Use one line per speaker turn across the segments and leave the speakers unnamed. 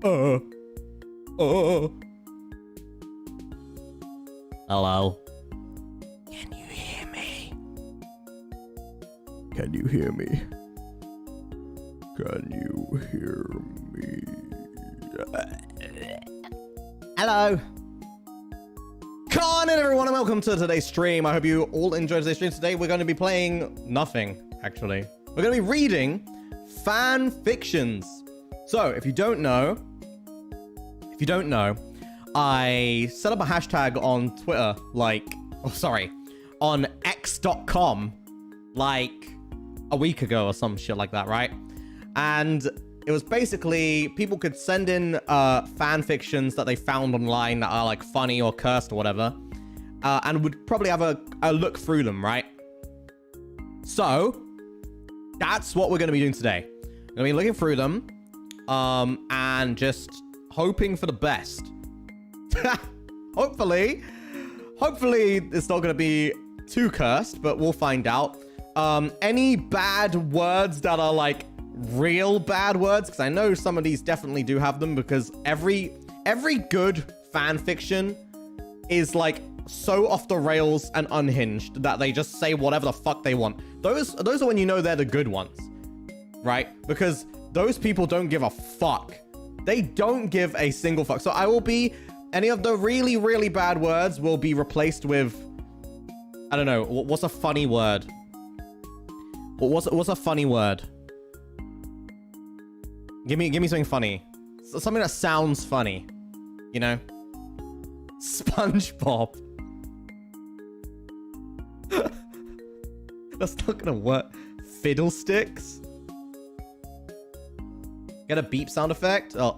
Hello? Can you hear me? Can you hear me? Can you hear me? Hello? Con and everyone, and welcome to today's stream. I hope you all enjoyed today's stream. Today we're going to be playing nothing, actually. We're going to be reading fan fictions. So, if you don't know, I set up a hashtag on Twitter, on x.com, like a week ago or some shit like that, right? And it was basically people could send in fan fictions that they found online that are like funny or cursed or whatever, and would probably have a look through them, right? So that's what we're going to be doing today. We're going to be looking through them, and just hoping for the best. Hopefully it's not going to be too cursed, but we'll find out. Any bad words that are like real bad words, because I know some of these definitely do have them, because every good fan fiction is like so off the rails and unhinged that they just say whatever the fuck they want. Those are when you know they're the good ones, right? Because those people don't give a fuck. They don't give a single fuck. So any of the really, really bad words will be replaced with, I don't know, what's a funny word? What's a funny word? Give me something funny. Something that sounds funny. You know? SpongeBob. That's not gonna work. Fiddlesticks? Get a beep sound effect? Oh.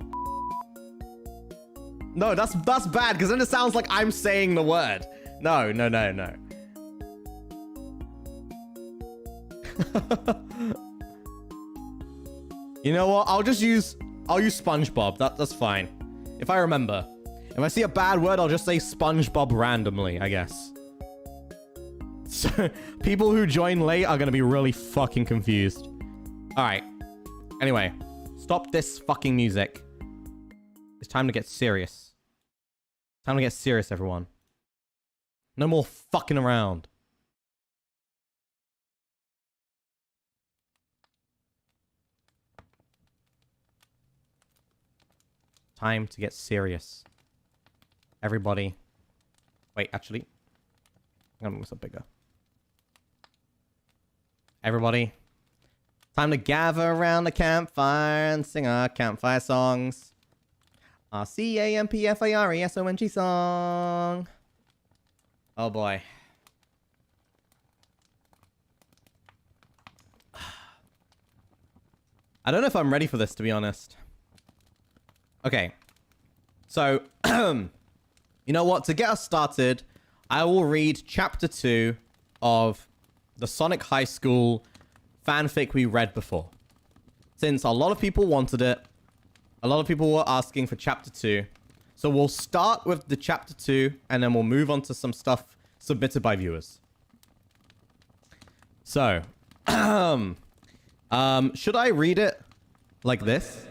No, that's bad, because then it sounds like I'm saying the word. No. You know what? I'll use SpongeBob. That's fine. If I remember. If I see a bad word, I'll just say SpongeBob randomly, I guess. So people who join late are gonna be really fucking confused. Alright. Anyway. Stop this fucking music. It's time to get serious. Time to get serious, everyone. No more fucking around. Time to get serious. Everybody. Wait, actually. I'm gonna make this bigger. Everybody. Time to gather around the campfire and sing our campfire songs. Our CAMPFIRESONG song. Oh boy. I don't know if I'm ready for this, to be honest. Okay. So, you know what? To get us started, I will read chapter 2 of the Sonic High School fanfic we read before. Since a lot of people wanted it, a lot of people were asking for chapter 2. So we'll start with the chapter 2, and then we'll move on to some stuff submitted by viewers. So, should I read it like this?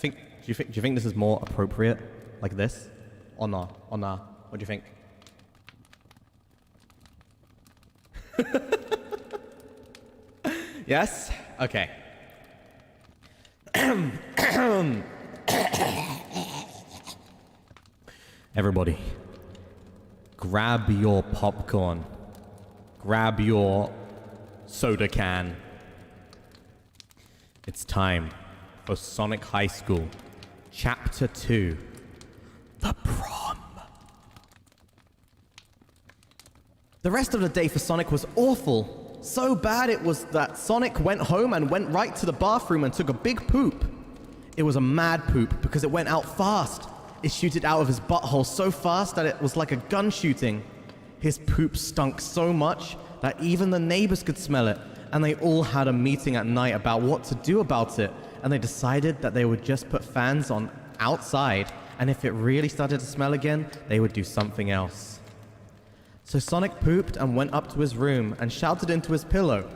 Do you think this is more appropriate like this? Or not? What do you think? Yes? Okay. Everybody, grab your popcorn. Grab your soda can. It's time for Sonic High School, Chapter 2, The Prom. The rest of the day for Sonic was awful. So bad it was that Sonic went home and went right to the bathroom and took a big poop. It was a mad poop because it went out fast. It shooted out of his butthole so fast that it was like a gun shooting. His poop stunk so much that even the neighbors could smell it, and they all had a meeting at night about what to do about it, and they decided that they would just put fans on outside, and if it really started to smell again, they would do something else. So Sonic pooped and went up to his room and shouted into his pillow,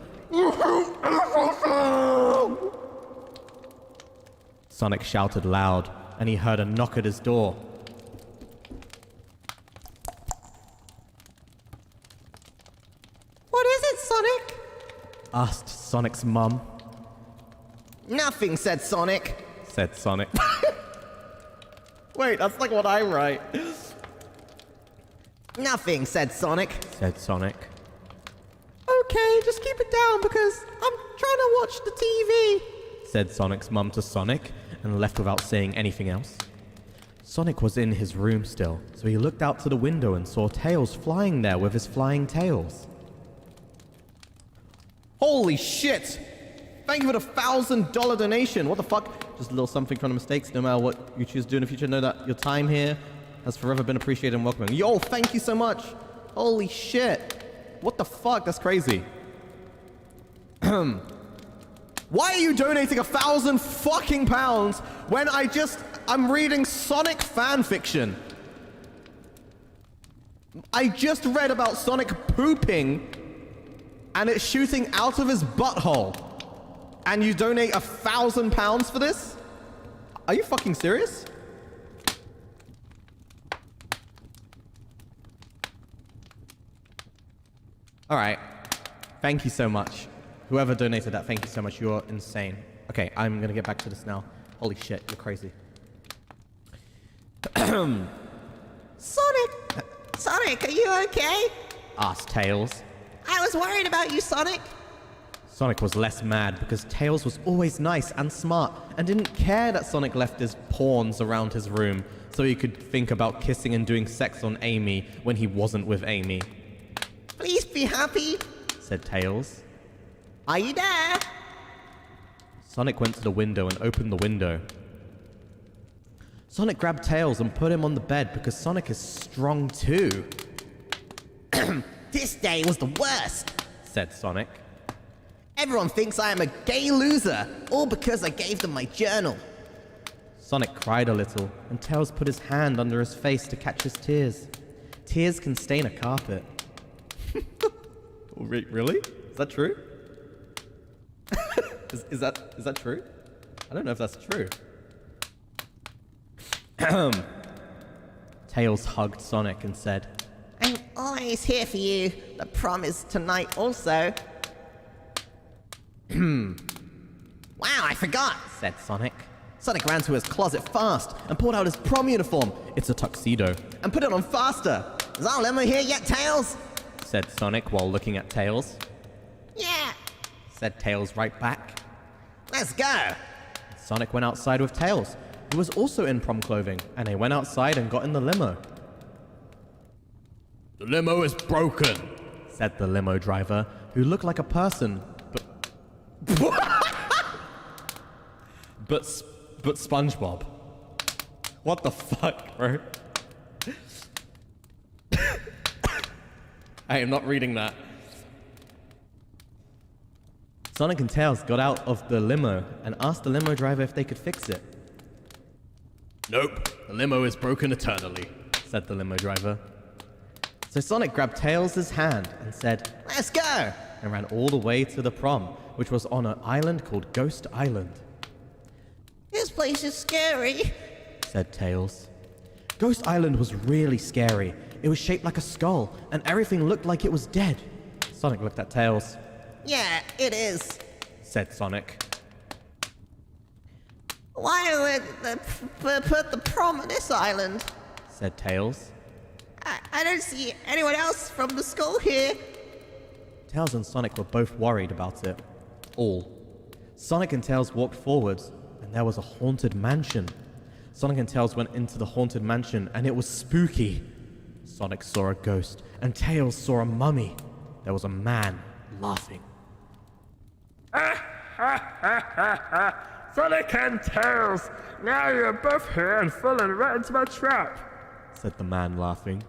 Sonic shouted loud, and he heard a knock at his door.
What is it, Sonic?
Asked Sonic's mum.
Nothing, said Sonic.
Said Sonic. Wait, that's like what I write.
Nothing, said Sonic.
Said Sonic.
Okay, just keep it down because I'm trying to watch the TV.
Said Sonic's mum to Sonic, and left without saying anything else. Sonic was in his room still, so he looked out to the window and saw Tails flying there with his flying tails. Holy shit! Thank you for the $1,000 donation. What the fuck? Just a little something from the mistakes. No matter what you choose to do in the future, know that your time here has forever been appreciated and welcoming. Yo, thank you so much. Holy shit. What the fuck? That's crazy. Why are you donating £1,000 fucking pounds when I'm reading Sonic fan fiction? I just read about Sonic pooping and it's shooting out of his butthole. And you donate £1,000 for this? Are you fucking serious? All right. Thank you so much. Whoever donated that, thank you so much. You're insane. Okay, I'm gonna get back to this now. Holy shit, you're crazy.
Sonic, are you okay?
Asked Tails.
I was worried about you, Sonic.
Sonic was less mad because Tails was always nice and smart and didn't care that Sonic left his pawns around his room so he could think about kissing and doing sex on Amy when he wasn't with Amy.
Please be happy,
said Tails.
Are you there?
Sonic went to the window and opened the window. Sonic grabbed Tails and put him on the bed because Sonic is strong too.
This day was the worst,
said Sonic.
Everyone thinks I am a gay loser, all because I gave them my journal.
Sonic cried a little, and Tails put his hand under his face to catch his tears. Tears can stain a carpet. Really? Is that true? is that true? I don't know if that's true. Tails hugged Sonic and said,
I'm always here for you. The prom is tonight also. Wow, I forgot, said Sonic. Sonic ran to his closet fast and pulled out his prom uniform.
It's a tuxedo.
And put it on faster. Is our limo here yet, Tails?
Said Sonic while looking at Tails.
Yeah,
said Tails right back.
Let's go.
Sonic went outside with Tails, who was also in prom clothing, and they went outside and got in the limo. The limo is broken, said the limo driver, who looked like a person, but SpongeBob. What the fuck, bro? I am not reading that. Sonic and Tails got out of the limo and asked the limo driver if they could fix it. Nope, the limo is broken eternally, said the limo driver. So Sonic grabbed Tails' hand and said,
Let's go!
And ran all the way to the prom, which was on an island called Ghost Island.
This place is scary,
said Tails. Ghost Island was really scary. It was shaped like a skull, and everything looked like it was dead. Sonic looked at Tails.
Yeah, it is,
said Sonic.
Why would they put the prom on this island?
Said Tails.
I don't see anyone else from the school here.
Tails and Sonic were both worried about it. All. Sonic and Tails walked forwards, and there was a haunted mansion. Sonic and Tails went into the haunted mansion, and it was spooky. Sonic saw a ghost, and Tails saw a mummy. There was a man laughing.
Sonic and Tails, now you're both here and falling right into my trap,
said the man laughing.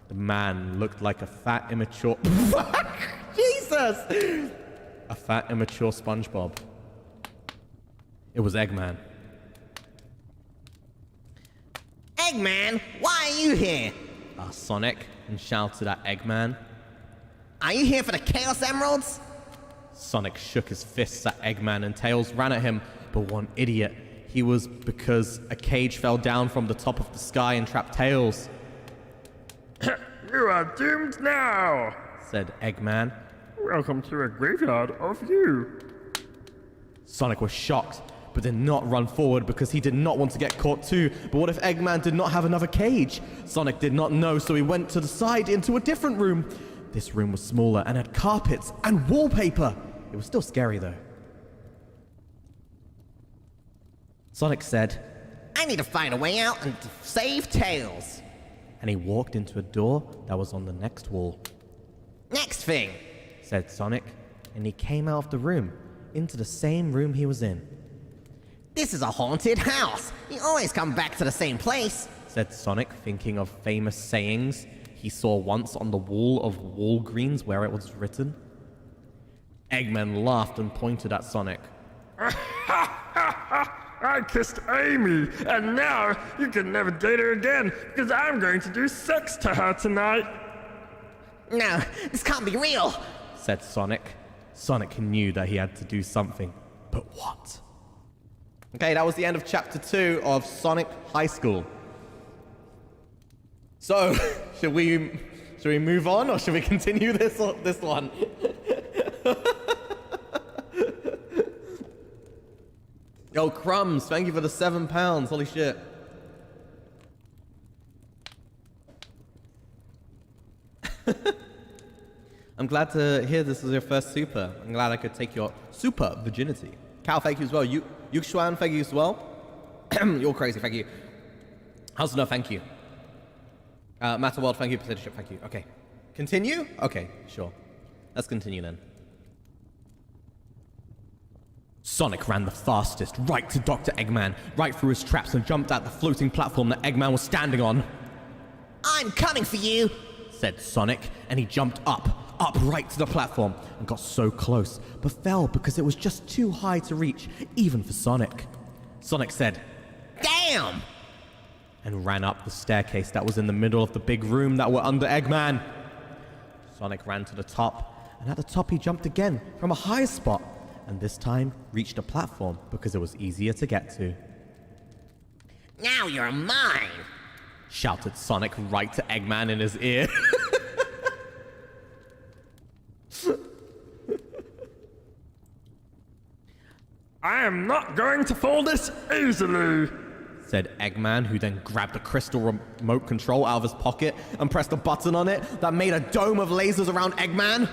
The man looked like a fat, immature...
Jesus!
A fat, immature SpongeBob. It was Eggman.
Eggman, why are you here?
Asked Sonic and shouted at Eggman.
Are you here for the Chaos Emeralds?
Sonic shook his fists at Eggman and Tails ran at him, but one idiot, he was because a cage fell down from the top of the sky and trapped Tails,
You are doomed now!
said Eggman.
Welcome to a graveyard of you.
Sonic was shocked, but did not run forward because he did not want to get caught too. But what if Eggman did not have another cage? Sonic did not know, so he went to the side into a different room. This room was smaller and had carpets and wallpaper. It was still scary though. Sonic said,
I need to find a way out and to save Tails.
and he walked into a door that was on the next wall.
Next thing,
Said Sonic, and he came out of the room, into the same room he was in.
this is a haunted house. You always come back to the same place.
Said Sonic, thinking of famous sayings he saw once on the wall of Walgreens where it was written. Eggman laughed and pointed at Sonic.
I kissed Amy, and now you can never date her again because I'm going to do sex to her tonight.
No, this can't be real.
Said Sonic. Sonic knew that he had to do something, but what? Okay, that was the end of Chapter 2 of Sonic High School. So, should we move on, or should we continue this one? Yo, Crumbs, thank you for the £7. Holy shit. I'm glad to hear this is your first super. I'm glad I could take your super virginity. Cal, thank you as well. Yuxuan, thank you as well. You're crazy, thank you. House no, thank you. Matter World, thank you. Potato Chip, thank you. Okay. Continue? Okay, sure. Let's continue then. Sonic ran the fastest, right to Dr. Eggman, right through his traps, and jumped at the floating platform that Eggman was standing on.
I'm coming for you.
Said Sonic, and he jumped up right to the platform, and got so close, but fell because it was just too high to reach, even for Sonic. Sonic said,
Damn!
and ran up the staircase that was in the middle of the big room that were under Eggman. Sonic ran to the top, and at the top he jumped again from a higher spot, and this time reached a platform because it was easier to get to.
Now you're mine.
Shouted Sonic right to Eggman in his ear.
I am not going to fall this easily.
Said Eggman, who then grabbed a crystal remote control out of his pocket and pressed a button on it that made a dome of lasers around Eggman.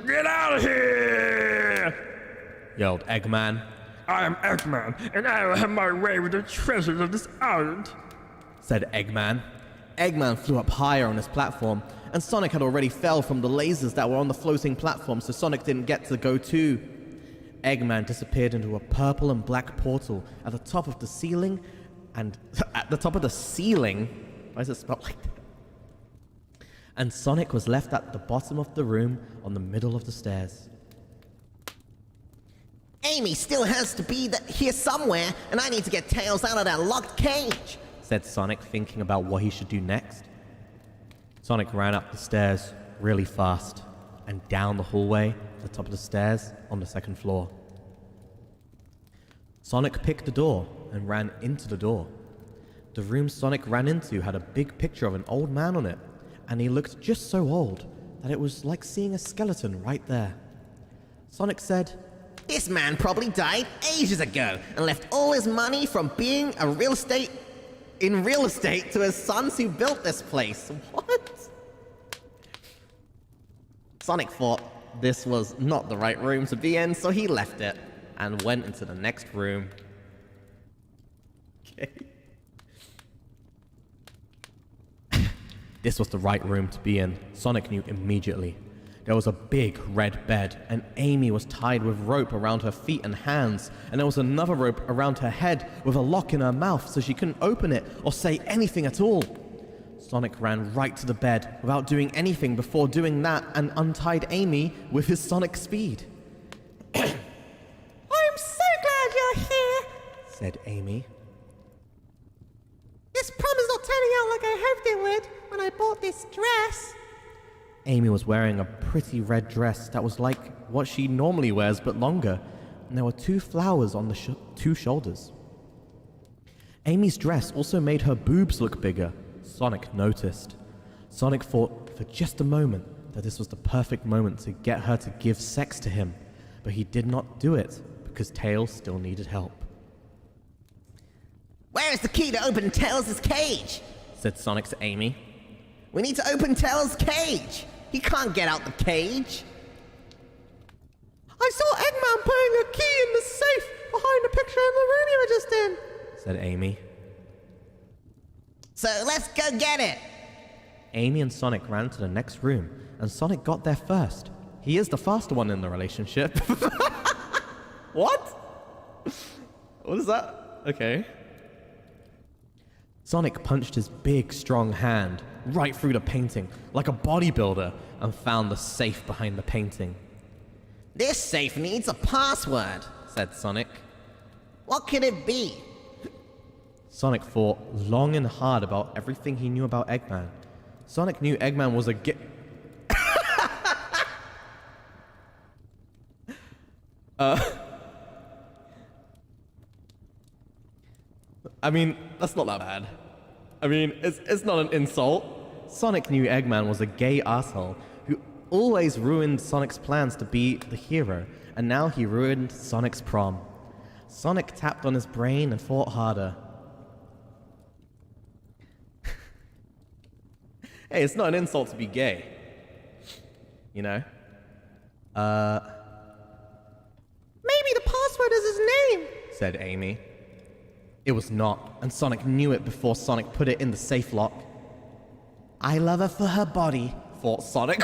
Get out of here!
Yelled Eggman.
I am Eggman, and I will have my way with the treasures of this island.
Said Eggman. Eggman flew up higher on his platform, and Sonic had already fell from the lasers that were on the floating platform, so Sonic didn't get to go too. Eggman disappeared into a purple and black portal at the top of the ceiling, and at the top of the ceiling, why is it spelled like that? And Sonic was left at the bottom of the room on the middle of the stairs.
Amy still has to be here somewhere, and I need to get Tails out of that locked cage.
Said Sonic, thinking about what he should do next. Sonic ran up the stairs really fast and down the hallway to the top of the stairs on the second floor. Sonic picked the door and ran into the door. The room Sonic ran into had a big picture of an old man on it, and he looked just so old that it was like seeing a skeleton right there. Sonic said,
This man probably died ages ago and left all his money from being in real estate to his sons who built this place. What? Sonic thought this was not the right room to be in, so he left it and went into the next room.
Okay. This was the right room to be in. Sonic knew immediately. There was a big red bed, and Amy was tied with rope around her feet and hands, and there was another rope around her head with a lock in her mouth so she couldn't open it or say anything at all. Sonic ran right to the bed without doing anything before doing that and untied Amy with his Sonic speed.
I'm so glad you're here,
Said Amy.
This prom is not turning out like I hoped it would when I bought this dress.
Amy was wearing a pretty red dress that was like what she normally wears but longer, and there were 2 flowers on the 2 shoulders. Amy's dress also made her boobs look bigger. Sonic noticed. Sonic thought for just a moment that this was the perfect moment to get her to give sex to him, but he did not do it because Tails still needed help.
Where is the key to open Tails' cage?
Said Sonic to Amy.
We need to open Tails' cage. He can't get out the cage.
I saw Eggman putting a key in the safe behind the picture in the room you were just in, said Amy.
So let's go get it.
Amy and Sonic ran to the next room, and Sonic got there first. He is the faster one in the relationship. What? What is that? Okay. Sonic punched his big, strong hand right through the painting, like a bodybuilder, and found the safe behind the painting.
This safe needs a password,
said Sonic.
What could it be?
Sonic thought long and hard about everything he knew about Eggman. Sonic knew Eggman was a I mean, that's not that bad. I mean, it's not an insult. Sonic knew Eggman was a gay asshole who always ruined Sonic's plans to be the hero, and now he ruined Sonic's prom. Sonic tapped on his brain and thought harder. Hey, it's not an insult to be gay. You know?
Maybe the password is his name,
said Amy. It was not, and Sonic knew it before Sonic put it in the safe lock. I love her for her body, thought Sonic.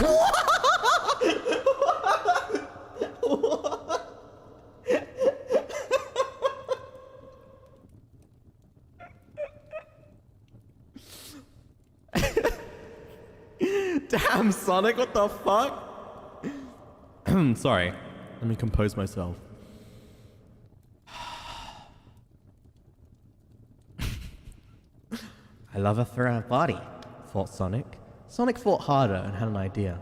Damn, Sonic, what the fuck? Sorry, let me compose myself. I love her for her body, thought Sonic. Sonic thought harder and had an idea.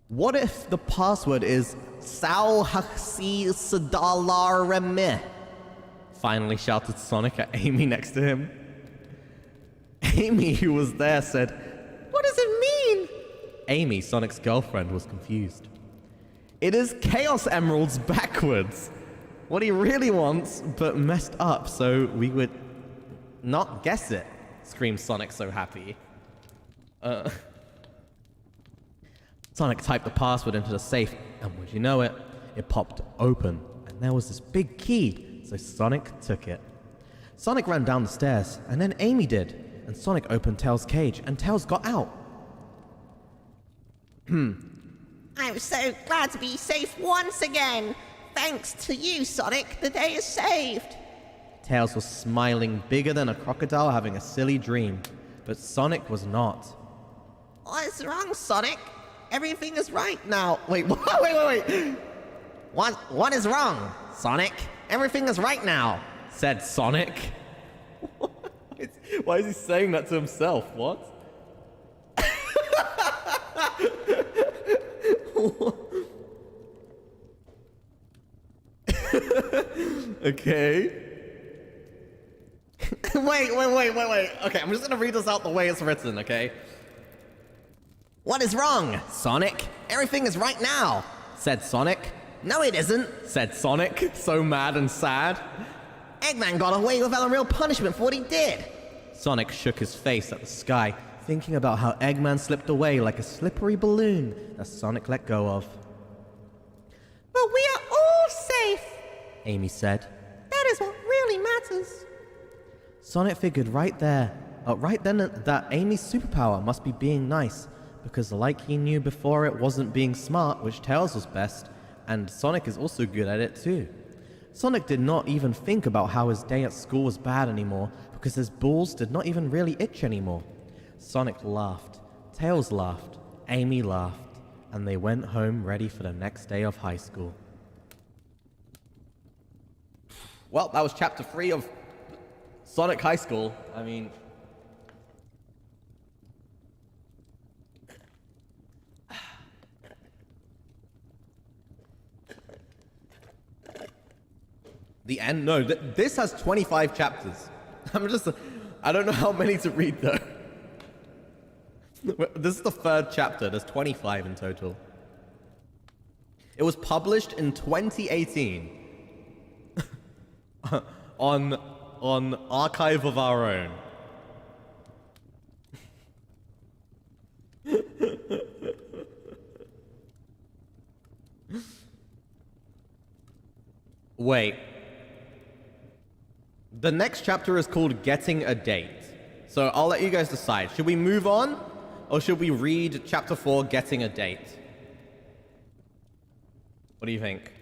What if the password is Sao Haxi Sadalareme? Finally shouted Sonic at Amy next to him. Amy, who was there, said, What does it mean? Amy, Sonic's girlfriend, was confused. It is Chaos Emeralds backwards. What he really wants, but messed up so we would not guess it, screamed Sonic so happy. Sonic typed the password into the safe, and would you know it, it popped open, and there was this big key, so Sonic took it. Sonic ran down the stairs, and then Amy did, and Sonic opened Tails' cage, and Tails got out.
I'm so glad to be safe once again. Thanks to you, Sonic, the day is saved.
Tails was smiling bigger than a crocodile having a silly dream, but Sonic was not.
What is wrong, Sonic? Everything is right now.
Wait.
What is wrong, Sonic? Everything is right now,
said Sonic. Why is he saying that to himself? What? Okay. Wait. Okay, I'm just gonna read this out the way it's written, okay?
What is wrong, Sonic? Everything is right now,
said Sonic.
No, it isn't,
said Sonic, so mad and sad.
Eggman got away without a real punishment for what he did.
Sonic shook his face at the sky, thinking about how Eggman slipped away like a slippery balloon that Sonic let go of.
But we are all safe,
Amy said.
That is what really matters.
Sonic figured right then that Amy's superpower must be being nice, because like he knew before, it wasn't being smart, which Tails was best, and Sonic is also good at it too. Sonic did not even think about how his day at school was bad anymore, because his balls did not even really itch anymore. Sonic laughed, Tails laughed, Amy laughed, and they went home ready for the next day of high school. Well, that was chapter 3 of Sonic High School. I mean... The end? No, this has 25 chapters. I don't know how many to read though. This is the third chapter. There's 25 in total. It was published in 2018 on Archive of Our Own. Wait. The next chapter is called Getting a Date. So I'll let you guys decide. Should we move on? Or should we read chapter 4, Getting a Date? What do you think?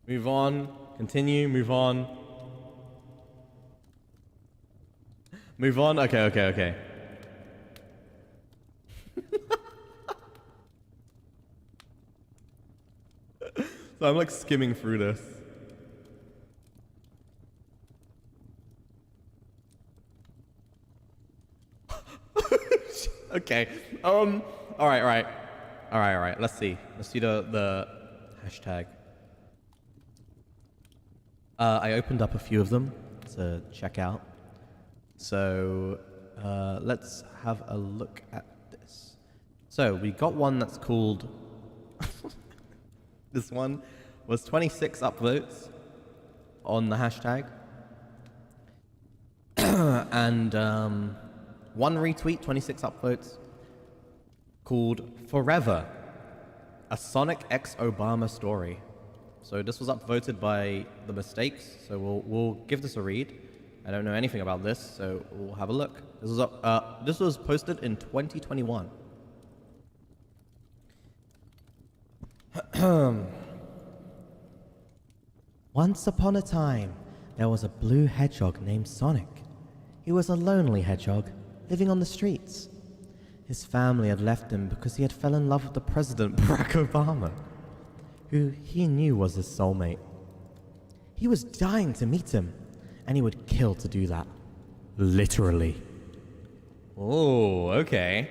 Move on. Continue. Move on. Move on? Okay. So I'm like skimming through this. Okay. All right. Let's see the hashtag. I opened up a few of them to check out. So let's have a look at this. So we got one that's called. This one was 26 upvotes on the hashtag. And one retweet, 26 upvotes, called Forever, a Sonic x Obama story. So this was upvoted by the mistakes, so we'll give this a read. I don't know anything about this, so we'll have a look. This was posted in 2021.
Once upon a time, there was a blue hedgehog named Sonic. He was a lonely hedgehog, living on the streets. His family had left him because he had fell in love with the president, Barack Obama, who he knew was his soulmate. He was dying to meet him, and he would kill to do that. Literally.
Oh, okay.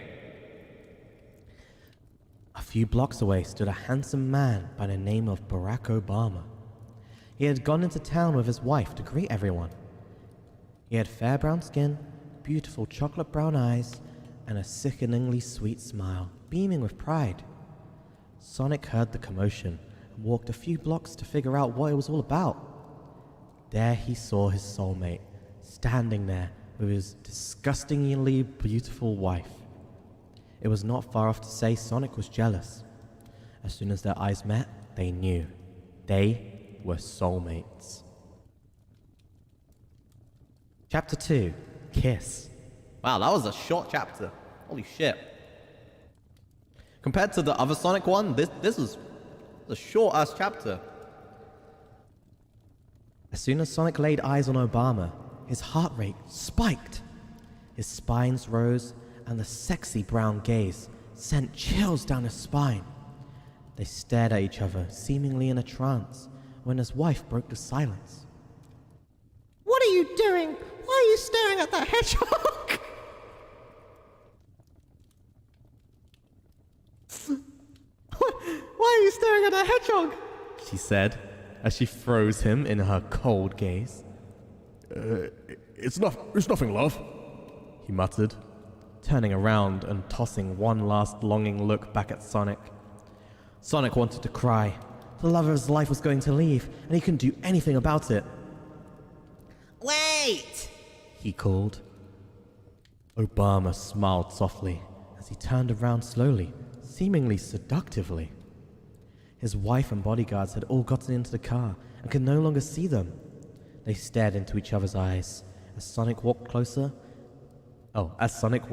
A few blocks away stood a handsome man by the name of Barack Obama. He had gone into town with his wife to greet everyone. He had fair brown skin, beautiful chocolate brown eyes, and a sickeningly sweet smile, beaming with pride. Sonic heard the commotion and walked a few blocks to figure out what it was all about. There he saw his soulmate, standing there with his disgustingly beautiful wife. It was not far off to say Sonic was jealous. As soon as their eyes met, they knew. They were soulmates. Chapter 2, Kiss.
Wow, that was a short chapter. Holy shit. Compared to the other Sonic one, this is a short-ass chapter.
As soon as Sonic laid eyes on Obama, his heart rate spiked. His spines rose, and the sexy brown gaze sent chills down his spine. They stared at each other, seemingly in a trance, when his wife broke the silence.
What are you doing? Why are you staring at that hedgehog?
Why are you staring at that hedgehog? She said, as she froze him in her cold gaze.
It's nothing, love.
He muttered, turning around and tossing one last longing look back at Sonic. Sonic wanted to cry. The love of his life was going to leave, and he couldn't do anything about it.
Wait!
He called. Obama smiled softly as he turned around slowly, seemingly seductively. His wife and bodyguards had all gotten into the car and could no longer see them. They stared into each other's eyes as Sonic walked closer. As Sonic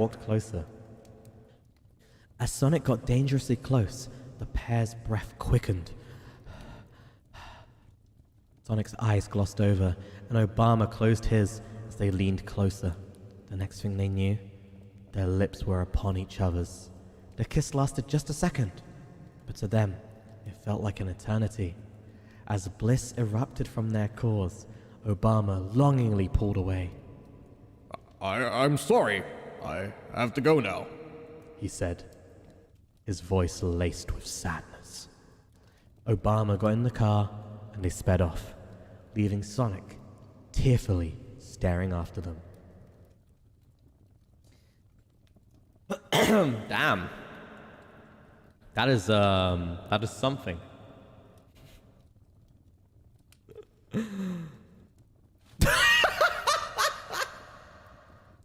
got dangerously close, the pair's breath quickened. Sonic's eyes glossed over, and Obama closed his as they leaned closer. The next thing they knew, their lips were upon each other's. The kiss lasted just a second, but to them, it felt like an eternity. As bliss erupted from their cores, Obama longingly pulled away.
I'm sorry. I have to go now,
he said, his voice laced with sadness. Obama got in the car, and they sped off, leaving Sonic tearfully staring after them.
Damn. That is something.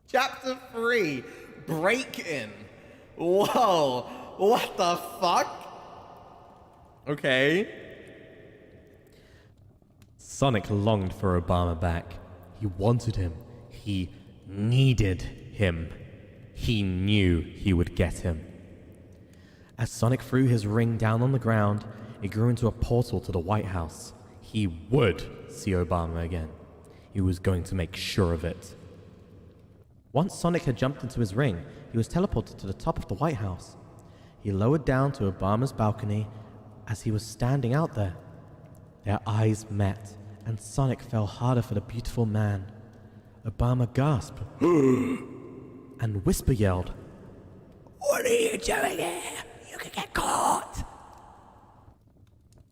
Chapter 3, Break-In. Whoa, what the fuck? Okay.
Sonic longed for Obama back. He wanted him. He needed him. He knew he would get him. As Sonic threw his ring down on the ground, it grew into a portal to the White House. He would see Obama again. He was going to make sure of it. Once Sonic had jumped into his ring, he was teleported to the top of the White House. He lowered down to Obama's balcony as he was standing out there. Their eyes met, and Sonic fell harder for the beautiful man. Obama gasped and Whisper yelled, "What are you doing here? You could get caught!"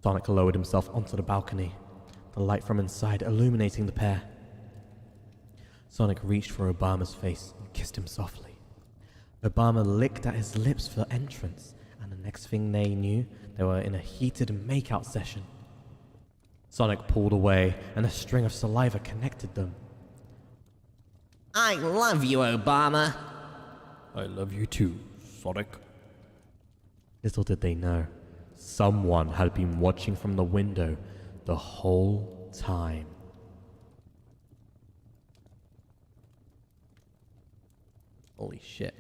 Sonic lowered himself onto the balcony, the light from inside illuminating the pair. Sonic reached for Obama's face and kissed him softly. Obama licked at his lips for entrance, and the next thing they knew, they were in a heated makeout session. Sonic pulled away, and a string of saliva connected them.
I love you, Obama.
I love you too, Sonic. Little did they know, someone had been watching from the window the whole time.
Holy shit.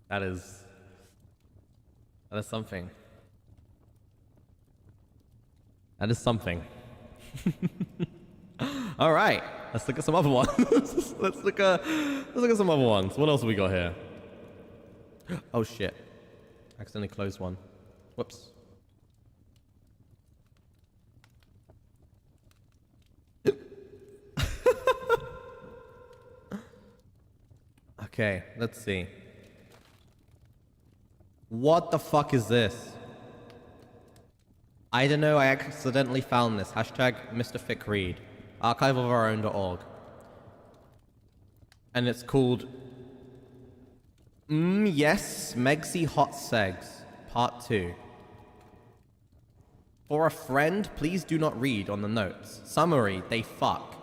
That is something. That is something. All right, let's look at some other ones. let's look at some other ones. What else have we got here? Oh shit! Accidentally closed one. Whoops. Okay, let's see. What the fuck is this? I don't know, I accidentally found this. Hashtag Mr. Fick Read. Archiveofourown.org. And it's called Yes, Megsy Hot Segs, Part 2. For a friend, please do not read on the notes. Summary, they fuck.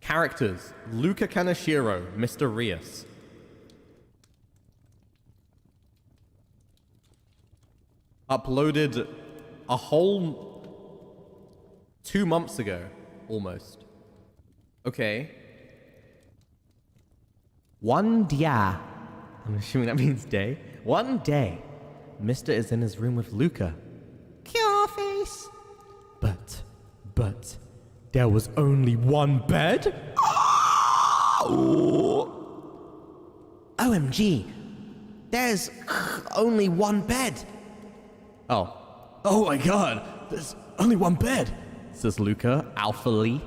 Characters, Luca Kaneshiro, Mr. Rias. Uploaded a whole 2 months ago, almost. Okay.
One dia, I'm assuming that means day. One day, Mysta is in his room with Luca.
Cure face.
But, there was only one bed?
OMG. There's only one bed.
Oh my god, there's only one bed, says Luca, alphily.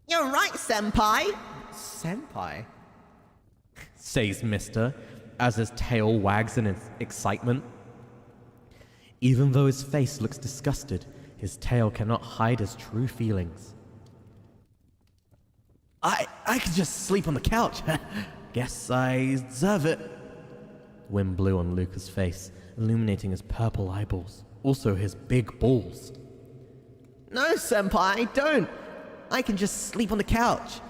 You're right, senpai.
Senpai?
Says Mysta, as his tail wags in his excitement. Even though his face looks disgusted, his tail cannot hide his true feelings. I could just sleep on the couch. Guess I deserve it. Wind blew on Luca's face, illuminating his purple eyeballs, also his big balls.
No, senpai, don't. I can just sleep on the couch.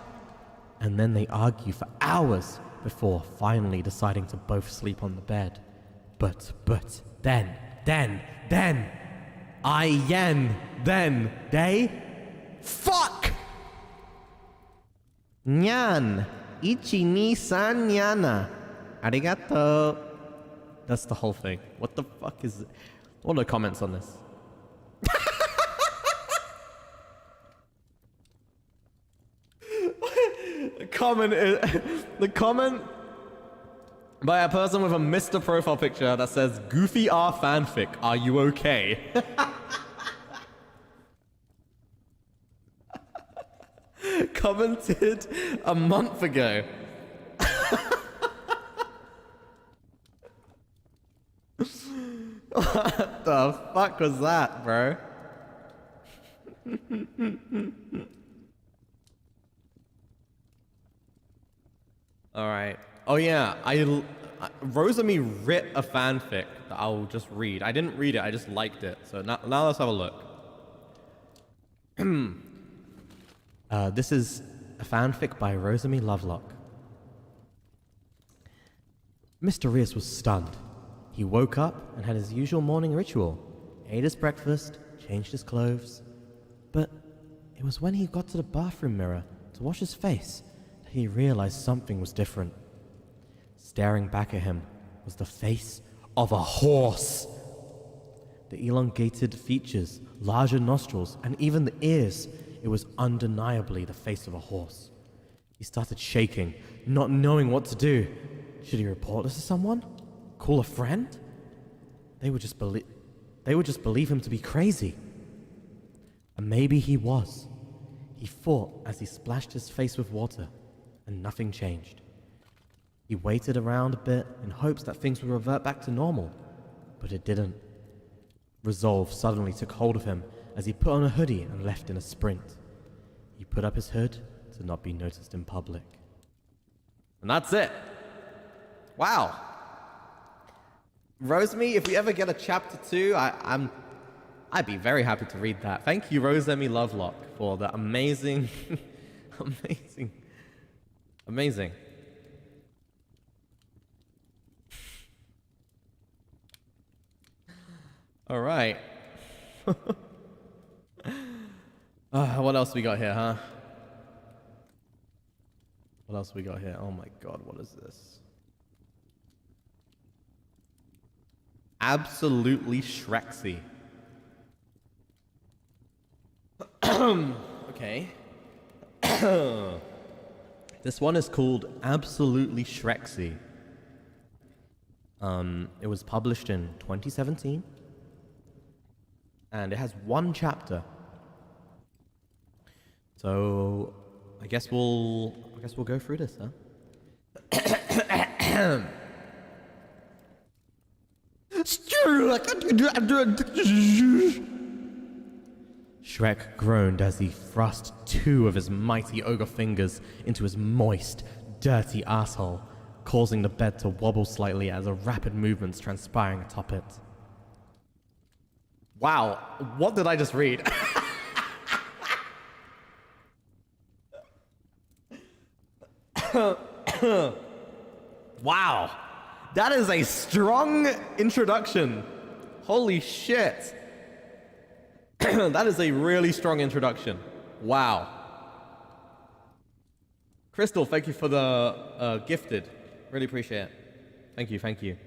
And then they argue for hours before finally deciding to both sleep on the bed. But then, they... Fuck!
Nyan. Ichi ni san nyana. Arigato.
That's the whole thing. What the fuck is it? What are the comments on this? The comment by a person with a Mr. profile picture that says, "Goofy R fanfic, are you okay?" Commented a month ago. the fuck was that, bro? Alright. Oh yeah, Rosemi writ a fanfic that I'll just read. I didn't read it, I just liked it. So now let's have a look.
This is a fanfic by Rosemi Lovelock. Mr. Rias was stunned. He woke up and had his usual morning ritual, ate his breakfast, changed his clothes. But it was when he got to the bathroom mirror to wash his face that he realized something was different. Staring back at him was the face of a horse. The elongated features, larger nostrils, and even the ears, it was undeniably the face of a horse. He started shaking, not knowing what to do. Should he report this to someone? Call a friend? They would just believe him to be crazy. And maybe he was. He thought as he splashed his face with water, and nothing changed. He waited around a bit in hopes that things would revert back to normal, but it didn't. Resolve suddenly took hold of him as he put on a hoodie and left in a sprint. He put up his hood to not be noticed in public.
And that's it. Wow. Rosemi, if we ever get a chapter 2, I'd be very happy to read that. Thank you, Rosemi Lovelock, for the amazing, amazing. All right. What else we got here, huh? What else we got here? Oh my god, what is this? Absolutely Shrexy. Okay. This one is called Absolutely Shrexy. It was published in 2017. And it has one chapter. So I guess we'll go through this, huh? Shrek groaned as he thrust two of his mighty ogre fingers into his moist, dirty asshole, causing the bed to wobble slightly as a rapid movement's transpiring atop it. Wow, what did I just read? Wow, that is a strong introduction. Holy shit. That is a really strong introduction. Wow. Crystal, thank you for the gifted. Really appreciate it. Thank you, thank you.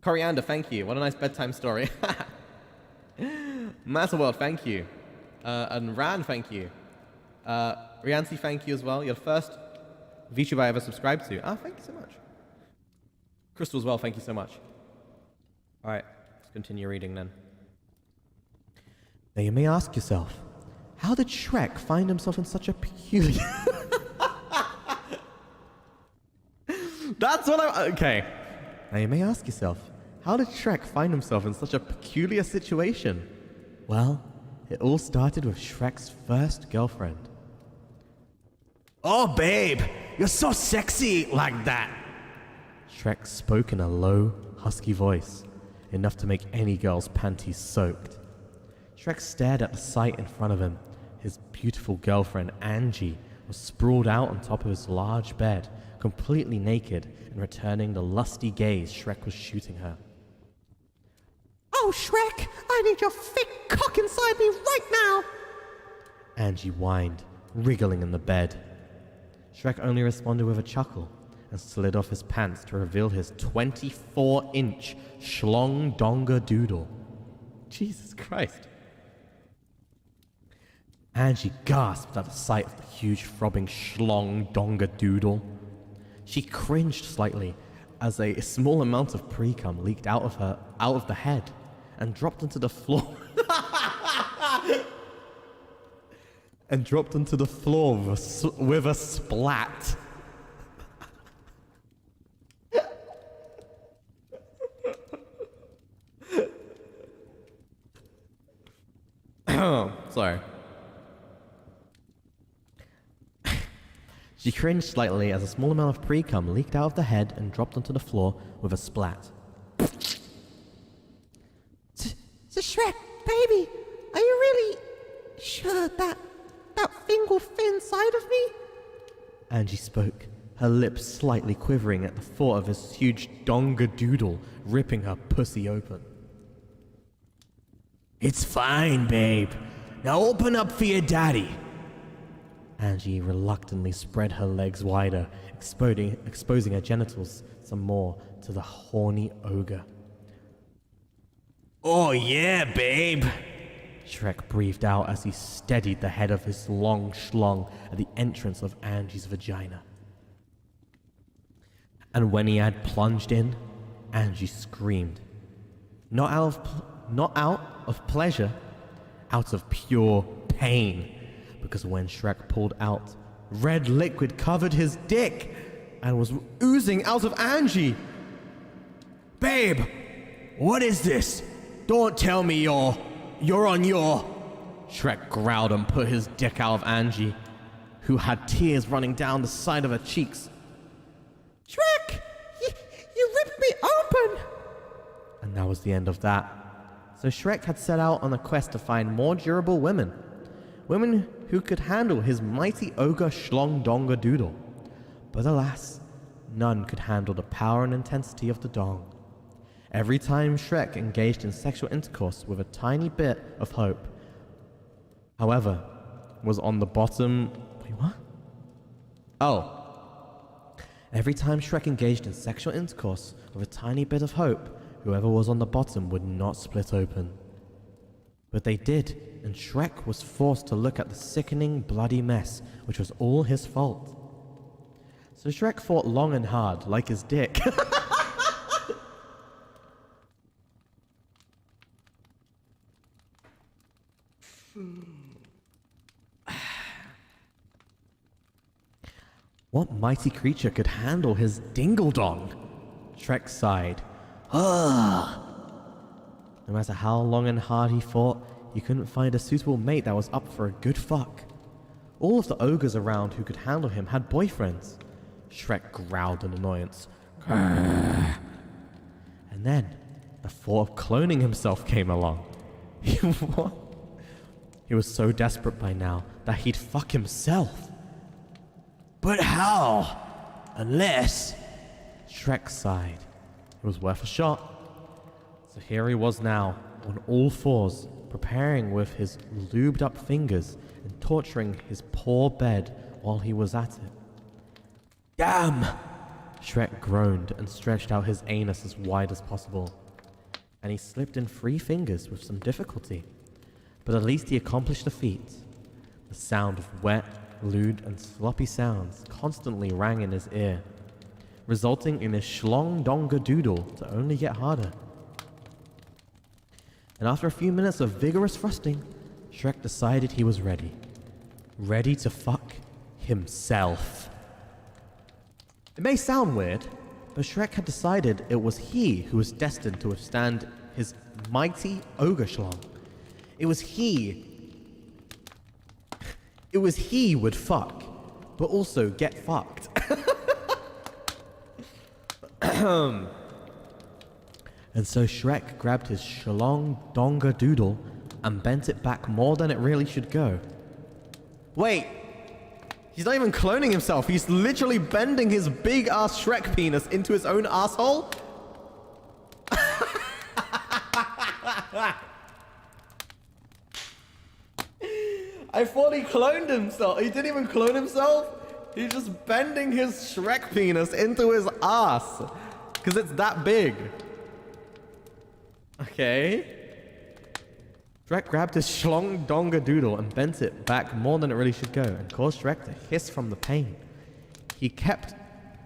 Coriander, thank you. What a nice bedtime story. Matterworld, thank you. And Ran, thank you. Riancy, thank you as well. You're the first VTuber I ever subscribed to. Ah, thank you so much. Crystal as well, thank you so much. All right, let's continue reading then.
Now you may ask yourself, how did Shrek find himself in such a peculiar...
That's what I'm... Okay.
Now you may ask yourself, how did Shrek find himself in such a peculiar situation? Well, it all started with Shrek's first girlfriend.
Oh, babe, you're so sexy like that.
Shrek spoke in a low, husky voice, enough to make any girl's panties soaked. Shrek stared at the sight in front of him. His beautiful girlfriend, Angie, was sprawled out on top of his large bed, completely naked and returning the lusty gaze Shrek was shooting her.
Oh, Shrek, I need your thick cock inside me right now.
Angie whined, wriggling in the bed. Shrek only responded with a chuckle and slid off his pants to reveal his 24-inch schlong donga doodle.
Jesus Christ.
Angie gasped at the sight of the huge throbbing schlong donga doodle. She cringed slightly as a small amount of pre-cum leaked out of the head and dropped onto the floor. With a splat.
Sorry.
She cringed slightly as a small amount of pre-cum leaked out of the head and dropped onto the floor with a splat.
So Shrek, baby, are you really sure that thing will fit inside of me?
Angie spoke, her lips slightly quivering at the thought of his huge donga-doodle ripping her pussy open.
It's fine, babe. Now open up for your daddy.
Angie reluctantly spread her legs wider, exposing her genitals some more to the horny ogre.
Oh yeah, babe.
Shrek breathed out as he steadied the head of his long schlong at the entrance of Angie's vagina. And when he had plunged in, Angie screamed. Not out of pleasure, out of pure pain. Because when Shrek pulled out, red liquid covered his dick and was oozing out of Angie.
Babe, what is this? Don't tell me you're on your...
Shrek growled and put his dick out of Angie, who had tears running down the side of her cheeks.
Shrek, you ripped me open!
And that was the end of that. So Shrek had set out on a quest to find more durable women. Women who could handle his mighty ogre schlong donga doodle. But alas, none could handle the power and intensity of the dong. Every time Shrek engaged in sexual intercourse with a tiny bit of hope, however, was on the bottom... Wait, what? Oh. Every time Shrek engaged in sexual intercourse with a tiny bit of hope, whoever was on the bottom would not split open. But they did, and Shrek was forced to look at the sickening, bloody mess, which was all his fault. So Shrek fought long and hard, like his dick. What mighty creature could handle his dingle-dong? Shrek sighed. No matter how long and hard he fought, he couldn't find a suitable mate that was up for a good fuck. All of the ogres around who could handle him had boyfriends. Shrek growled in annoyance. And then, the thought of cloning himself came along. What? He was so desperate by now that he'd fuck himself.
But how? Unless...
Shrek sighed. It was worth a shot. So here he was now, on all fours, preparing with his lubed up fingers and torturing his poor bed while he was at it.
Damn!
Shrek groaned and stretched out his anus as wide as possible. And he slipped in 3 fingers with some difficulty. But at least he accomplished the feat. The sound of wet, lewd, and sloppy sounds constantly rang in his ear, resulting in his schlong donga doodle to only get harder. And after a few minutes of vigorous thrusting, Shrek decided he was ready. Ready to fuck himself. It may sound weird, but Shrek had decided it was he who was destined to withstand his mighty ogre schlong. It was he would fuck, but also get fucked. And so Shrek grabbed his schlong donga doodle and bent it back more than it really should go. Wait, he's not even cloning himself. He's literally bending his big ass Shrek penis into his own asshole. I thought he cloned himself. He didn't even clone himself. He's just bending his Shrek penis into his ass. Because it's that big. Okay. Shrek grabbed his schlong donga doodle and bent it back more than it really should go and caused Shrek to hiss from the pain. He kept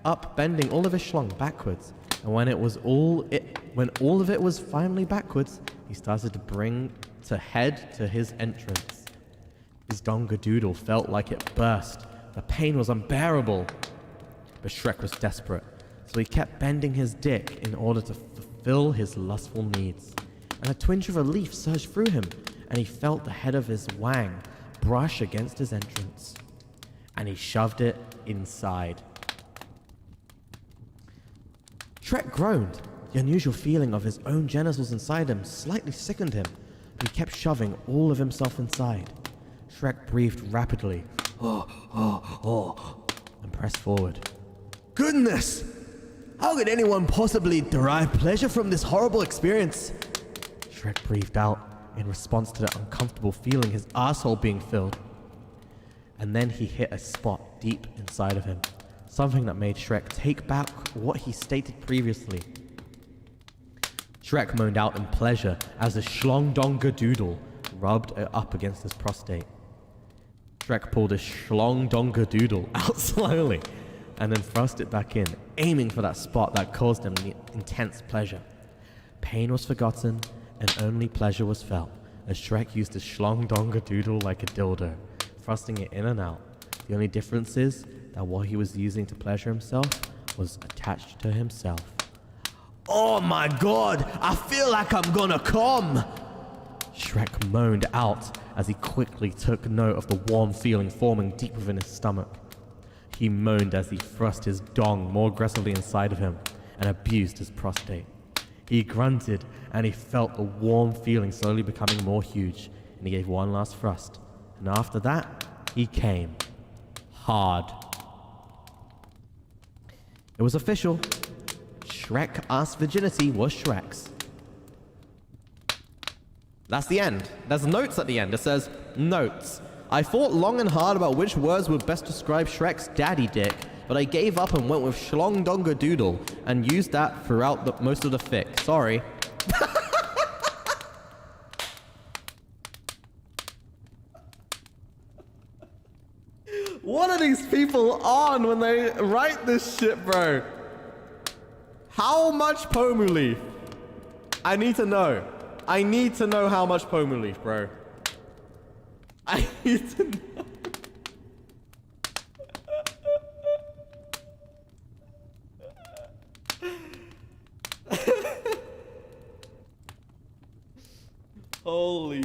up bending all of his schlong backwards, and when all of it was finally backwards, he started to bring to head to his entrance. His donga doodle felt like it burst. The pain was unbearable. But Shrek was desperate, so he kept bending his dick in order to fulfill his lustful needs. And a twinge of relief surged through him and he felt the head of his wang brush against his entrance, and he shoved it inside. Shrek groaned. The unusual feeling of his own genitals inside him slightly sickened him, but he kept shoving all of himself inside. Shrek breathed rapidly, and pressed forward.
Goodness! How could anyone possibly derive pleasure from this horrible experience?
Shrek breathed out in response to the uncomfortable feeling his asshole being filled. And then he hit a spot deep inside of him, something that made Shrek take back what he stated previously. Shrek moaned out in pleasure as the schlong-donga-doodle rubbed it up against his prostate. Shrek pulled his schlong-donga-doodle out slowly and then thrust it back in, aiming for that spot that caused him intense pleasure. Pain was forgotten and only pleasure was felt as Shrek used his schlong-donga-doodle like a dildo, thrusting it in and out. The only difference is that what he was using to pleasure himself was attached to himself.
Oh my god, I feel like I'm gonna come!
Shrek moaned out as he quickly took note of the warm feeling forming deep within his stomach. He moaned as he thrust his dong more aggressively inside of him and abused his prostate. He grunted and he felt the warm feeling slowly becoming more huge, and he gave one last thrust. And after that, he came. Hard. It was official. Shrek-ass virginity was Shrek's.
That's the end. There's notes at the end. It says, notes. I thought long and hard about which words would best describe Shrek's daddy dick, but I gave up and went with schlong-donga-doodle and used that throughout most of the fic. Sorry. What are these people on when they write this shit, bro? How much pomu leaf? I need to know. I need to know how much pomu leaf, bro. I need to know. Holy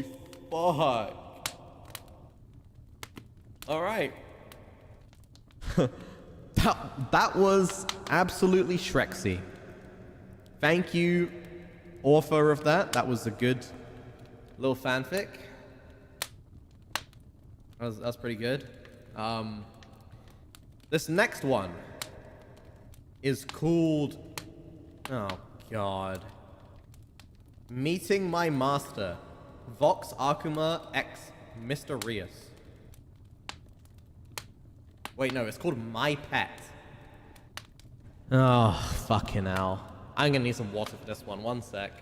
fuck. All right. that was absolutely Shreksy. Thank you, author of that. That was a good little fanfic. That's pretty good. This next one is called, oh god, Meeting My Master, Vox Akuma x Mr. Rias. Wait, no, it's called My Pet. Oh, fucking hell. I'm gonna need some water for this one. One sec.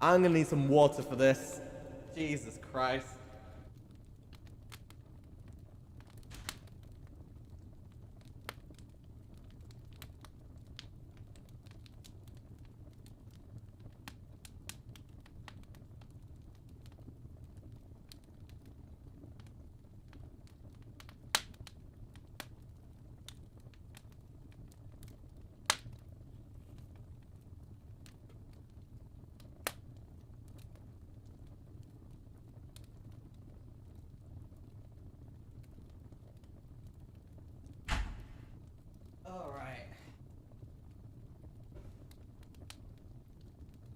I'm gonna need some water for this. Jesus Christ.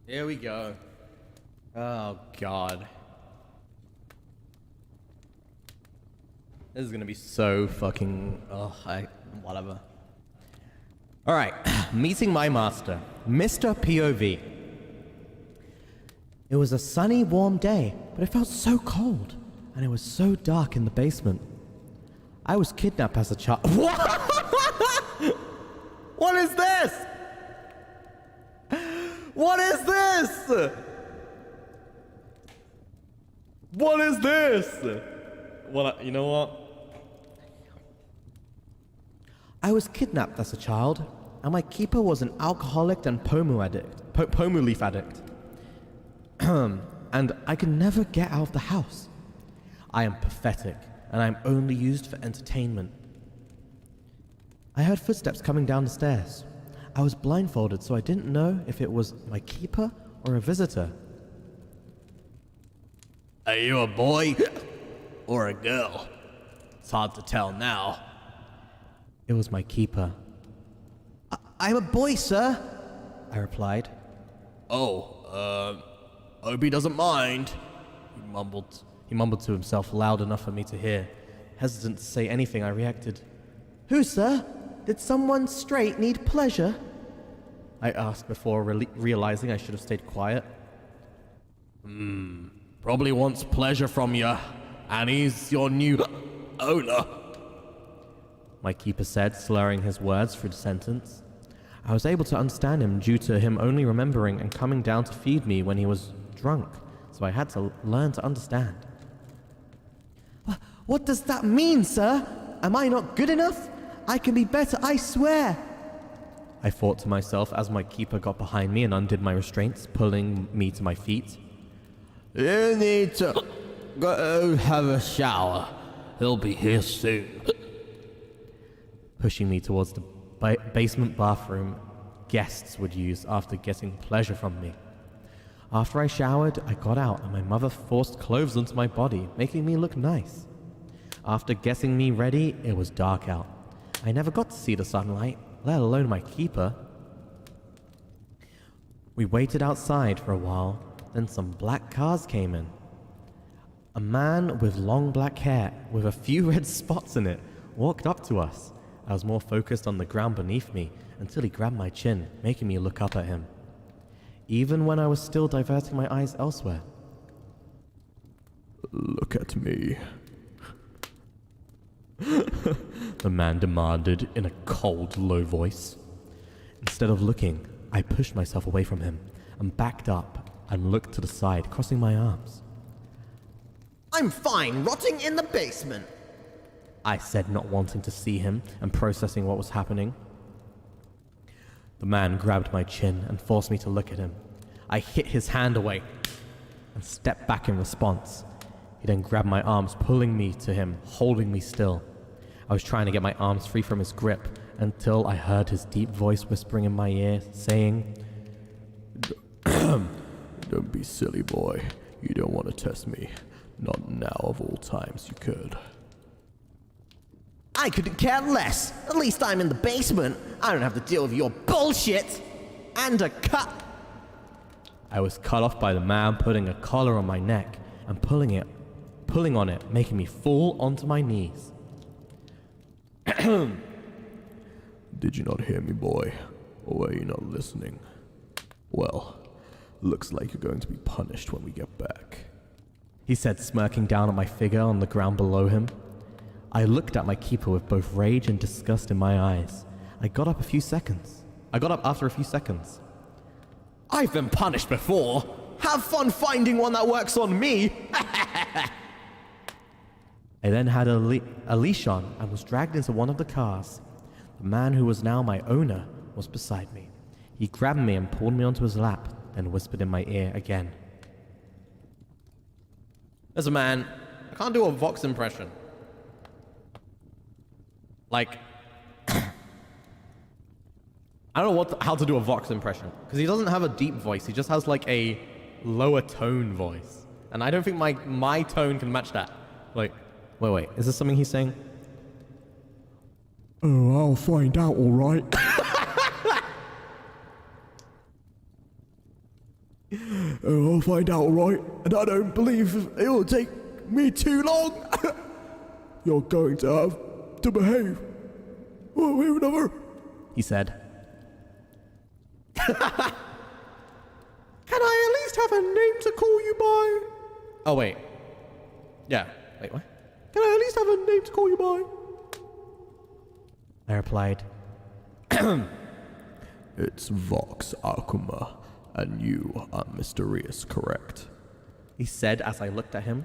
Here we go. Oh, God. This is gonna be so fucking... whatever. Alright. Meeting My Master. Mr. POV.
It was a sunny, warm day, but it felt so cold, and it was so dark in the basement. I was kidnapped as a child.
What? What is this? What is this? What is this? You know what?
I was kidnapped as a child, and my keeper was an alcoholic and pomu leaf addict. And I could never get out of the house. I am pathetic, and I am only used for entertainment. I heard footsteps coming down the stairs. I was blindfolded, so I didn't know if it was my keeper or a visitor.
Are you a boy or a girl? It's hard to tell now.
It was my keeper.
I'm a boy, sir.
I replied.
Oh, hope he doesn't mind. He mumbled.
He mumbled to himself loud enough for me to hear. Hesitant to say anything, I reacted.
Who, sir? Did someone straight need pleasure?
I asked before realizing I should have stayed quiet.
Probably wants pleasure from you, and he's your new owner.
My keeper said, slurring his words through the sentence. I was able to understand him due to him only remembering and coming down to feed me when he was drunk, so I had to learn to understand.
What does that mean, sir? Am I not good enough? I can be better, I swear.
I thought to myself as my keeper got behind me and undid my restraints, pulling me to my feet.
You need to go have a shower. He'll be here soon.
Pushing me towards the basement bathroom guests would use after getting pleasure from me. After I showered, I got out and my mother forced clothes onto my body, making me look nice. After getting me ready, it was dark out. I never got to see the sunlight, let alone my keeper. We waited outside for a while, then some black cars came in. A man with long black hair, with a few red spots in it, walked up to us. I was more focused on the ground beneath me until he grabbed my chin, making me look up at him, even when I was still diverting my eyes elsewhere.
Look at me.
The man demanded in a cold, low voice. Instead of looking, I pushed myself away from him and backed up and looked to the side, crossing my arms.
I'm fine, rotting in the basement.
I said, not wanting to see him and processing what was happening. The man grabbed my chin and forced me to look at him. I hit his hand away and stepped back in response. He then grabbed my arms, pulling me to him, holding me still. I was trying to get my arms free from his grip until I heard his deep voice whispering in my ear, saying,
Don't be silly, boy. You don't want to test me. Not now of all times you could.
I couldn't care less. At least I'm in the basement. I don't have to deal with your bullshit. And a cut.
I was cut off by the man putting a collar on my neck and pulling on it, making me fall onto my knees.
Did you not hear me, boy? Or were you not listening? Well, looks like you're going to be punished when we get back.
He said, smirking down at my figure on the ground below him. I looked at my keeper with both rage and disgust in my eyes. I got up after a few seconds.
I've been punished before. Have fun finding one that works on me.
I then had a leash on and was dragged into one of the cars. The man who was now my owner was beside me. He grabbed me and pulled me onto his lap, then whispered in my ear again.
Listen, man, I can't do a Vox impression. Like, I don't know how to do a Vox impression, because he doesn't have a deep voice. He just has like a lower tone voice, and I don't think my tone can match that. Like,
Wait, is this something he's saying?
Oh, I'll find out, all right. I'll find out, all right. And I don't believe it will take me too long. You're going to have to behave with another.
He said.
can I at least have a name to call you by? Oh, wait. Yeah. Wait, what? Can I at least have a name to call you by?
I replied.
It's Vox Akuma, and you are Mr. Rias, correct?
He said as I looked at him.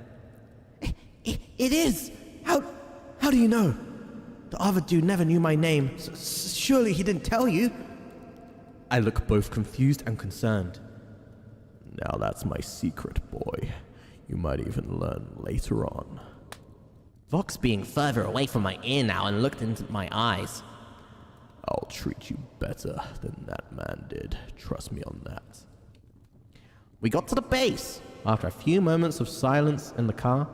It is. How do you know? The other dude never knew my name. Surely he didn't tell you.
I looked both confused and concerned.
Now that's my secret, boy. You might even learn later on.
Vox being further away from my ear now and looked into my eyes.
I'll treat you better than that man did. Trust me on that.
We got to the base.
After a few moments of silence in the car,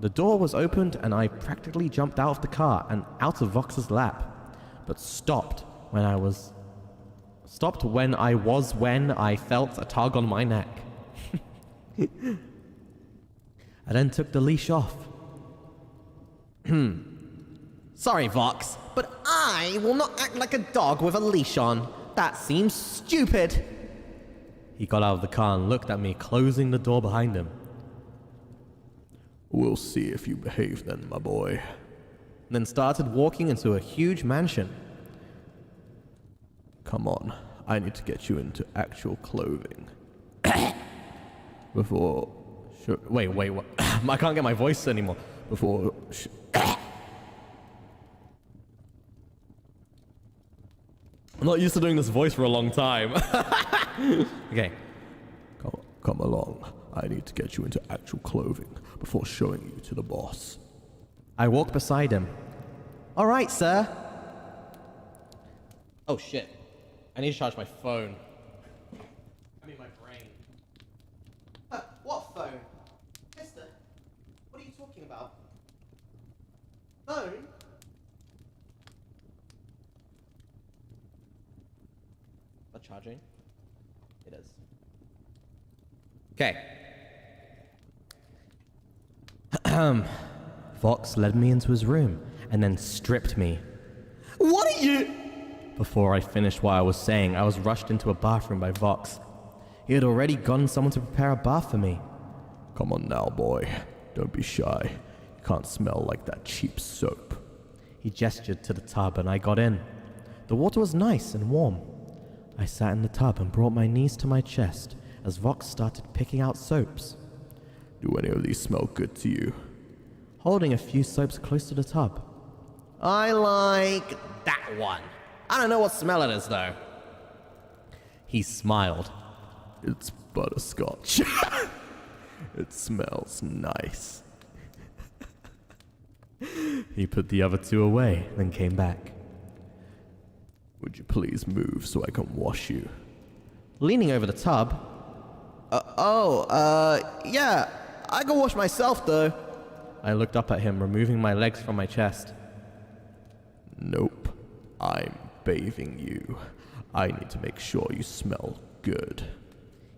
the door was opened and I practically jumped out of the car and out of Vox's lap, but stopped when I felt a tug on my neck. I then took the leash off.
Sorry, Vox, but I will not act like a dog with a leash on. That seems stupid.
He got out of the car and looked at me, closing the door behind him.
We'll see if you behave then, my boy.
Then started walking into a huge mansion.
Come on, I need to get you into actual clothing. Before...
Wait, what? I can't get my voice anymore.
Before...
I'm not used to doing this voice for a long time. Okay.
Come along. I need to get you into actual clothing before showing you to the boss.
I walked beside him.
All right, sir.
Oh shit. I need to charge my phone. I mean my brain.
What phone? Mister, what are you talking about? Phone?
Is that charging? It is. Okay.
Vox led me into his room and then stripped me.
What are you?
Before I finished what I was saying, I was rushed into a bathroom by Vox. He had already gotten someone to prepare a bath for me.
Come on now, boy. Don't be shy. You can't smell like that cheap soap.
He gestured to the tub and I got in. The water was nice and warm. I sat in the tub and brought my knees to my chest as Vox started picking out soaps.
Do any of these smell good to you?
Holding a few soaps close to the tub.
I like that one. I don't know what smell it is, though.
He smiled.
It's butterscotch. It smells nice.
He put the other two away, then came back.
Would you please move so I can wash you?
Leaning over the tub,
yeah, I can wash myself, though.
I looked up at him, removing my legs from my chest.
Nope. I'm bathing you. I need to make sure you smell good.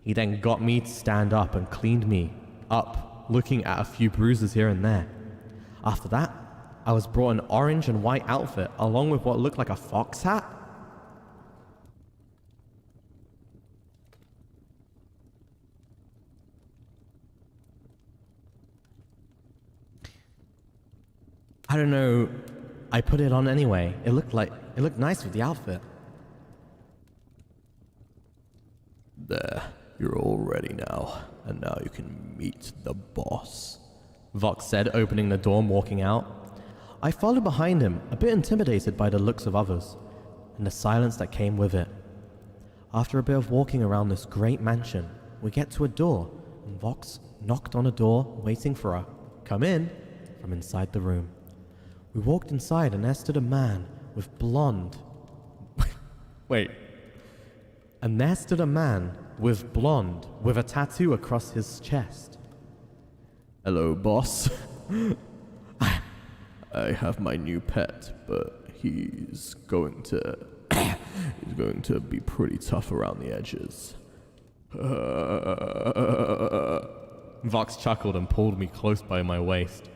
He then got me to stand up and cleaned me up, looking at a few bruises here and there. After that, I was brought an orange and white outfit, along with what looked like a fox hat. I don't know, I put it on anyway. It looked nice with the outfit.
There, you're all ready now, and now you can meet the boss.
Vox said, opening the door and walking out. I followed behind him, a bit intimidated by the looks of others, and the silence that came with it. After a bit of walking around this great mansion, we get to a door, and Vox knocked on a door, waiting for a "come in" from inside the room. We walked inside, and there stood a man with blonde... And there stood a man with blonde, with a tattoo across his chest.
Hello, boss. I have my new pet, but he's going to be pretty tough around the edges.
Vox chuckled and pulled me close by my waist.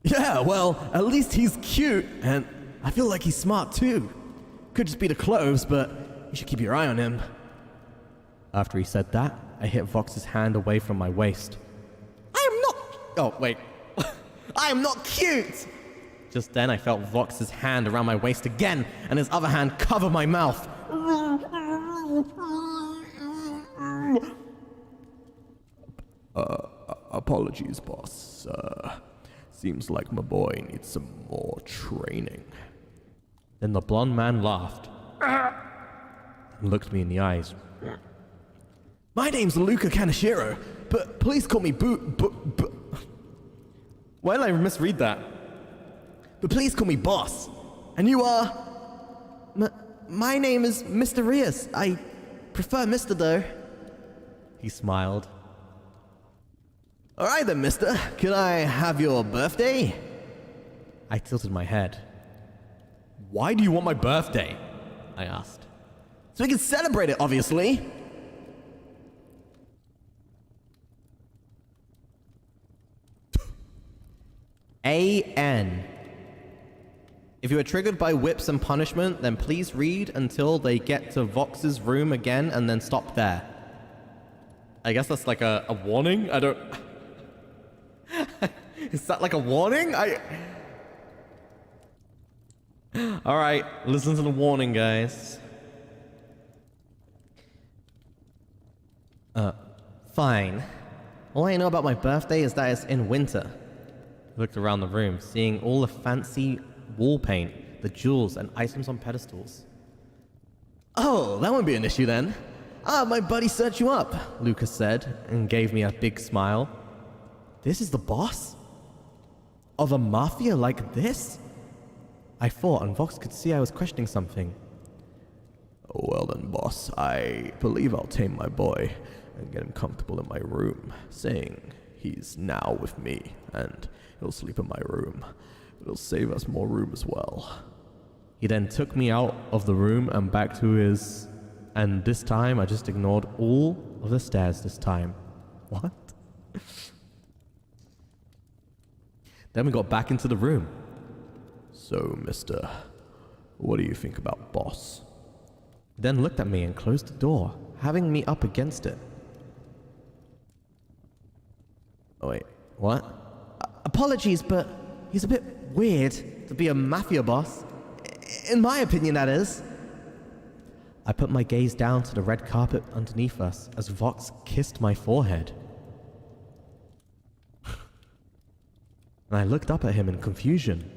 Yeah, well, at least he's cute, and I feel like he's smart too. Could just be the clothes, but you should keep your eye on him.
After he said that, I hit Vox's hand away from my waist.
I am not... Oh, wait. I am not cute!
Just then I felt Vox's hand around my waist again, and his other hand covered my mouth.
Apologies, boss. Seems like my boy needs some more training.
Then the blonde man laughed and looked me in the eyes.
My name's Luca Kaneshiro, but please call me
Why did I misread that?
But please call me boss. And you are...
My name is Mr. Rias. I prefer Mr. though.
He smiled.
All right then, mister. Could I have your birthday?
I tilted my head.
Why do you want my birthday? I asked.
So we can celebrate it, obviously.
A.N. If you are triggered by whips and punishment, then please read until they get to Vox's room again and then stop there. I guess that's like a warning? I don't... Is that like a warning? Alright, listen to the warning, guys.
Fine. All I know about my birthday is that it's in winter.
I looked around the room, seeing all the fancy wall paint, the jewels, and items on pedestals.
Oh, that won't be an issue then. My buddy searched you up.
Lucas said, and gave me a big smile. This is the boss? Of a mafia like this? I thought, and Vox could see I was questioning something.
Oh, well then, boss, I believe I'll tame my boy and get him comfortable in my room, saying he's now with me, and he'll sleep in my room. It'll save us more room as well.
He then took me out of the room and back to his... And this time, I just ignored all of the stairs this time. What? Then we got back into the room.
So, mister, what do you think about boss?
He then looked at me and closed the door, having me up against it.
Oh wait, what?
Apologies, but he's a bit weird to be a mafia boss. In my opinion, that is. I put my gaze down to the red carpet underneath us as Vox kissed my forehead. And I looked up at him in confusion.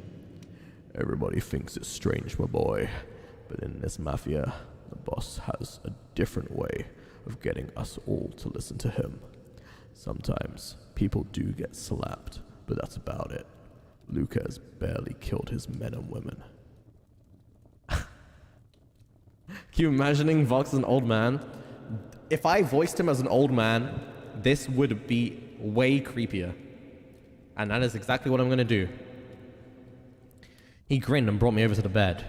Everybody thinks it's strange, my boy, but in this mafia, the boss has a different way of getting us all to listen to him. Sometimes people do get slapped, but that's about it. Luca has barely killed his men and women.
Can you imagining Vox as an old man? If I voiced him as an old man, this would be way creepier. And that is exactly what I'm gonna do. He grinned and brought me over to the bed.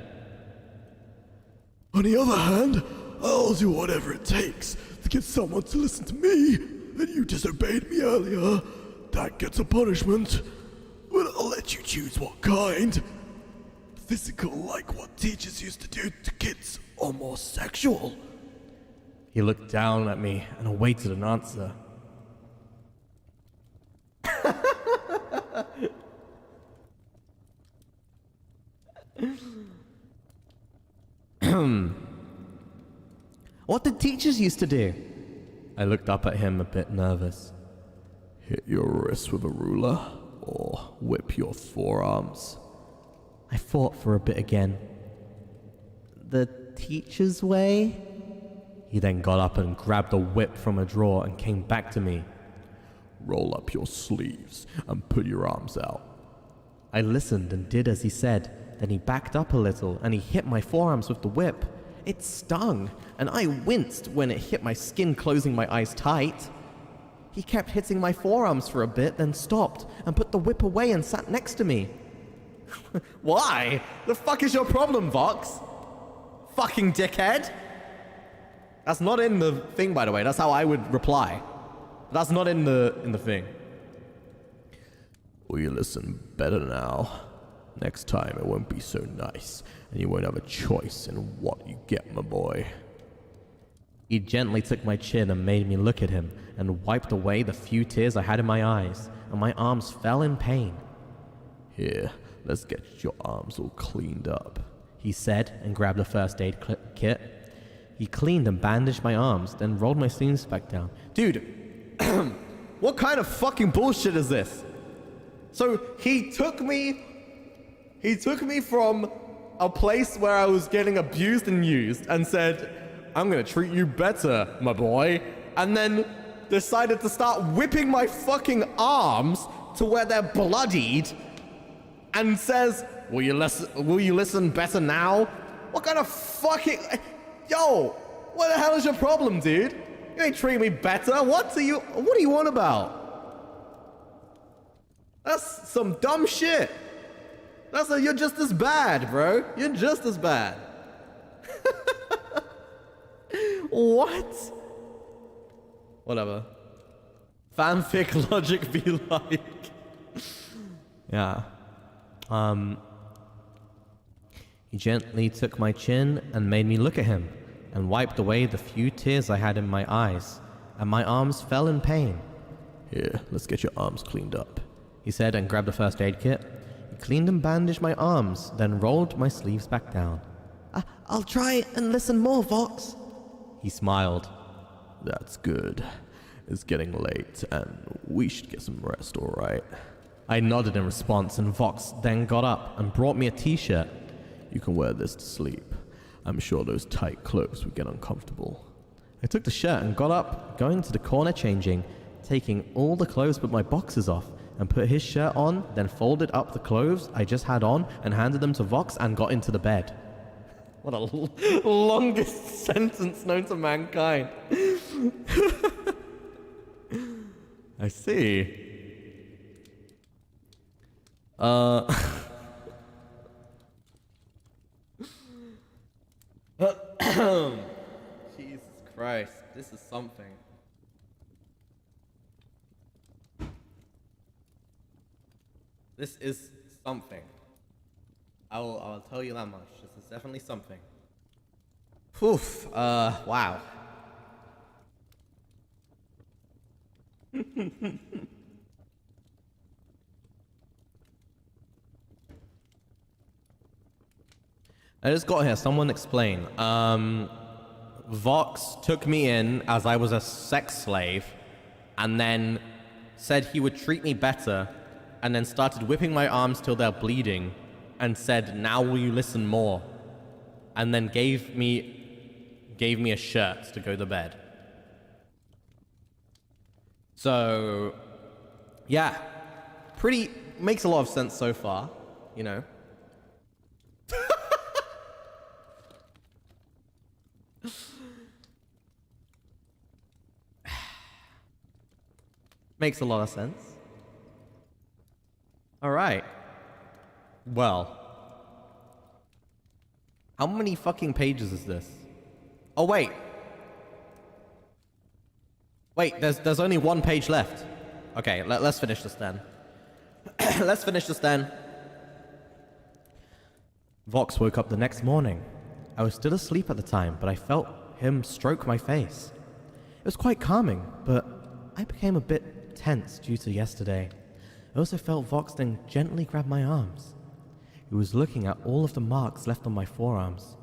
On the other hand, I'll do whatever it takes to get someone to listen to me, and you disobeyed me earlier. That gets a punishment, but I'll let you choose what kind. Physical, like what teachers used to do to kids, or more sexual.
He looked down at me and awaited an answer.
What did teachers used to do?
I looked up at him a bit nervous.
Hit your wrist with a ruler, or whip your forearms.
I thought for a bit again. The teacher's way?
He then got up and grabbed a whip from a drawer and came back to me.
Roll up your sleeves and put your arms out.
I listened and did as he said. Then he backed up a little and he hit my forearms with the whip. It stung, and I winced when it hit my skin, closing my eyes tight. He kept hitting my forearms for a bit, then stopped and put the whip away and sat next to me.
Why? The fuck is your problem, Vox? Fucking dickhead? That's not in the thing, by the way. That's how I would reply. That's not in the thing.
Will you listen better now? Next time it won't be so nice, and you won't have a choice in what you get, my boy.
He gently took my chin and made me look at him, and wiped away the few tears I had in my eyes, and my arms fell in pain.
Here, let's get your arms all cleaned up,
he said, and grabbed a first aid kit. He cleaned and bandaged my arms, then rolled my sleeves back down.
Dude, what kind of fucking bullshit is this? So he took me from a place where I was getting abused and used and said, I'm gonna treat you better, my boy, and then decided to start whipping my fucking arms to where they're bloodied and says, will you listen better now? What kind of fucking... Yo, what the hell is your problem, dude? You ain't treating me better. What are you on about? That's some dumb shit. You're just as bad, bro. You're just as bad. What? Whatever. Fanfic logic be like.
Yeah. He gently took my chin and made me look at him, and wiped away the few tears I had in my eyes, and my arms fell in pain.
Here, let's get your arms cleaned up.
He said and grabbed a first aid kit. He cleaned and bandaged my arms, then rolled my sleeves back down.
I'll try and listen more, Vox.
He smiled.
That's good. It's getting late, and we should get some rest, alright?
I nodded in response, and Vox then got up and brought me a t-shirt.
You can wear this to sleep. I'm sure those tight clothes would get uncomfortable.
I took the shirt and got up, going to the corner changing, taking all the clothes but my boxers off, and put his shirt on, then folded up the clothes I just had on and handed them to Vox and got into the bed.
What a longest sentence known to mankind.
I see.
Jesus Christ, this is something. This is something. I'll tell you that much. This is definitely something. Poof. Wow.
I just got here. Someone explain. Vox took me in as I was a sex slave, and then said he would treat me better, and then started whipping my arms till they're bleeding, and said, "Now will you listen more?" And then gave me a shirt to go to bed. So, yeah, makes a lot of sense so far, you know. Makes a lot of sense. All right. Well, how many fucking pages is this? Oh, wait. Wait, there's only one page left. Okay, let's finish this then. Let's finish this then. Vox woke up the next morning. I was still asleep at the time, but I felt him stroke my face. It was quite calming, but I became a bit tense due to yesterday. I also felt Vox then gently grab my arms. He was looking at all of the marks left on my forearms.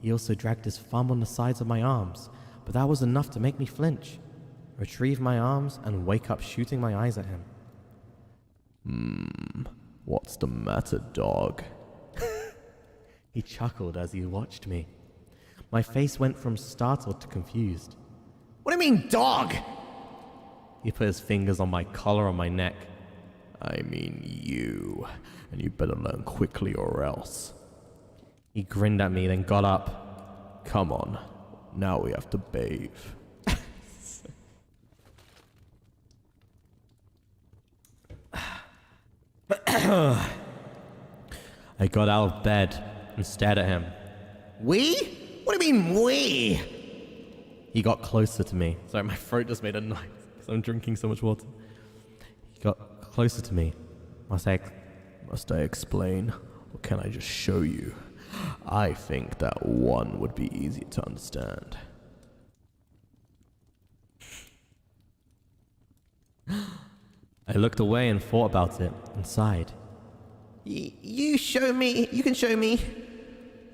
He also dragged his thumb on the sides of my arms, but that was enough to make me flinch, retrieve my arms, and wake up shooting my eyes at him.
What's the matter, dog?
He chuckled as he watched me. My face went from startled to confused.
What do you mean, dog?
He put his fingers on my collar on my neck.
I mean you, and you better learn quickly or else.
He grinned at me, then got up.
Come on, now we have to bathe.
I got out of bed and stared at him.
We? What do you mean, we?
He got closer to me. Sorry, my throat just made a noise because I'm drinking so much water. He got closer to me. Must I
explain, or can I just show you? I think that one would be easy to understand.
I looked away and thought about it and sighed.
You show me. You can show me.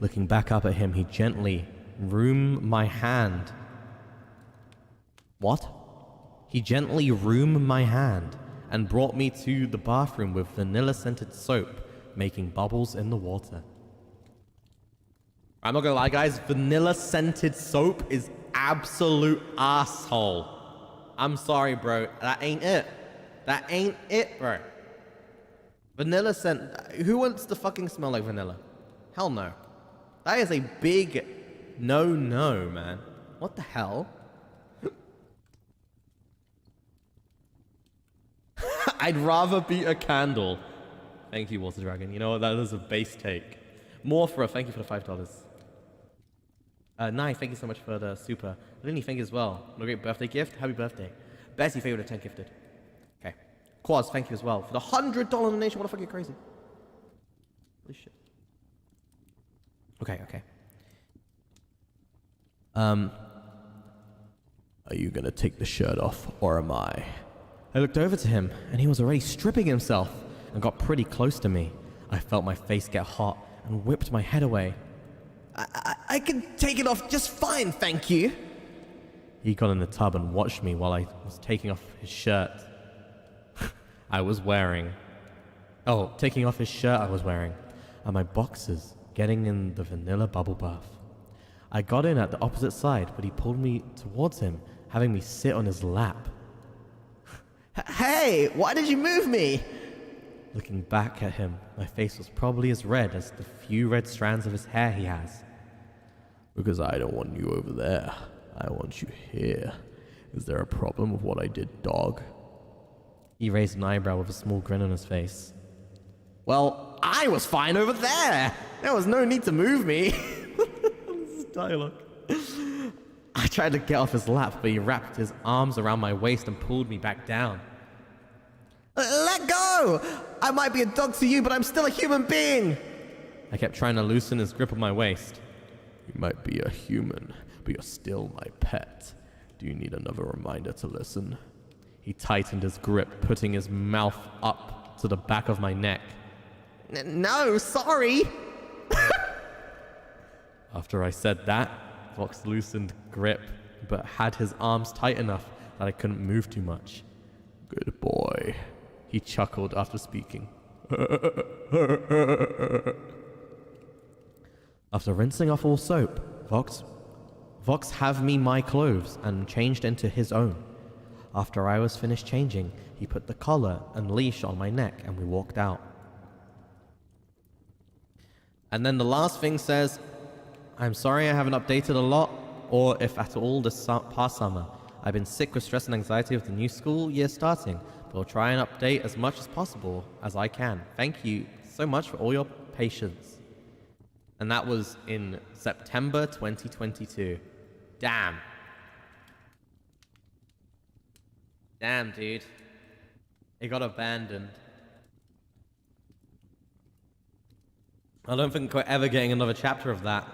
Looking back up at him, he gently roomed my hand. What? He gently roomed my hand and brought me to the bathroom with vanilla-scented soap, making bubbles in the water. I'm not gonna lie, guys, vanilla-scented soap is absolute asshole. I'm sorry, bro. That ain't it. That ain't it, bro. Vanilla scent. Who wants to fucking smell like vanilla? Hell no. That is a big no, man. What the hell? I'd rather be a candle. Thank you, Water Dragon. You know what? That is a base take. Morphra, thank you for the $5. Nai, thank you so much for the super. Linny, thank you as well. What a great birthday gift. Happy birthday. Bessie, favorite of 10 gifted. Okay. Quaz, thank you as well. For the $100 donation. What the fuck, you're crazy. Holy shit. Okay.
Are you gonna take the shirt off, or am I?
I looked over to him, and he was already stripping himself and got pretty close to me. I felt my face get hot and whipped my head away.
I can take it off just fine, thank you.
He got in the tub and watched me while I was taking off his shirt. Taking off his shirt I was wearing, and my boxers, getting in the vanilla bubble bath. I got in at the opposite side, but he pulled me towards him, having me sit on his lap.
Hey, why did you move me?
Looking back at him, my face was probably as red as the few red strands of his hair he has.
Because I don't want you over there. I want you here. Is there a problem with what I did, dog?
He raised an eyebrow with a small grin on his face.
Well, I was fine over there. There was no need to move me.
This is dialogue. I tried to get off his lap, but he wrapped his arms around my waist and pulled me back down.
Let go! I might be a dog to you, but I'm still a human being.
I kept trying to loosen his grip of my waist.
You might be a human, but you're still my pet. Do you need another reminder to listen?
He tightened his grip, putting his mouth up to the back of my neck.
No, sorry.
After I said that, Vox loosened grip, but had his arms tight enough that I couldn't move too much.
Good boy.
He chuckled after speaking. After rinsing off all soap, Vox have me my clothes and changed into his own. After I was finished changing, he put the collar and leash on my neck and we walked out. And then the last thing says, I'm sorry I haven't updated a lot, or if at all this past summer. I've been sick with stress and anxiety with the new school year starting, but I'll try and update as much as possible as I can. Thank you so much for all your patience. And that was in September 2022. Damn. Damn, dude. It got abandoned. I don't think we're ever getting another chapter of that.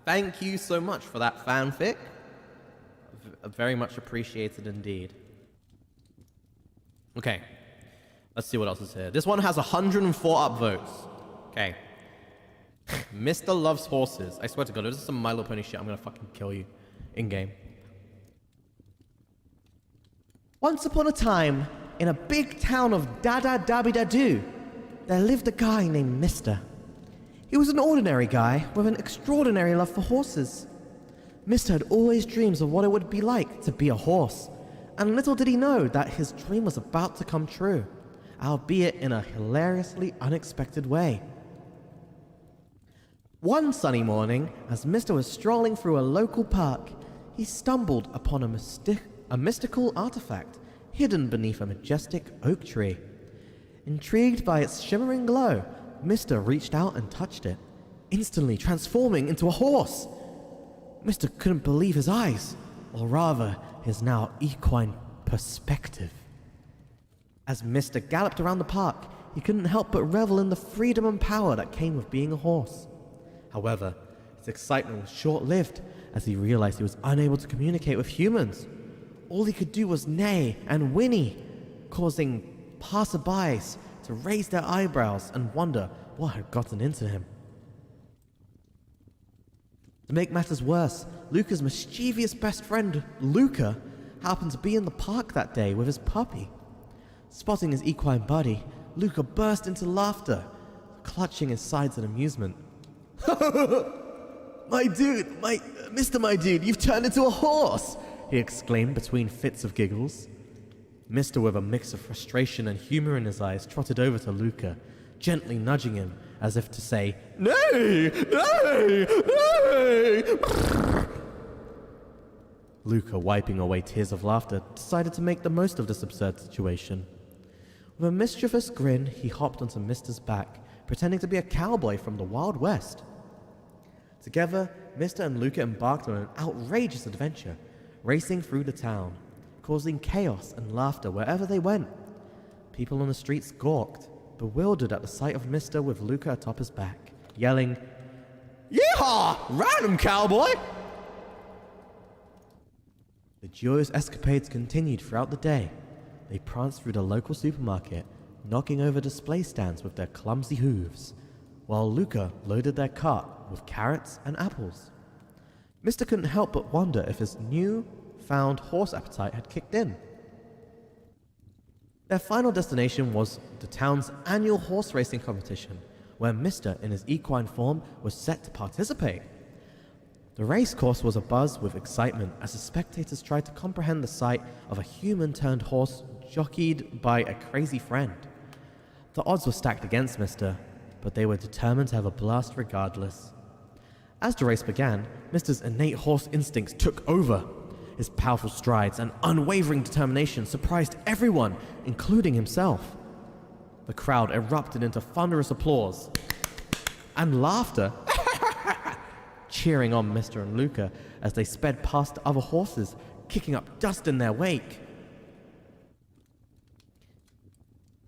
Thank you so much for that fanfic. Very much appreciated indeed. Okay. Let's see what else is here. This one has 104 upvotes. Okay. Mysta loves horses. I swear to God, if this is some My Little Pony shit, I'm gonna fucking kill you. In-game.
Once upon a time, in a big town of Dada-Dabby-Da-Doo, there lived a guy named Mysta. He was an ordinary guy with an extraordinary love for horses. Mysta had always dreams of what it would be like to be a horse, and little did he know that his dream was about to come true, albeit in a hilariously unexpected way. One sunny morning, as Mysta was strolling through a local park, he stumbled upon a mystical artifact hidden beneath a majestic oak tree. Intrigued by its shimmering glow, Mysta reached out and touched it, instantly transforming into a horse. Mysta couldn't believe his eyes, or rather, his now equine perspective. As Mysta galloped around the park, he couldn't help but revel in the freedom and power that came with being a horse. However, his excitement was short-lived, as he realized he was unable to communicate with humans. All he could do was neigh and whinny, causing passerbys to raise their eyebrows and wonder what had gotten into him. To make matters worse, Luca's mischievous best friend, Luca, happened to be in the park that day with his puppy. Spotting his equine buddy, Luca burst into laughter, clutching his sides in amusement. My dude, my dude, you've turned into a horse! He exclaimed between fits of giggles. Mysta, with a mix of frustration and humor in his eyes, trotted over to Luca, gently nudging him as if to say, "Nay! Nay! Nay!" Luca, wiping away tears of laughter, decided to make the most of this absurd situation. With a mischievous grin, he hopped onto Mysta's back, pretending to be a cowboy from the Wild West. Together, Mysta and Luca embarked on an outrageous adventure, racing through the town, causing chaos and laughter wherever they went. People on the streets gawked, bewildered at the sight of Mysta with Luca atop his back, yelling, "Yeehaw! Random cowboy!" The duo's escapades continued throughout the day. They pranced through the local supermarket, knocking over display stands with their clumsy hooves, while Luca loaded their cart with carrots and apples. Mysta couldn't help but wonder if his new-found horse appetite had kicked in. Their final destination was the town's annual horse racing competition, where Mysta, in his equine form, was set to participate. The race course was abuzz with excitement as the spectators tried to comprehend the sight of a human-turned horse jockeyed by a crazy friend. The odds were stacked against Mysta, but they were determined to have a blast regardless. As the race began, Mysta's innate horse instincts took over. His powerful strides and unwavering determination surprised everyone, including himself. The crowd erupted into thunderous applause and laughter, cheering on Mysta and Luca as they sped past the other horses, kicking up dust in their wake.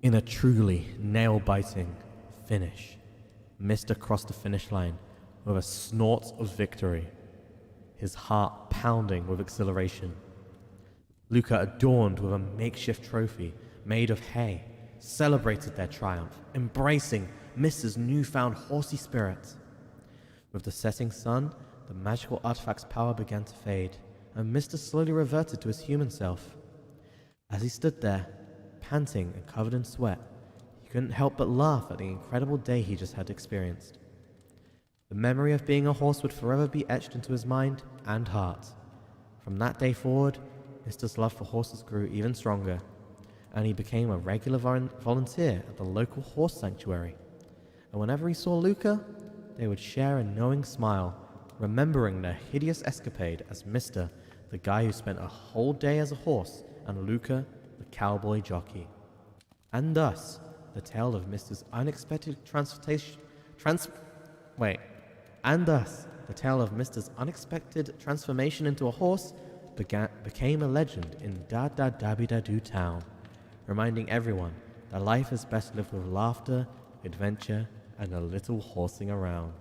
In a truly nail-biting finish, Mysta crossed the finish line with a snort of victory, his heart pounding with exhilaration. Luca, adorned with a makeshift trophy made of hay, celebrated their triumph, embracing Mysta's newfound horsey spirit. With the setting sun, the magical artifact's power began to fade, and Mysta slowly reverted to his human self. As he stood there, panting and covered in sweat, he couldn't help but laugh at the incredible day he just had experienced. The memory of being a horse would forever be etched into his mind and heart. From that day forward, Mysta's love for horses grew even stronger, and he became a regular volunteer at the local horse sanctuary. And whenever he saw Luca, they would share a knowing smile, remembering their hideous escapade as Mysta, the guy who spent a whole day as a horse, and Luca, the cowboy jockey. And thus, the tale of Mysta's unexpected transformation into a horse became a legend in Da-Da-Dabby-Da-Doo town, reminding everyone that life is best lived with laughter, adventure, and a little horsing around.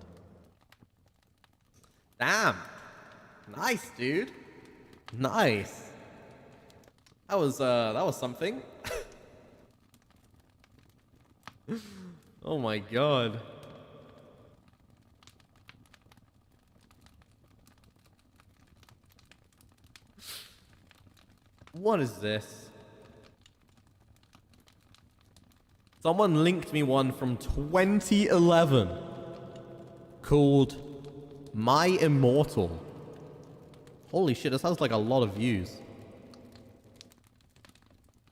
Damn. Nice, dude. Nice. That was something. Oh my god. What is this? Someone linked me one from 2011 called My Immortal. Holy shit, this has like a lot of views.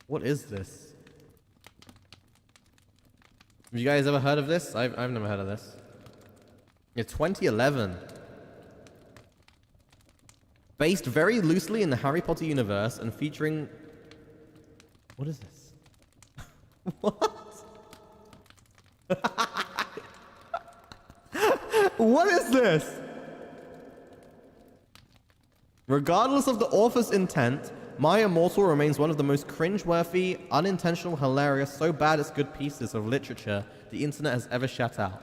What is this? Have you guys ever heard of this? I've never heard of this. Yeah, 2011. Based very loosely in the Harry Potter universe and featuring... What is this? What? What is this? Regardless of the author's intent, My Immortal remains one of the most cringeworthy, unintentional, hilarious, so bad it's good pieces of literature the internet has ever shut out.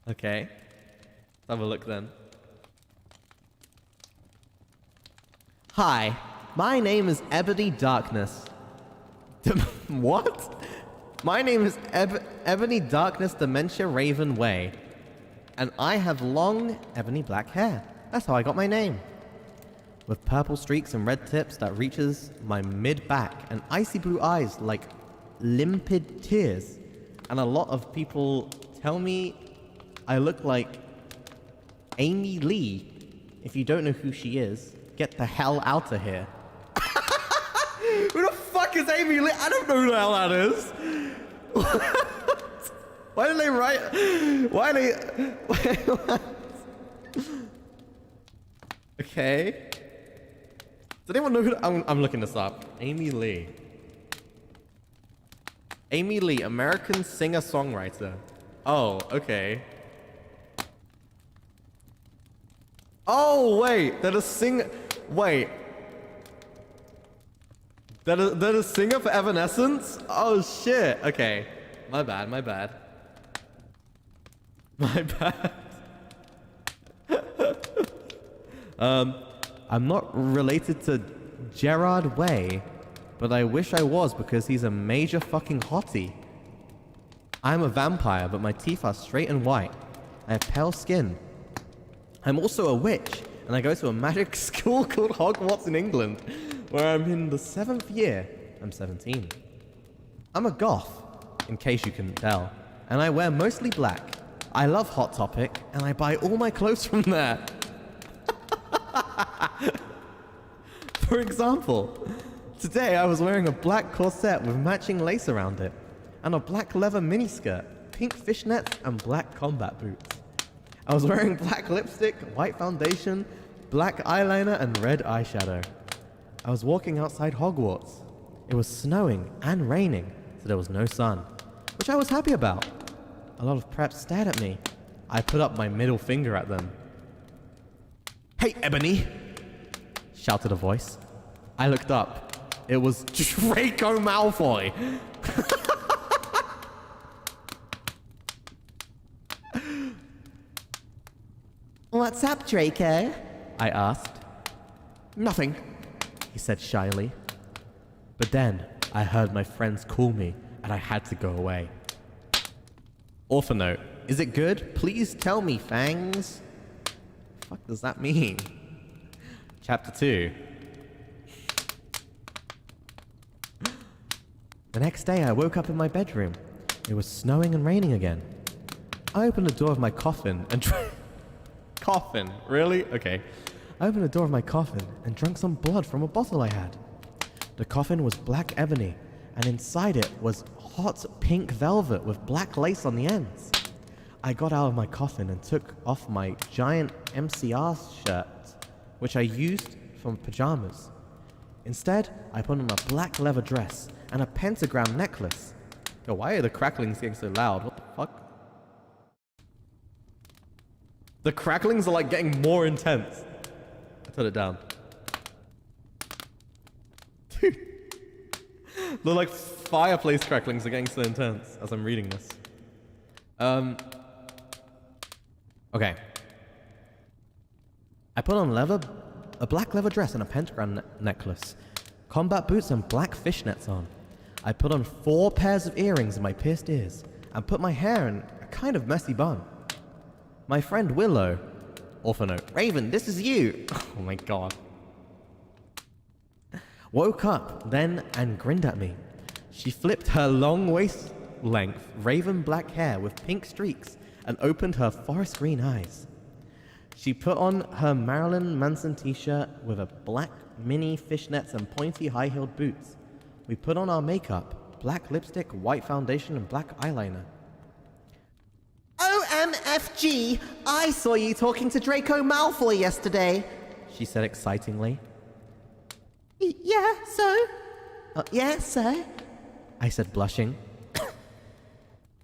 Okay. Let's have a look then. Hi, my name is Ebony Darkness. What? My name is Ebony Darkness Dementia Raven Way, and I have long, ebony black hair. That's how I got my name. With purple streaks and red tips that reaches my mid-back and icy blue eyes like limpid tears. And a lot of people tell me I look like Amy Lee. If you don't know who she is, get the hell out of here. Who the fuck is Amy Lee? I don't know who the hell that is. Why did they write... Why they... Okay. Does anyone know who... I'm looking this up. Amy Lee. Amy Lee, American singer-songwriter. Oh, okay. Oh, wait. They're a singer... Wait. They're a singer for Evanescence? Oh, shit. Okay. My bad, my bad. My bad.
I'm not related to Gerard Way, but I wish I was because he's a major fucking hottie. I'm a vampire, but my teeth are straight and white. I have pale skin. I'm also a witch, and I go to a magic school called Hogwarts in England, where I'm in the 7th year. I'm 17. I'm a goth, in case you couldn't tell, and I wear mostly black. I love Hot Topic, and I buy all my clothes from there. For example, today I was wearing a black corset with matching lace around it, and a black leather miniskirt, pink fishnets, and black combat boots. I was wearing black lipstick, white foundation, black eyeliner, and red eyeshadow. I was walking outside Hogwarts. It was snowing and raining, so there was no sun, which I was happy about. A lot of preps stared at me. I put up my middle finger at them. "Hey, Ebony!" shouted a voice. I looked up. It was Draco Malfoy. "What's up, Draco?" I asked. "Nothing," he said shyly. But then I heard my friends call me and I had to go away. Author note, is it good? Please tell me, Fangs. What the fuck does that mean? Chapter 2. The next day I woke up in my bedroom. It was snowing and raining again. I opened the door of my coffin and Coffin? Really? Okay. I opened the door of my coffin and drank some blood from a bottle I had. The coffin was black ebony, and inside it was hot pink velvet with black lace on the ends. I got out of my coffin and took off my giant MCR shirt, which I used for pajamas. Instead, I put on a black leather dress and a pentagram necklace. Yo, why are the cracklings getting so loud? What the fuck? The cracklings are like getting more intense. I turn it down. Dude. The like fireplace cracklings are getting so intense as I'm reading this. Okay. I put on a black leather dress and a pentagram necklace, combat boots and black fishnets on. I put on 4 pairs of earrings in my pierced ears and put my hair in a kind of messy bun. My friend Willow, author note, Raven, this is you. Oh my god. Woke up then and grinned at me. She flipped her long waist-length raven black hair with pink streaks and opened her forest green eyes. She put on her Marilyn Manson t-shirt with a black mini fishnets and pointy high-heeled boots. We put on our makeup, black lipstick, white foundation, and black eyeliner. OMFG, I saw you talking to Draco Malfoy yesterday, she said excitingly. Yeah, so? Yeah, so? I said, blushing.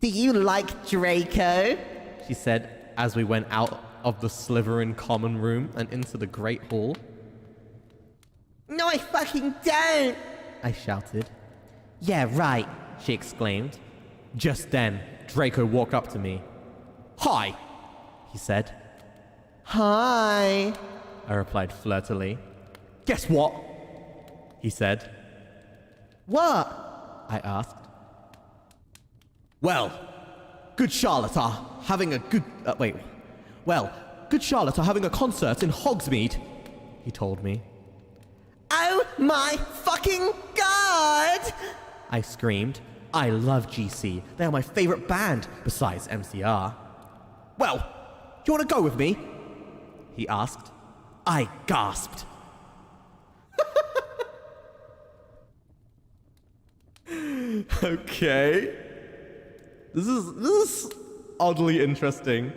Do you like Draco? She said as we went out of the Slytherin common room and into the Great Hall. No, I fucking don't! I shouted. Yeah, right, she exclaimed. Just then, Draco walked up to me. Hi, he said. Hi, I replied flirtily. Guess what? He said. What? I asked. Well, good Charlotte are having a good... good Charlotte are having a concert in Hogsmeade, he told me. Oh my fucking god! I screamed. I love GC. They are my favorite band, besides MCR. Well, do you want to go with me? He asked. I gasped. Okay. This is oddly interesting.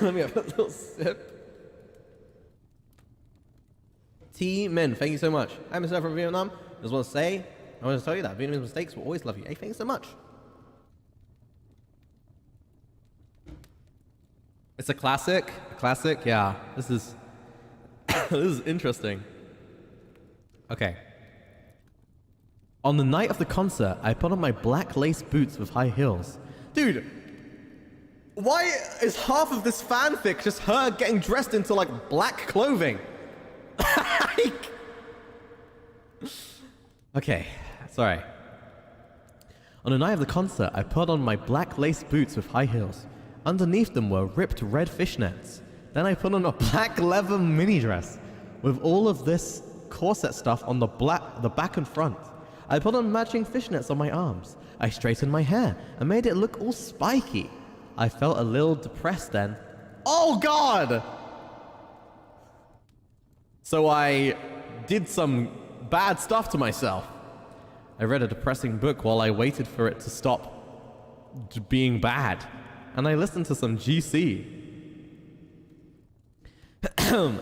Let me have a little sip. T Min, thank you so much. Hi, Mr. from Vietnam. Just want to say, I want to tell you that Vietnamese mistakes will always love you. Hey, thank you so much. It's a classic. A classic, yeah. This is this is interesting. Okay. On the night of the concert, I put on my black lace boots with high heels.
Dude, why is half of this fanfic just her getting dressed into like black clothing?
Okay, sorry. On the night of the concert, I put on my black lace boots with high heels. Underneath them were ripped red fishnets. Then I put on a black leather mini dress with all of this corset stuff on the back and front. I put on matching fishnets on my arms. I straightened my hair and made it look all spiky. I felt a little depressed then.
Oh God! So I did some bad stuff to myself.
I read a depressing book while I waited for it to stop being bad. And I listened to some GC.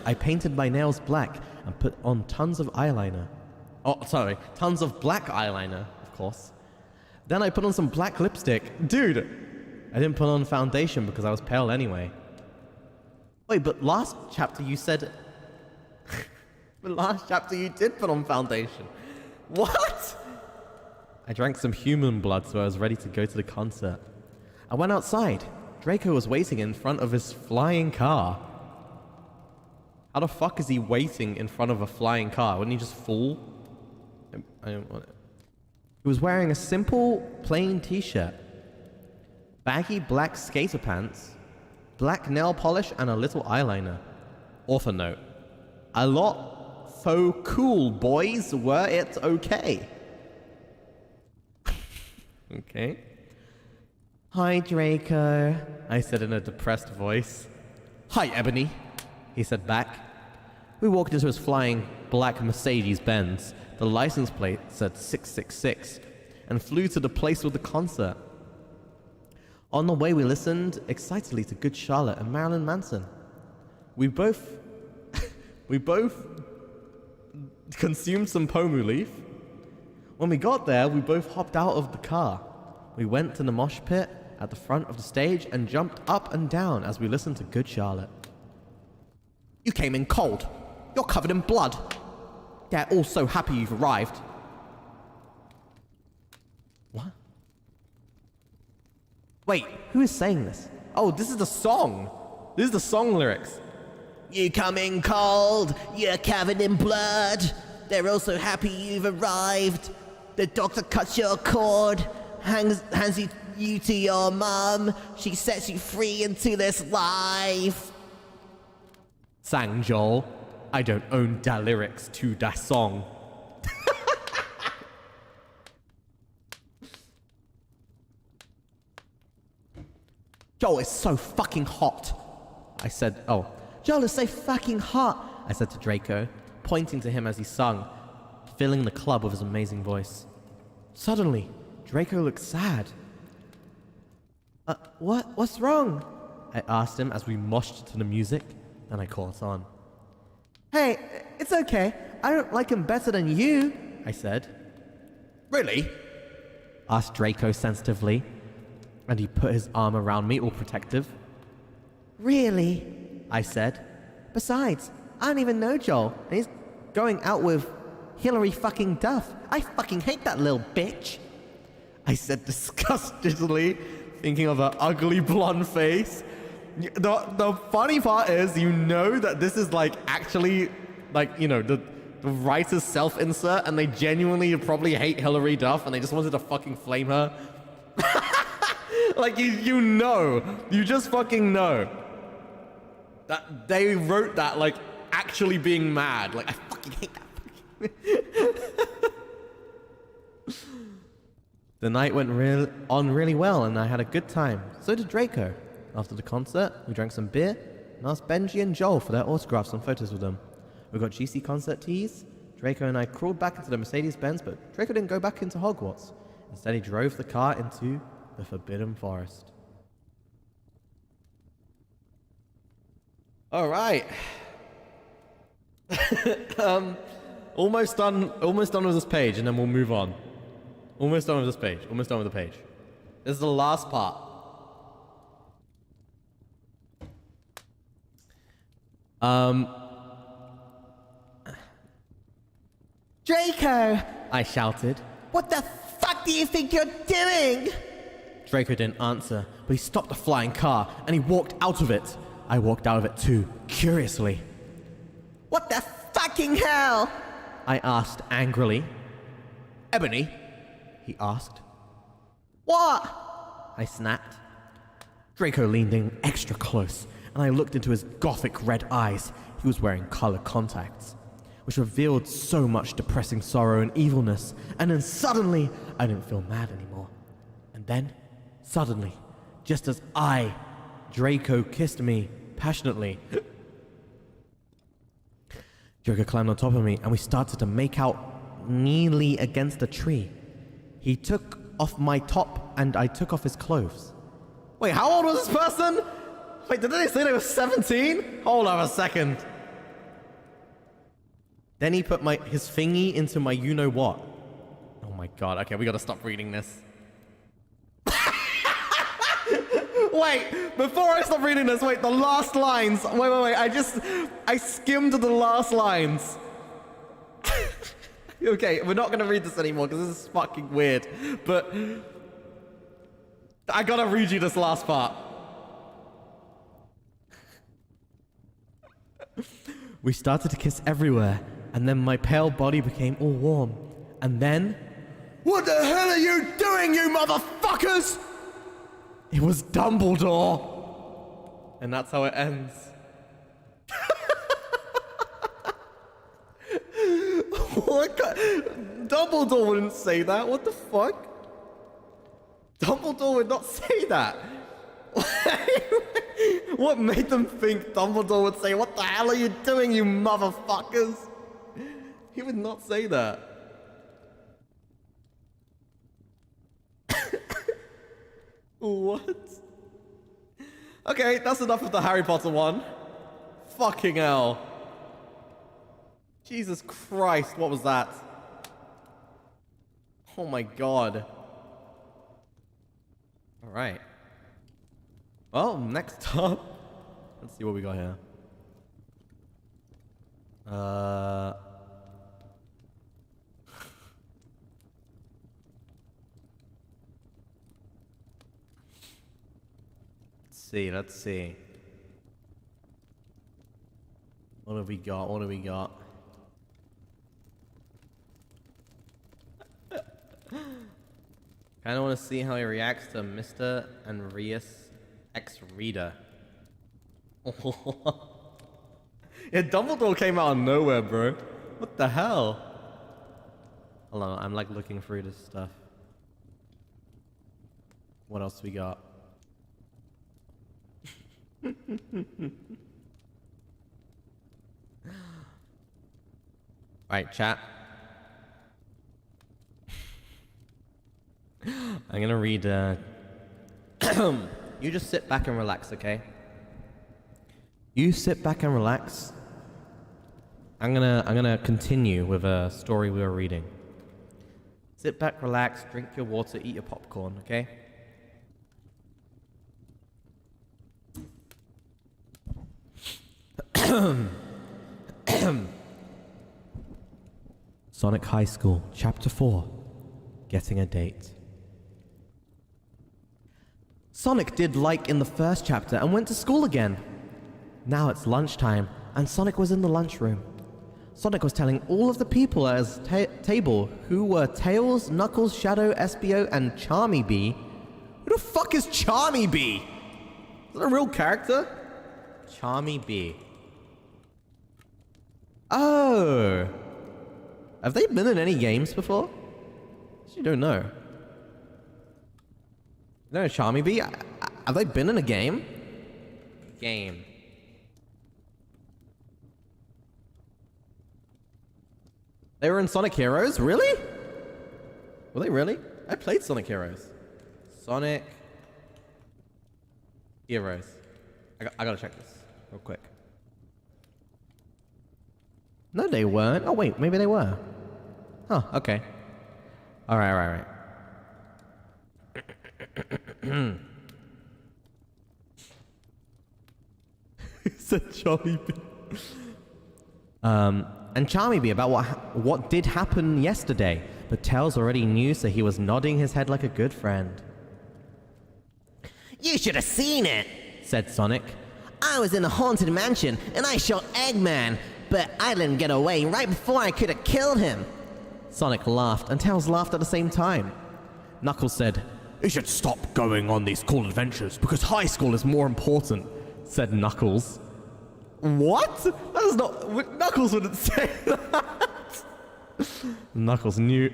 I painted my nails black and put on tons of eyeliner. Oh, sorry, tons of black eyeliner, of course. Then I put on some black lipstick. Dude, I didn't put on foundation because I was pale anyway. Wait, but last chapter you said...
The last chapter you did put on foundation. What?
I drank some human blood so I was ready to go to the concert. I went outside. Draco was waiting in front of his flying car. How the fuck is he waiting in front of a flying car? Wouldn't he just fall? I don't want it. He was wearing a simple, plain t-shirt, baggy black skater pants, black nail polish, and a little eyeliner. Author note. A lot so cool, boys. Were it okay? Okay. Hi, Draco, I said in a depressed voice.
Hi, Ebony,
he said back. We walked into his flying black Mercedes-Benz. The license plate said 666 and flew to the place with the concert. On the way, we listened excitedly to Good Charlotte and Marilyn Manson. We both consumed some pomu leaf. When we got there, we both hopped out of the car. We went to the mosh pit at the front of the stage and jumped up and down as we listened to Good Charlotte.
you came in cold. You're covered in blood. They're all so happy you've arrived.
What? Wait, who is saying this?
Oh, this is the song. This is the song lyrics.
You come in cold, you're covered in blood. They're all so happy you've arrived. The doctor cuts your cord, hands you to your mum. She sets you free into this life.
Sang Joel. I don't own da lyrics to da song.
Joel is so fucking hot.
I said, oh, Joel is so fucking hot, I said to Draco, pointing to him as he sung, filling the club with his amazing voice. Suddenly, Draco looked sad. What's wrong? I asked him as we moshed to the music. Then I caught on. Hey, it's okay. I don't like him better than you, I said.
Really?
Asked Draco sensitively, and he put his arm around me all protective. Really? I said. Besides, I don't even know Joel, and he's going out with Hillary fucking Duff. I fucking hate that little bitch. I said disgustedly, thinking of her ugly blonde face. The funny part is, you know that this is like actually, like, you know, the writer's self-insert, and they genuinely probably hate Hillary Duff, and they just wanted to fucking flame her. Like, you know, you just fucking know that they wrote that, like, actually being mad. Like, I fucking hate that. The night went on really well, and I had a good time. So did Draco. After the concert, we drank some beer and asked Benji and Joel for their autographs and photos with them. We got GC concert tees. Draco and I crawled back into the Mercedes-Benz, but Draco didn't go back into Hogwarts. Instead, he drove the car into the Forbidden Forest.
All right. Almost done with this page, and then we'll move on. Almost done with this page. Almost done with the page. This is the last part.
Draco!
I shouted.
What the fuck do you think you're doing?
Draco didn't answer, but he stopped the flying car and he walked out of it. I walked out of it too, curiously.
What the fucking hell?
I asked angrily. Ebony? He asked.
What?
I snapped. Draco leaned in extra close, and I looked into his gothic red eyes. He was wearing color contacts, which revealed so much depressing sorrow and evilness. And then suddenly, I didn't feel mad anymore. And then, suddenly, just as Draco kissed me passionately, Draco climbed on top of me, and we started to make out nearly against a tree. He took off my top, and I took off his clothes.
Wait, how old was this person? Wait, did they say they were 17? Hold on a second.
Then he put his thingy into my you-know-what.
Oh my god, okay, we gotta stop reading this. Wait, before I stop reading this, wait, the last lines. Wait, I skimmed the last lines. Okay, we're not gonna read this anymore because this is fucking weird. But I gotta read you this last part.
We started to kiss everywhere, and then my pale body became all warm. And then...
What the hell are you doing, you motherfuckers?
it was Dumbledore!
And that's how it ends. What? Dumbledore wouldn't say that. What the fuck? Dumbledore would not say that. What made them think Dumbledore would say, "What the hell are you doing, you motherfuckers"? He would not say that. What? Okay, that's enough of the Harry Potter one. Fucking hell. Jesus Christ, what was that? Oh my god. Alright. Well, next up, let's see what we got here. Let's see. What have we got? Kinda wanna see how he reacts to Mysta and Rias ex-reader. Yeah, Dumbledore came out of nowhere, bro. What the hell? Hold on, I'm like looking through this stuff. What else we got? Right, chat. I'm gonna read, you just sit back and relax, okay?
You sit back and relax. I'm gonna continue with a story we were reading. Sit back, relax, drink your water, eat your popcorn, okay? Sonic High School, Chapter 4, Getting a Date. Sonic did like in the first chapter and went to school again. Now it's lunchtime, and Sonic was in the lunchroom. Sonic was telling all of the people at his table, who were Tails, Knuckles, Shadow, Espio, and Charmy Bee. Who the fuck is Charmy Bee?
Is that a real character?
Charmy Bee.
Oh. Have they been in any games before? You don't know. No, Charmy Bee? Have they been in a game?
Game.
They were in Sonic Heroes? Really? Were they really? I played Sonic Heroes. Sonic Heroes. I gotta check this real quick.
No, they weren't. Oh, wait, maybe they were. Huh, okay. All right.
Said Charlie B.
And Charmy B about what did happen yesterday, but Tails already knew, so he was nodding his head like a good friend.
You should have seen it,
Said Sonic.
I was in the haunted mansion and I shot Eggman, but I let him get away right before I could have killed him.
Sonic laughed, and Tails laughed at the same time. Knuckles said,
You should stop going on these cool adventures because high school is more important.
said Knuckles.
What? That is not... Knuckles wouldn't say that.
Knuckles knew,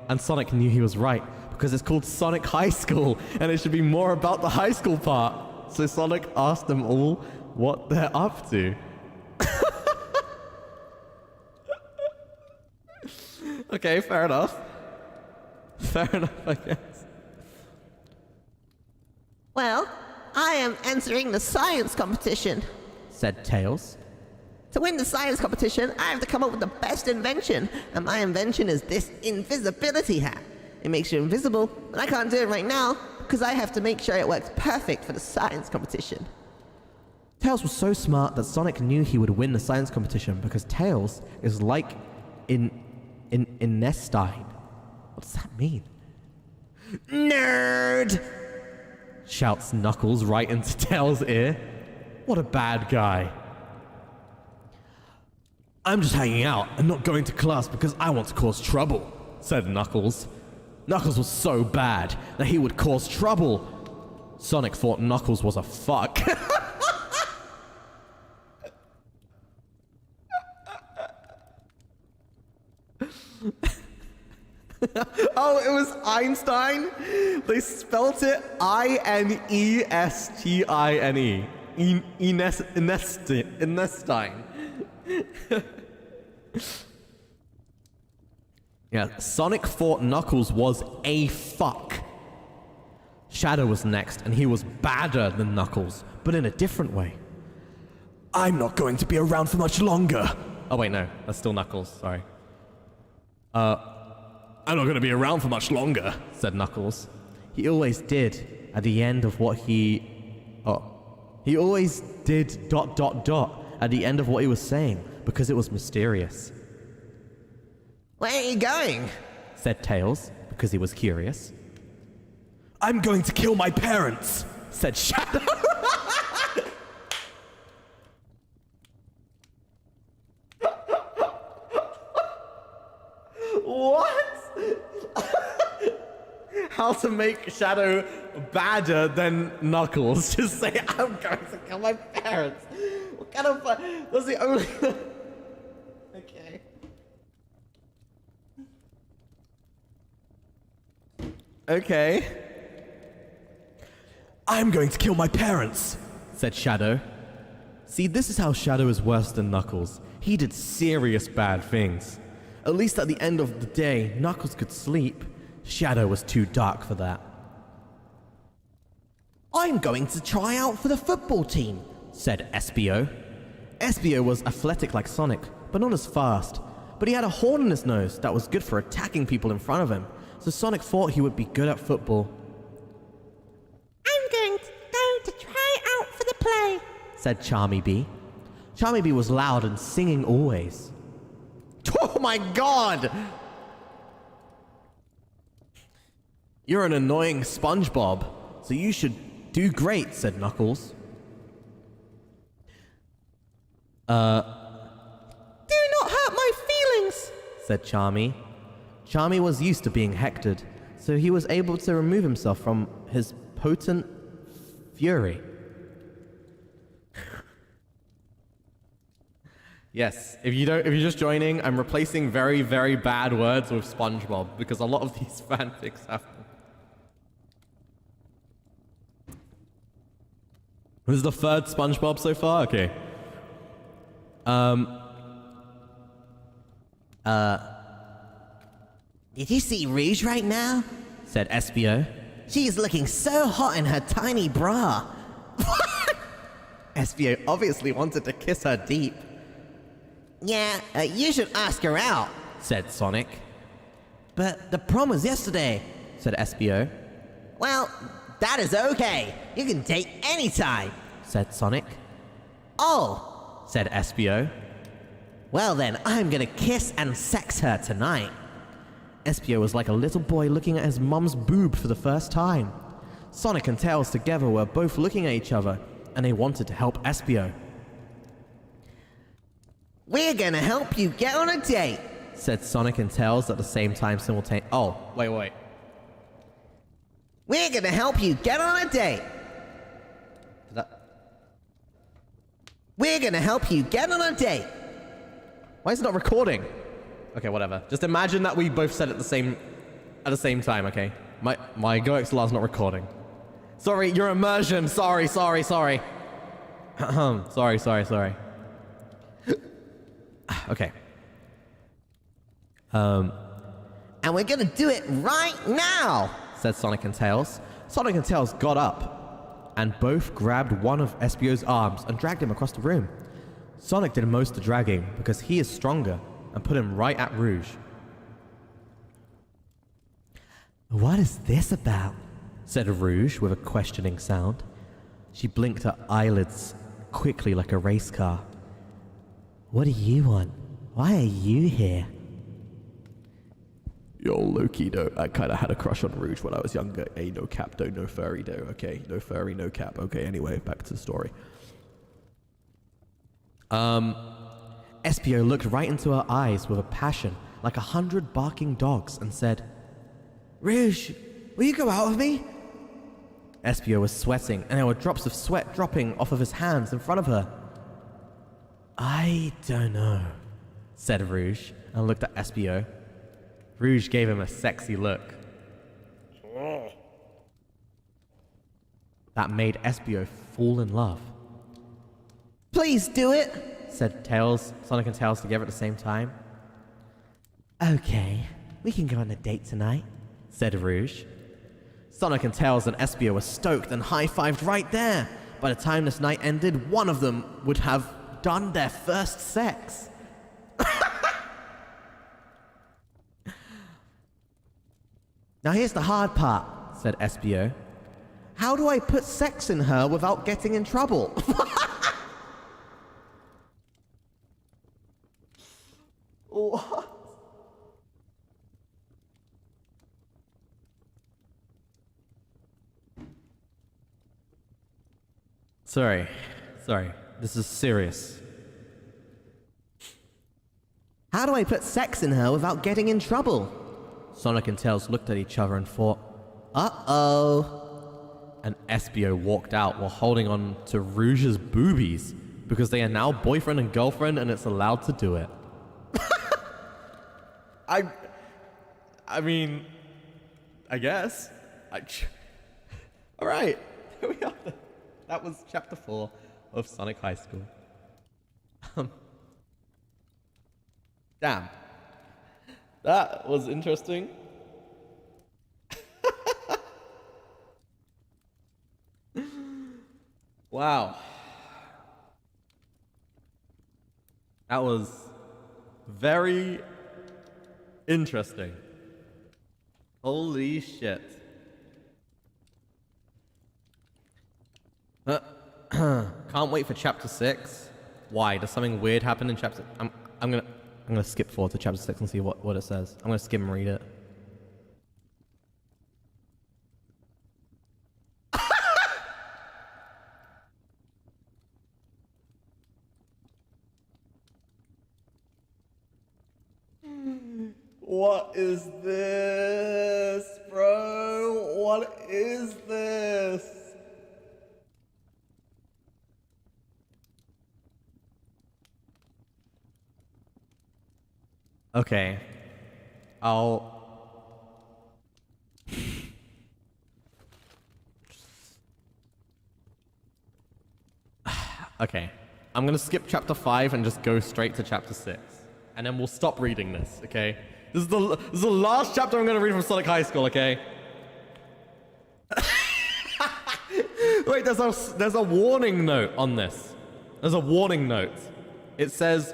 and Sonic knew he was right, because it's called Sonic High School,
And it should be more about the high school part. So Sonic asked them all what they're up to. Okay, fair enough. Fair enough, I guess.
Well, I am entering the science competition.
said Tails.
To win the science competition, I have to come up with the best invention, and my invention is this invisibility hat. It makes you invisible, but I can't do it right now because I have to make sure it works perfect for the science competition.
Tails was so smart that Sonic knew he would win the science competition because Tails is like in Nestine. What does that mean?
Nerd!
Shouts Knuckles right into Tails' ear. What a bad guy.
I'm just hanging out and not going to class because I want to cause trouble,
said Knuckles. Knuckles was so bad that he would cause trouble. Sonic thought Knuckles was a fuck.
Oh, it was Einstein? They spelt it I-N-E-S-T-I-N-E. Inestine.
Yeah, Sonic thought Knuckles was a fuck. Shadow was next, and he was badder than Knuckles, but in a different way.
I'm not going to be around for much longer.
Oh wait, no, that's still Knuckles, sorry.
I'm not going to be around for much longer.
Said Knuckles. He always did at the end of what he... Oh. He always did ... at the end of what he was saying, because it was mysterious.
Where are you going?
Said Tails, because he was curious.
I'm going to kill my parents.
Said Shadow.
What? How to make Shadow badder than Knuckles? Just say, I'm going to kill my parents. What kind of... That's the only... Okay. Okay.
I'm going to kill my parents.
Said Shadow. See, this is how Shadow is worse than Knuckles. He did serious bad things. At least at the end of the day, Knuckles could sleep. Shadow was too dark for that.
I'm going to try out for the football team,
said Espio. Espio was athletic like Sonic, but not as fast. But he had a horn in his nose that was good for attacking people in front of him, so Sonic thought he would be good at football.
I'm going to go to try out for the play,
said Charmy B. Charmy B was loud and singing always.
Oh my god!
You're an annoying SpongeBob, so you should do great, said Knuckles.
Do not hurt my feelings,
said Charmy. Charmy was used to being hectored, so he was able to remove himself from his potent fury.
Yes, if you're just joining, I'm replacing very, very bad words with SpongeBob because a lot of these fanfics have them. This is the third SpongeBob so far? Okay.
Did you see Rouge right now?
Said Espio.
She's looking so hot in her tiny bra.
Espio obviously wanted to kiss her deep.
Yeah, you should ask her out,
said Sonic.
but the prom was yesterday.
Said SBO.
Well, that is okay. You can date anytime.
Said Sonic.
Oh,
Said SBO.
well then, I'm gonna kiss and sex her tonight.
SBO was like a little boy looking at his mum's boob for the first time. Sonic and Tails together were both looking at each other, and they wanted to help SBO.
We're gonna help you get on a date.
Said Sonic and Tails at the same time simultaneously. Oh, wait.
We're gonna help you get on a date. We're gonna help you get on a date.
Why is it not recording? Okay, whatever. Just imagine that we both said it at the same time, okay? My GoXLR's not recording. Sorry, your immersion. Sorry. sorry. Okay.
And we're gonna do it right now.
Said Sonic and Tails. Sonic and Tails got up and both grabbed one of SBO's arms and dragged him across the room. Sonic did most of the dragging because he is stronger and put him right at Rouge.
What is this about?
Said Rouge with a questioning sound. She blinked her eyelids quickly like a race car.
What do you want? Why are you here?
Yo, low-key though, I kinda had a crush on Rouge when I was younger. Hey, no cap though, no furry though, okay? No furry, no cap. Okay, anyway, back to the story.
SBO looked right into her eyes with a passion, like 100 barking dogs, and said,
Rouge, will you go out with me?
SBO was sweating, and there were drops of sweat dropping off of his hands in front of her.
I don't know,
said Rouge, and looked at SBO. Rouge gave him a sexy look. That made SBO fall in love.
Please do it.
Said Sonic and Tails together at the same time.
Okay, we can go on a date tonight,
said Rouge. Sonic and Tails and SBO were stoked and high-fived right there. By the time this night ended, one of them would have done their first sex.
Now here's the hard part,
said SBO.
How do I put sex in her without getting in trouble?
What?
Sorry. This is serious.
How do I put sex in her without getting in trouble?
Sonic and Tails looked at each other and thought,
uh-oh.
And SBO walked out while holding on to Rouge's boobies because they are now boyfriend and girlfriend and it's allowed to do it.
I mean, I guess. All right, here we are. That was chapter 4 of Sonic High School. Damn. That was interesting. Wow. That was very interesting. Holy shit.
Can't wait for chapter 6. Why? Does something weird happen in chapter? I'm gonna skip forward to chapter 6 and see what it says. I'm gonna skim and read it.
What is this, bro? What is this?
Okay. Okay. I'm gonna skip chapter 5 and just go straight to chapter 6. And then we'll stop reading this, okay? This is the last chapter I'm gonna read from Sonic High School, okay? Wait, there's a warning note on this. There's a warning note. It says,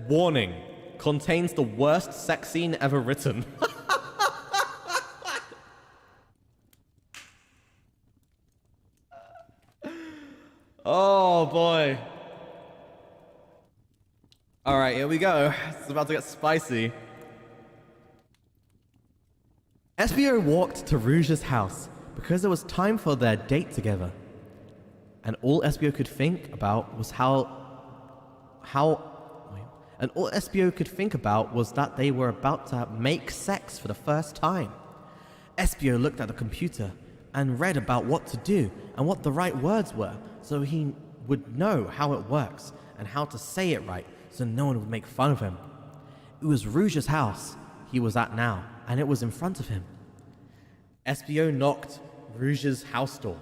warning, contains the worst sex scene ever written. Oh boy. All right, here we go. It's about to get spicy.
Espio walked to Rouge's house because it was time for their date together. And all Espio could think about was that they were about to make sex for the first time. Espio looked at the computer and read about what to do and what the right words were, so he would know how it works and how to say it right so no one would make fun of him. It was Rouge's house he was at now, and it was in front of him.
Espio knocked Rouge's house door.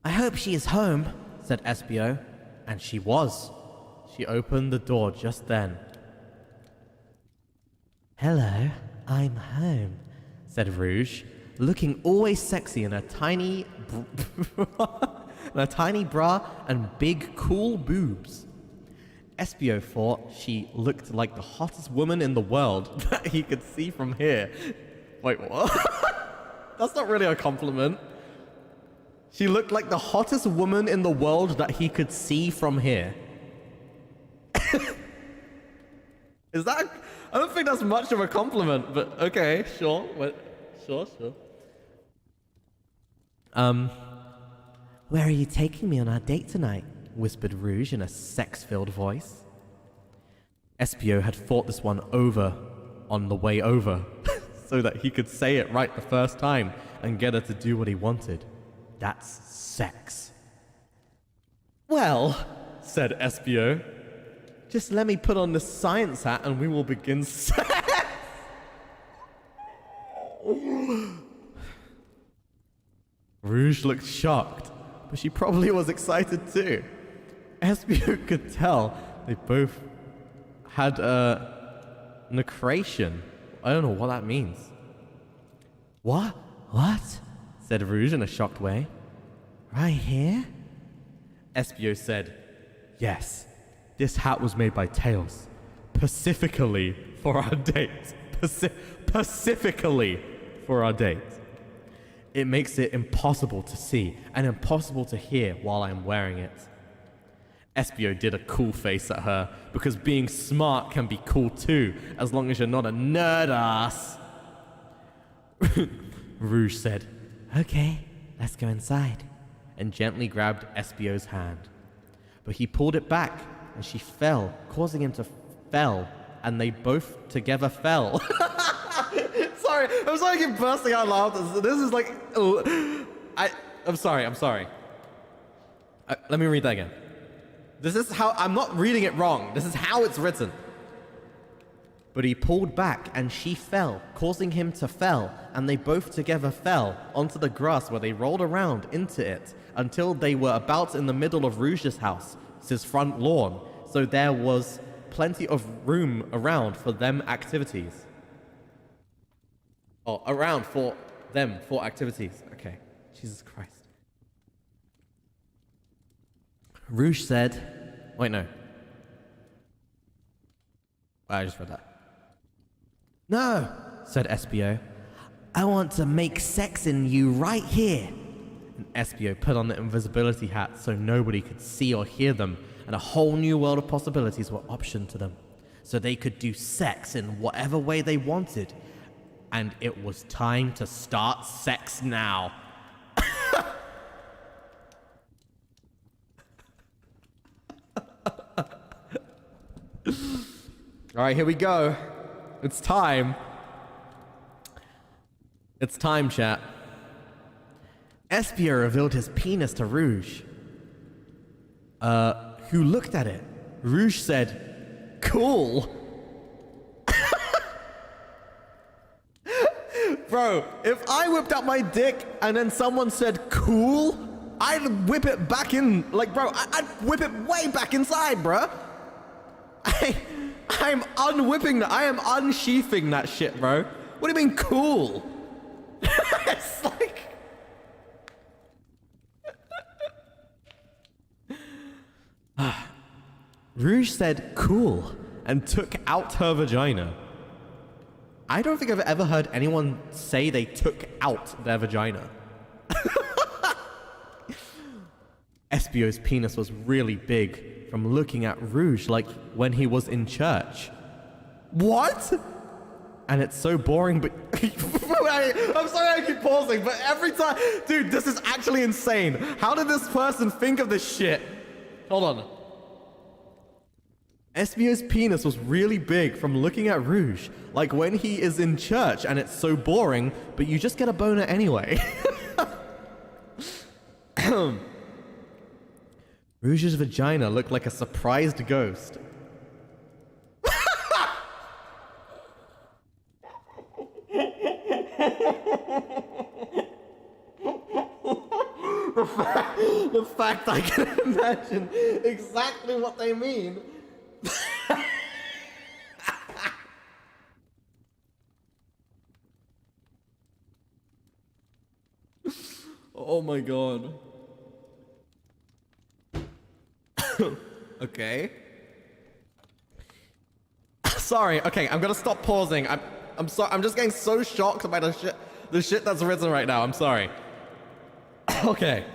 "I hope she is home," said Espio,
And she was. She opened the door just then.
"Hello, I'm home," said Rouge, looking always sexy in a tiny bra and big cool boobs.
Espio thought she looked like the hottest woman in the world that he could see from here. Wait, what? That's not really a compliment. She looked like the hottest woman in the world that he could see from here. Is that... I don't think that's much of a compliment, but okay, sure. Sure.
"Where are you taking me on our date tonight?" whispered Rouge in a sex-filled voice.
Espio had thought this one over on the way over, so that he could say it right the first time and get her to do what he wanted. That's sex. "Well," said Espio, "just let me put on this science hat and we will begin sex." Rouge looked shocked, but she probably was excited too. Espio could tell they both had a nacration. I don't know what that means.
What?
Said Rouge in a shocked way.
"Right here?"
Espio said, "Yes, this hat was made by Tails, specifically for our date. Specifically for our date. It makes it impossible to see and impossible to hear while I'm wearing it." Espio did a cool face at her, because being smart can be cool too, as long as you're not a nerd ass. Rouge said,
"Okay, let's go inside,"
and gently grabbed Espio's hand. But he pulled it back, and she fell, causing him to fell, and they both together fell. Sorry, I'm sorry to keep bursting out laughter. This is like... I'm sorry. Let me read that again. This is how... I'm not reading it wrong. This is how it's written. But he pulled back, and she fell, causing him to fell, and they both together fell onto the grass where they rolled around into it until they were about in the middle of Rouge's house, his front lawn, so there was plenty of room around for them activities. Oh, around for them, for activities. Okay. Jesus Christ. Rouge said... Wait, no. I just read that.
"No," said Espio. "I want to make sex in you right here."
And Espio put on the invisibility hat so nobody could see or hear them, and a whole new world of possibilities were optioned to them. So they could do sex in whatever way they wanted. And it was time to start sex now. All right, here we go. It's time. It's time, chat.
Espio revealed his penis to Rouge.
Who looked at it? Rouge said, "Cool." Bro, if I whipped out my dick and then someone said "cool," I'd whip it back in. Like, bro, I'd whip it way back inside, bro. I'm unwhipping that. I am unsheathing that shit, bro. What do you mean cool? It's like...
Rouge said cool and took out her vagina. I don't think I've ever heard anyone say they took out their vagina. Espio's penis was really big from looking at Rouge like when he was in church. What? And it's so boring, but I'm sorry I keep pausing, but every time, dude, this is actually insane. How did this person think of this shit? Hold on. Espio's penis was really big from looking at Rouge, like when he is in church and it's so boring, but you just get a boner anyway. Rouge's vagina looked like a surprised ghost. The fact I can imagine exactly what they mean. Oh my god. Okay. Sorry. Okay, I'm gonna stop pausing. I'm sorry. I'm just getting so shocked by the shit that's written right now. I'm sorry. Okay.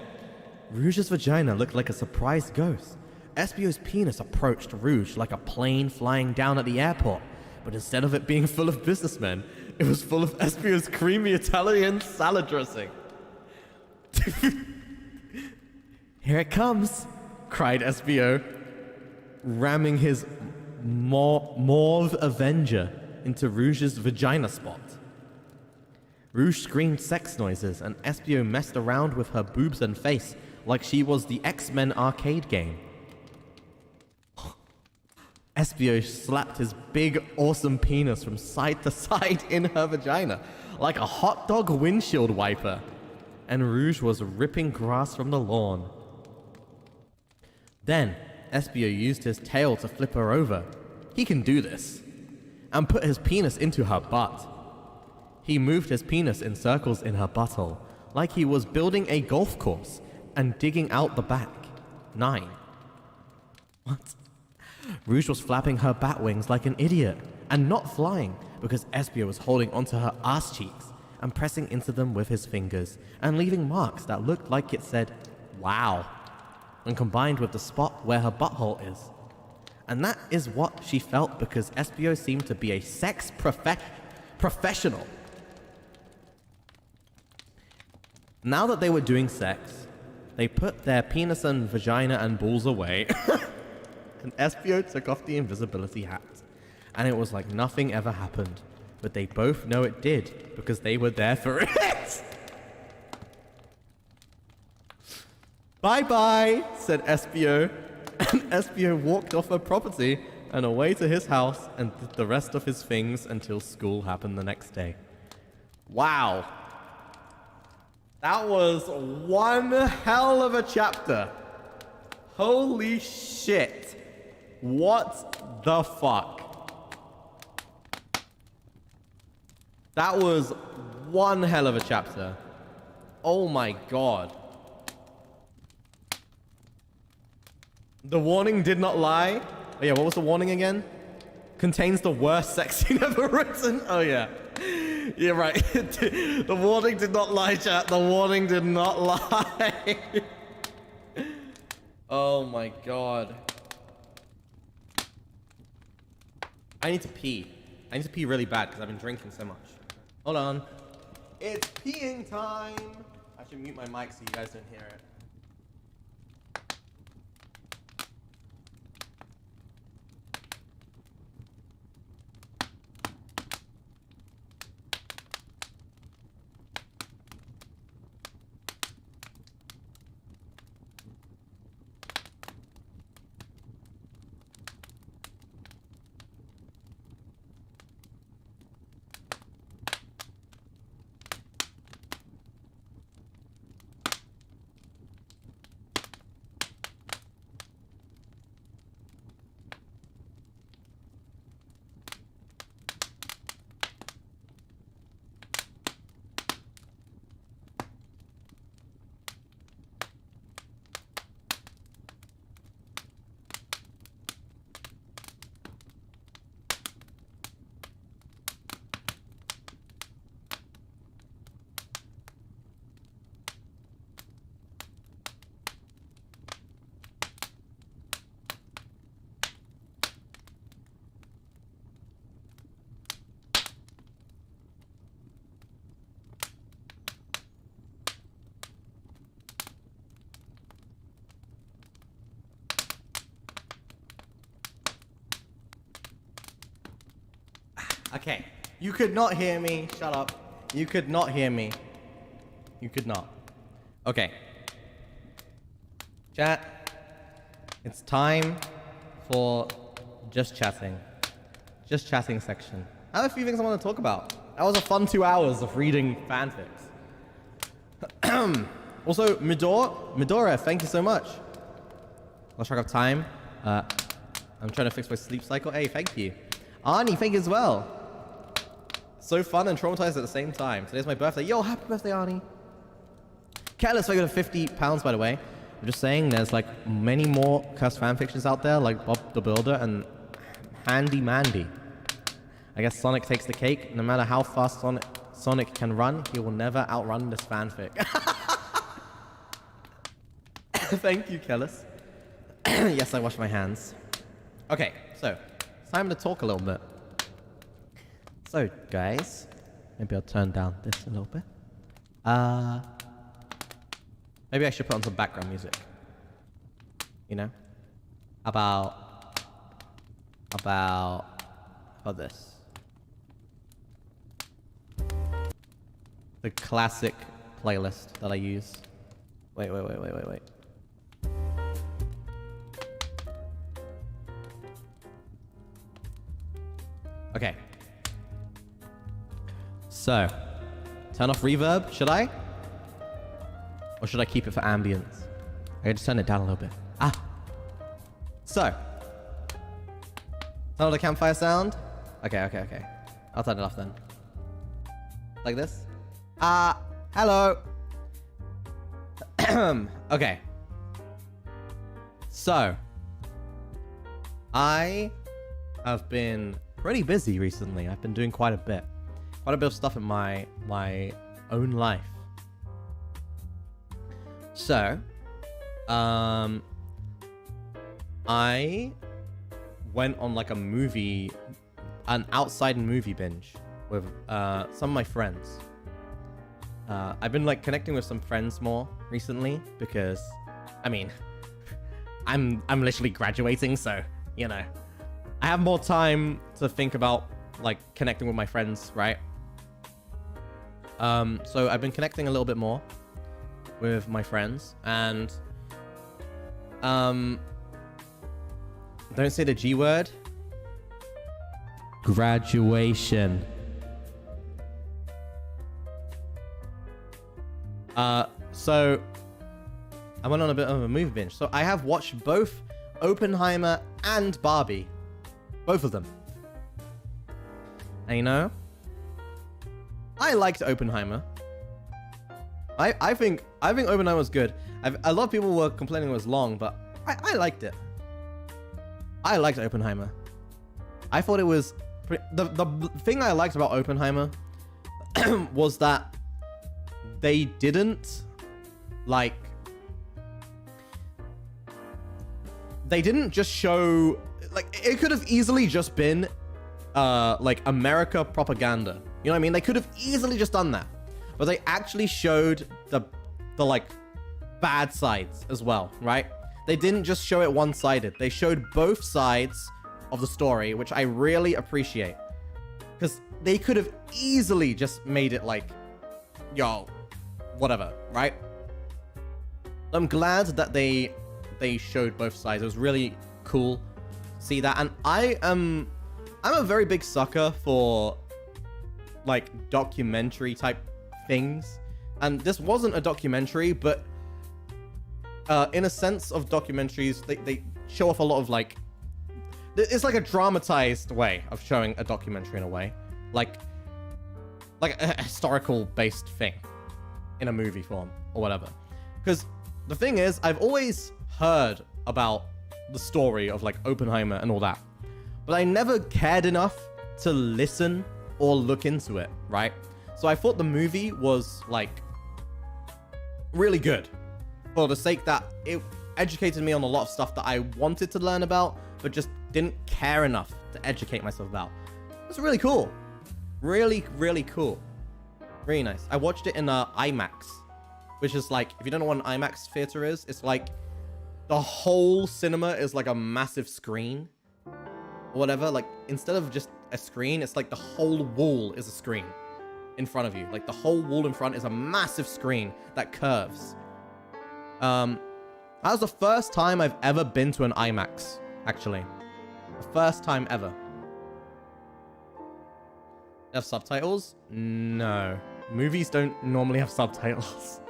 Rouge's vagina looked like a surprised ghost. Espio's penis approached Rouge like a plane flying down at the airport, but instead of it being full of businessmen, it was full of Espio's creamy Italian salad dressing. Here it comes, cried Espio, ramming his mauve Avenger into Rouge's vagina spot. Rouge screamed sex noises, and Espio messed around with her boobs and face like she was the X-Men arcade game. Espio slapped his big, awesome penis from side to side in her vagina, like a hot dog windshield wiper, and Rouge was ripping grass from the lawn. Then, Espio used his tail to flip her over. He can do this. And put his penis into her butt. He moved his penis in circles in her butthole, like he was building a golf course and digging out the back. 9. What? Rouge was flapping her bat wings like an idiot, and not flying, because Espio was holding onto her ass cheeks and pressing into them with his fingers, and leaving marks that looked like it said, wow, and combined with the spot where her butthole is. And that is what she felt because Espio seemed to be a sex professional. Now that they were doing sex, they put their penis and vagina and balls away, and Espio took off the invisibility hat. And it was like nothing ever happened, but they both know it did because they were there for it. Bye-bye, said Espio, and Espio walked off her property and away to his house and did the rest of his things until school happened the next day. Wow. That was one hell of a chapter. Holy shit. What the fuck? That was one hell of a chapter. Oh my god. The warning did not lie. Oh yeah, what was the warning again? Contains the worst sex scene ever written. Oh yeah. You're right. The warning did not lie, chat. The warning did not lie. Oh my god. I need to pee. I need to pee really bad because I've been drinking so much. Hold on. It's peeing time. I should mute my mic so you guys don't hear it.
Okay. You could not hear me. Shut up. You could not hear me. You could not. Okay. Chat. It's time for just chatting. Just chatting section. I have a few things I want to talk about. That was a fun 2 hours of reading fanfics. Also, Midora, thank you so much. Lost track of time. I'm trying to fix my sleep cycle. Hey, thank you. Arnie, thank you as well. So fun and traumatized at the same time. Today's my birthday. Yo, happy birthday, Arnie. Catalyst, I got £50, by the way. I'm just saying, there's like many more cursed fanfictions out there, like Bob the Builder and Handy Mandy. I guess Sonic takes the cake. No matter how fast Sonic can run, he will never outrun this fanfic. Thank you, Kellis. Yes, I wash my hands. Okay, so it's time to talk a little bit. So, guys, maybe I'll turn down this a little bit. Maybe I should put on some background music. You know? About this. The classic playlist that I use. Wait. Okay. So, turn off reverb, should I? Or should I keep it for ambience? I can just turn it down a little bit. So. Turn on the campfire sound. Okay. I'll turn it off then. Like this. Hello. Okay. So. I have been pretty busy recently. I've been doing quite a bit of stuff in my own life. So, I went on like an outside movie binge with some of my friends. I've been like connecting with some friends more recently because, I mean, I'm literally graduating, so you know, I have more time to think about like connecting with my friends, right? So I've been connecting a little bit more with my friends, and don't say the G word. Graduation. So I went on a bit of a movie binge. So I have watched both Oppenheimer and Barbie. Both of them. And you know, I liked Oppenheimer. I think Oppenheimer was good. A lot of people were complaining it was long, but I liked it. I liked Oppenheimer. I thought it was the thing I liked about Oppenheimer was that they didn't just show, like, it could have easily just been like America propaganda. You know what I mean? They could have easily just done that. But they actually showed the like bad sides as well, right? They didn't just show it one-sided. They showed both sides of the story, which I really appreciate. Because they could have easily just made it like, yo, whatever, right? I'm glad that they showed both sides. It was really cool to see that. And I'm a very big sucker for like documentary type things, and this wasn't a documentary, but in a sense of documentaries, they show off a lot of like, it's like a dramatized way of showing a documentary in a way, like a historical based thing in a movie form or whatever. Because the thing is, I've always heard about the story of like Oppenheimer and all that, but I never cared enough to listen or look into it, right? So I thought the movie was like really good for the sake that it educated me on a lot of stuff that I wanted to learn about, but just didn't care enough to educate myself about. It's really cool. Really, really cool. Really nice. I watched it in IMAX, which is like, if you don't know what an IMAX theater is, it's like the whole cinema is like a massive screen or whatever. Like, instead of just a screen. It's like the whole wall is a screen in front of you. Like the whole wall in front is a massive screen that curves. That was the first time I've ever been to an IMAX, actually. The first time ever. They have subtitles? No. Movies don't normally have subtitles.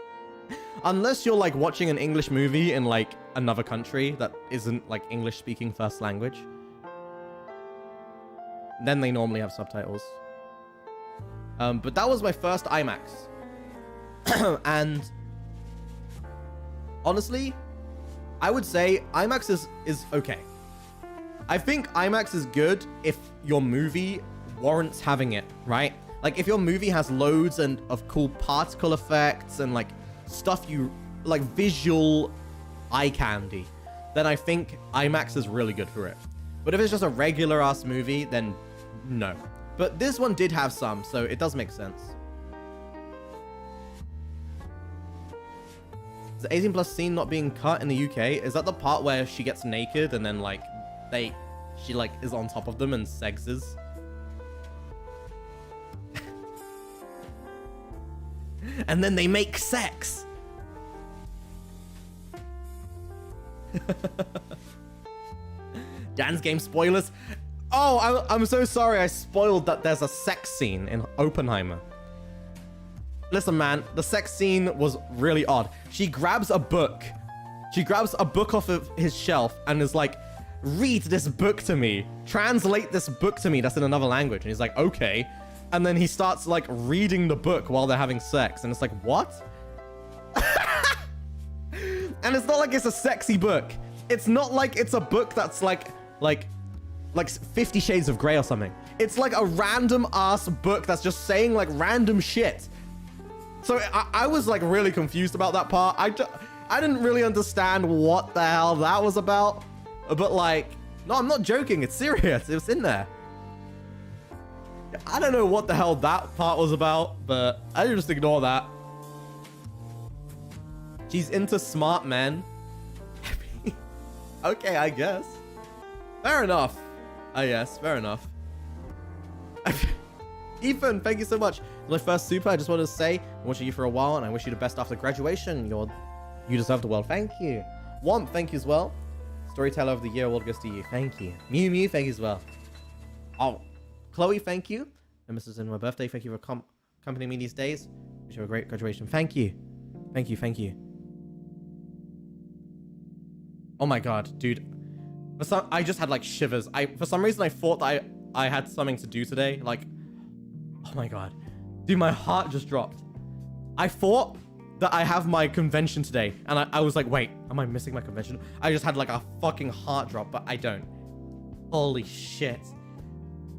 Unless you're like watching an English movie in like another country that isn't like English speaking first language. Then they normally have subtitles. But that was my first IMAX. And honestly, I would say IMAX is okay. I think IMAX is good if your movie warrants having it, right? Like if your movie has loads of cool particle effects and like stuff you like, visual eye candy, then I think IMAX is really good for it. But if it's just a regular ass movie, then no. But this one did have some, so it does make sense. The 18+ scene not being cut in the UK, is that the part where she gets naked and then like she like is on top of them and sexes? And then they make sex. Dan's game spoilers. Oh, I'm so sorry I spoiled that there's a sex scene in Oppenheimer. Listen, man, the sex scene was really odd. She grabs a book. She grabs a book off of his shelf and is like, read this book to me. Translate this book to me that's in another language. And he's like, okay. And then he starts like reading the book while they're having sex. And it's like, what? And it's not like it's a sexy book. It's not like it's a book that's like 50 Shades of Grey or something. It's like a random ass book that's just saying like random shit. So I was like really confused about that part. I didn't really understand what the hell that was about. But like, no, I'm not joking. It's serious. It was in there. I don't know what the hell that part was about, but I just ignore that. She's into smart men. Okay, I guess. Fair enough. I guess, fair enough. Ethan, thank you so much. My first super, I just wanted to say, I'm watching you for a while, and I wish you the best after graduation. You deserve the world. Thank you. Womp, thank you as well. Storyteller of the Year award goes to you. Thank you. Mew Mew, thank you as well. Oh, Chloe, thank you. And Mrs. In my birthday, thank you for accompanying me these days. Wish you a great graduation. Thank you. Thank you, thank you. Oh my god, dude. I just had like shivers. For some reason, I thought that I had something to do today. Like, oh my god. Dude, my heart just dropped. I thought that I have my convention today. And I was like, wait, am I missing my convention? I just had like a fucking heart drop, but I don't. Holy shit.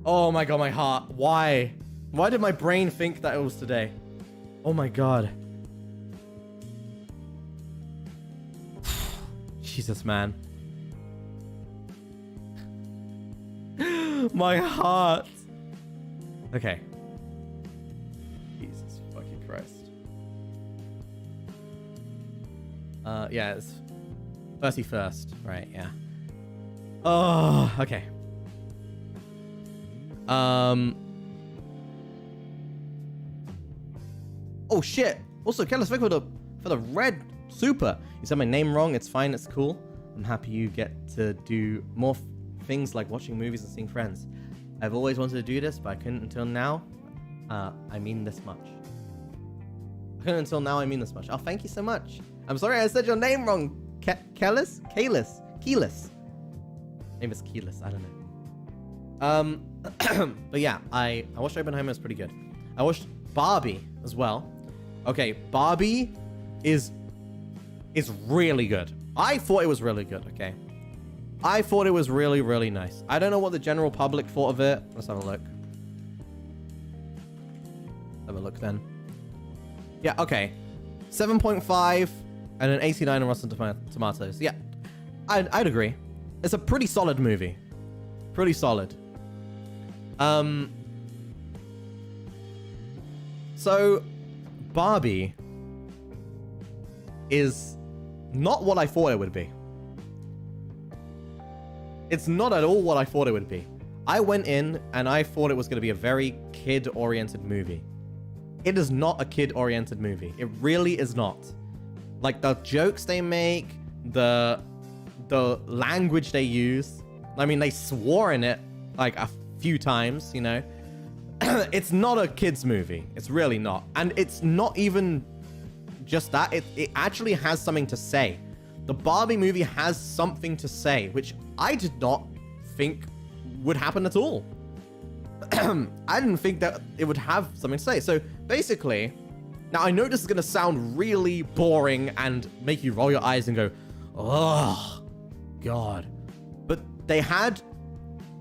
Oh my god, my heart. Why? Why did my brain think that it was today? Oh my god. Jesus, man. My heart. Okay. Jesus fucking Christ. Yeah, it's 31st, right? Yeah. Oh, okay. Oh shit. Also, Kellis, thank you for the red super. You said my name wrong. It's fine. It's cool. I'm happy you get to do more things like watching movies and seeing friends. I've always wanted to do this, but I couldn't until now. I mean this much. I couldn't until now. I mean this much. Oh, thank you so much. I'm sorry I said your name wrong. Kelis? Kelis. Name is Kelis. I don't know. But yeah, I watched Oppenheimer. It's pretty good. I watched Barbie as well. Okay, Barbie is really good. I thought it was really good, okay? I thought it was really, really nice. I don't know what the general public thought of it. Let's have a look. Have a look then. Yeah, okay. 7.5 and an 89 on Rotten Tomatoes. Yeah, I'd agree. It's a pretty solid movie. Pretty solid. So, Barbie is not what I thought it would be. It's not at all what I thought it would be. I went in and I thought it was going to be a very kid-oriented movie. It is not a kid-oriented movie. It really is not. Like, the jokes they make, the language they use. I mean, they swore in it like a few times, you know. It's not a kids movie. It's really not. And it's not even just that. It actually has something to say. The Barbie movie has something to say, which I did not think would happen at all. I didn't think that it would have something to say. So basically, now I know this is going to sound really boring and make you roll your eyes and go, oh, God. But they had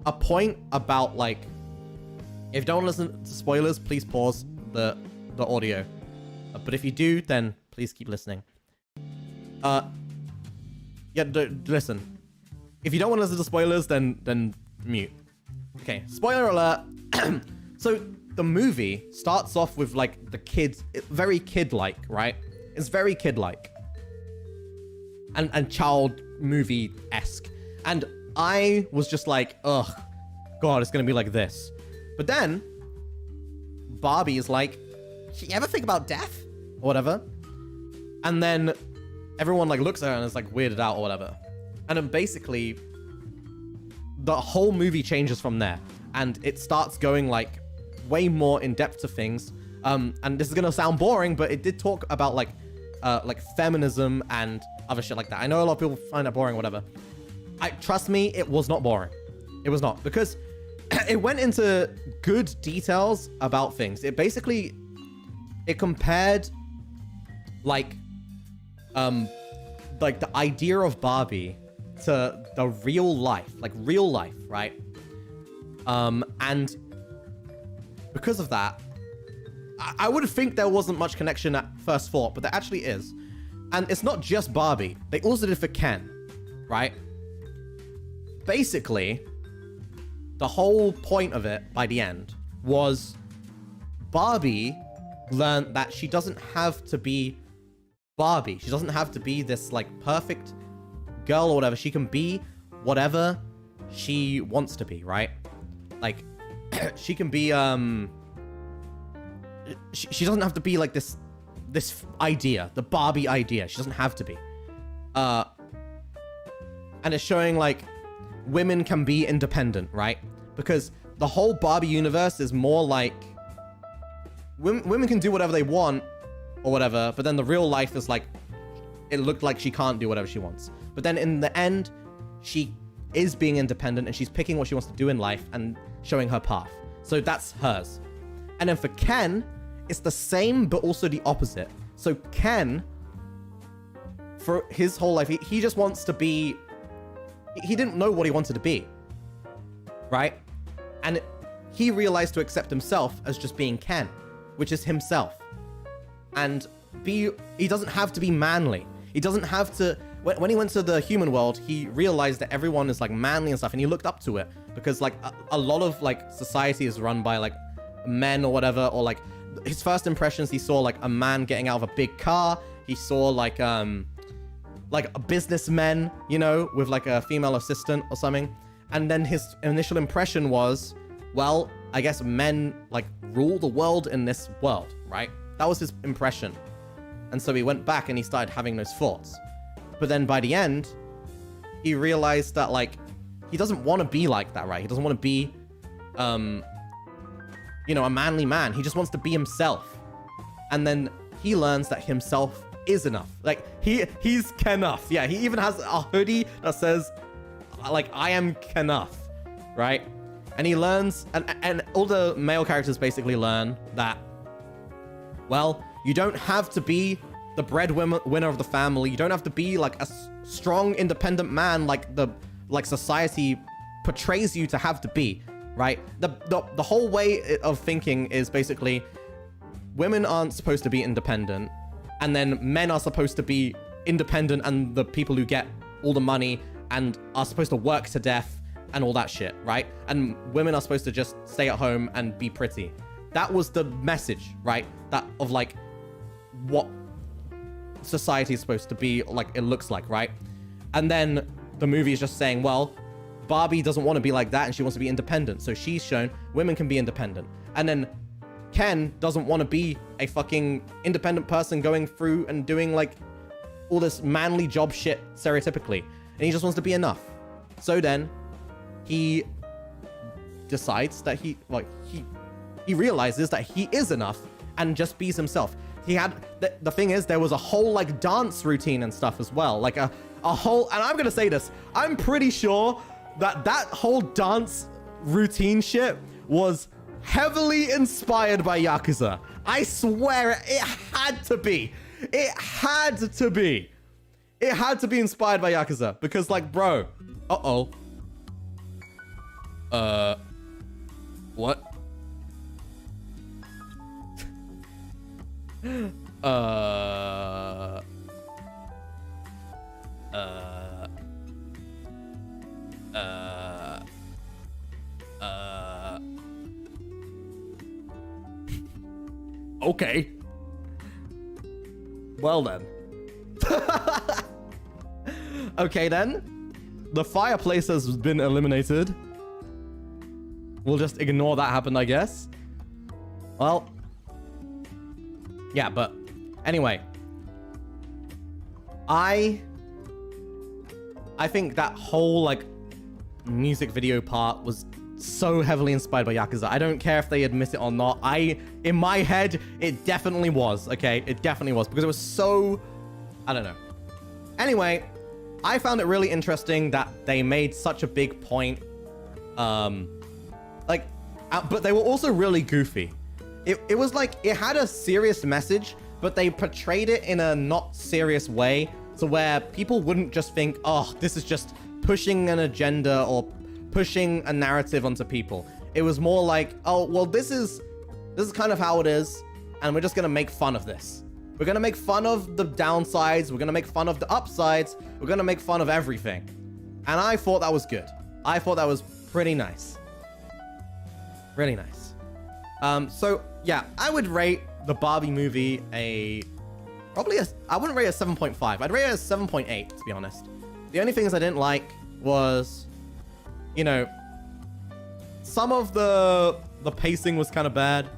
a point about, like, if you don't want to listen to spoilers, please pause the audio. But if you do, then please keep listening. Yeah, listen. If you don't want to listen to spoilers, then mute. Okay, spoiler alert. So the movie starts off with, like, the kids, very kid-like, right? It's very kid-like. And child movie-esque. And I was just like, ugh, God, it's gonna be like this. But then Barbie is like, you ever think about death? Or whatever. And then everyone, like, looks at her and is like weirded out or whatever. And then basically the whole movie changes from there. And it starts going, like, way more in depth to things. And this is gonna sound boring, but it did talk about, like feminism and other shit like that. I know a lot of people find that boring or whatever. Trust me, it was not boring. It was not, because it went into good details about things. It basically, it compared, like the idea of Barbie to the real life, right? And because of that, I would think there wasn't much connection at first thought, but there actually is. And it's not just Barbie. They also did for Ken, right? Basically, the whole point of it by the end was Barbie learned that she doesn't have to be Barbie. She doesn't have to be this, like, perfect girl or whatever. She can be whatever she wants to be, right? Like, she can be, she doesn't have to be like this idea, the Barbie idea. She doesn't have to be. And it's showing, like, women can be independent, right? Because the whole Barbie universe is more like women can do whatever they want or whatever, but then the real life is like, it looked like she can't do whatever she wants. But then in the end, she is being independent and she's picking what she wants to do in life and showing her path. So that's hers. And then for Ken, it's the same, but also the opposite. So Ken, for his whole life, he just wants to be... He didn't know what he wanted to be, right? And he realized to accept himself as just being Ken, which is himself. And he doesn't have to be manly. He doesn't have to... When he went to the human world, he realized that everyone is, like, manly and stuff, and he looked up to it. Because, like, a lot of, like, society is run by, like, men or whatever, or, like, his first impressions, he saw, like, a man getting out of a big car. He saw, like a businessman, you know, with, like, a female assistant or something. And then his initial impression was, well, I guess men, like, rule the world in this world, right? That was his impression. And so he went back and he started having those thoughts. But then by the end, he realized that, like, he doesn't want to be like that, right? He doesn't want to be, you know, a manly man. He just wants to be himself. And then he learns that himself is enough. Like, he's Kenuff. Yeah, he even has a hoodie that says, like, I am Kenuff, right? And he learns, and all the male characters basically learn that, well, you don't have to be the breadwinner of the family. You don't have to be, like, a strong, independent man like society portrays you to have to be, right? The whole way of thinking is basically women aren't supposed to be independent, and then men are supposed to be independent and the people who get all the money and are supposed to work to death and all that shit, right? And women are supposed to just stay at home and be pretty. That was the message, right? That of, like, what society is supposed to be, like, it looks like, right? And then the movie is just saying, well, Barbie doesn't want to be like that and she wants to be independent. So she's shown women can be independent. And then Ken doesn't want to be a fucking independent person going through and doing like all this manly job shit stereotypically. And he just wants to be enough. So then he decides that he realizes that he is enough and just bees himself. He had, the thing is, there was a whole like dance routine and stuff as well. Like a whole, and I'm going to say this, I'm pretty sure that whole dance routine shit was heavily inspired by Yakuza. I swear it had to be. It had to be. It had to be inspired by Yakuza because like, bro, what? Okay. Well then. Okay then. The fireplace has been eliminated. We'll just ignore that happened, I guess. Well. Yeah, but anyway. I think that whole like music video part was so heavily inspired by Yakuza. I don't care if they admit it or not. In my head, it definitely was, okay? It definitely was because it was so, I don't know. Anyway, I found it really interesting that they made such a big point. But they were also really goofy. It was like, it had a serious message, but they portrayed it in a not serious way to where people wouldn't just think, oh, this is just pushing an agenda or pushing a narrative onto people. It was more like, oh, well, this is kind of how it is, and we're just gonna make fun of this. We're gonna make fun of the downsides, we're gonna make fun of the upsides, we're gonna make fun of everything. And I thought that was good. I thought that was pretty nice. Really nice. So yeah, I would rate the Barbie movie I wouldn't rate it a 7.5. I'd rate it a 7.8, to be honest. The only things I didn't like was, you know, some of the pacing was kind of bad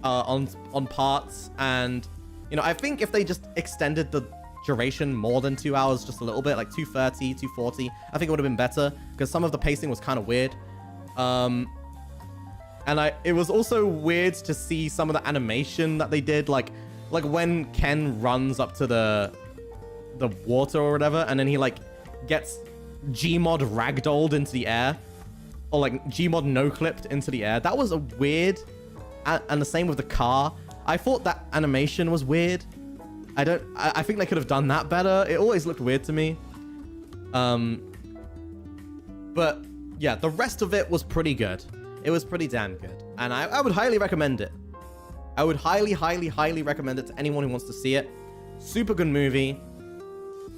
on parts, and you know, I think if they just extended the duration more than 2 hours just a little bit, like 2:30, 2:40, I think it would have been better because some of the pacing was kind of weird. And it was also weird to see some of the animation that they did, like when Ken runs up to the water or whatever, and then he like gets Gmod ragdolled into the air, or like Gmod no-clipped into the air. That was a weird, and the same with the car. I thought that animation was weird. I think they could have done that better. It always looked weird to me. But yeah, the rest of it was pretty good. It was pretty damn good. And I would highly recommend it. I would highly, highly, highly recommend it to anyone who wants to see it. Super good movie.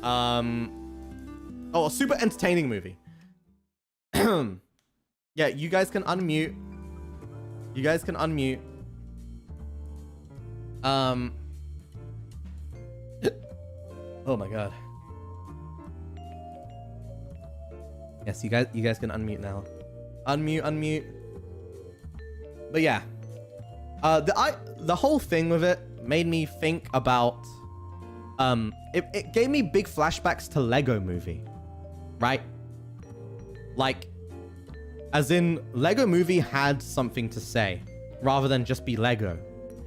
A super entertaining movie. Yeah, you guys can unmute. You guys can unmute. Oh my god. Yes, you guys can unmute now. Unmute. But yeah. The whole thing with it made me think about it gave me big flashbacks to Lego Movie. Right? Like, as in Lego Movie had something to say rather than just be Lego.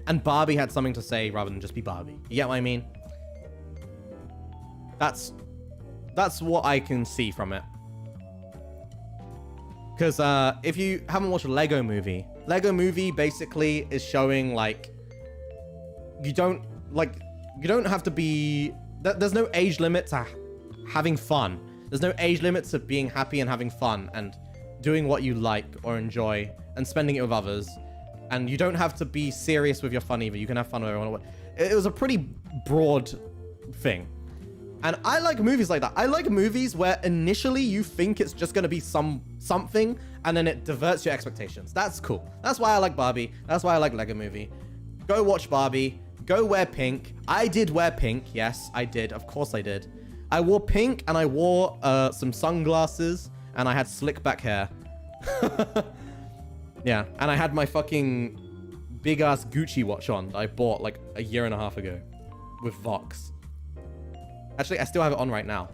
And Barbie had something to say rather than just be Barbie. You get what I mean? That's what I can see from it. Because if you haven't watched Lego Movie basically is showing like you don't have to be, there's no age limit to having fun. There's no age limit to being happy and having fun and doing what you like or enjoy and spending it with others. And you don't have to be serious with your fun either. You can have fun with everyone. It was a pretty broad thing. And I like movies like that. I like movies where initially you think it's just going to be something and then it diverts your expectations. That's cool. That's why I like Barbie. That's why I like Lego Movie. Go watch Barbie. Go wear pink. I did wear pink. Yes, I did. Of course I did. I wore pink and I wore some sunglasses and I had slick back hair. Yeah, and I had my fucking big ass Gucci watch on that I bought like a year and a half ago with Vox. Actually, I still have it on right now.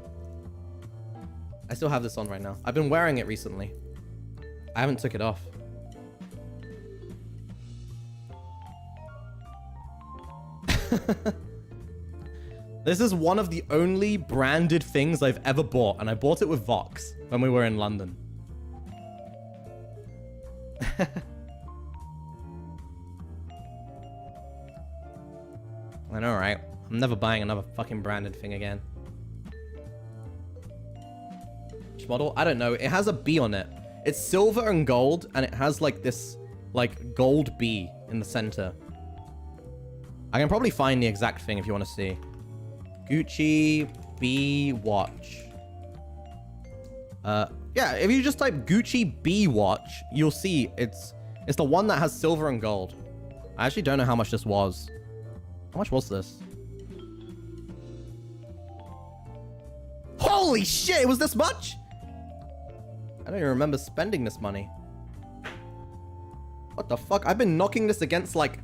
I still have this on right now. I've been wearing it recently. I haven't took it off. This is one of the only branded things I've ever bought, and I bought it with Vox when we were in London. I know, right? I'm never buying another fucking branded thing again. Which model? I don't know. It has a B on it. It's silver and gold, and it has like this, like, gold B in the center. I can probably find the exact thing if you want to see. Gucci B watch. Yeah, if you just type Gucci B watch, you'll see it's the one that has silver and gold. I actually don't know how much this was. How much was this? Holy shit, it was this much? I don't even remember spending this money. What the fuck? I've been knocking this against like...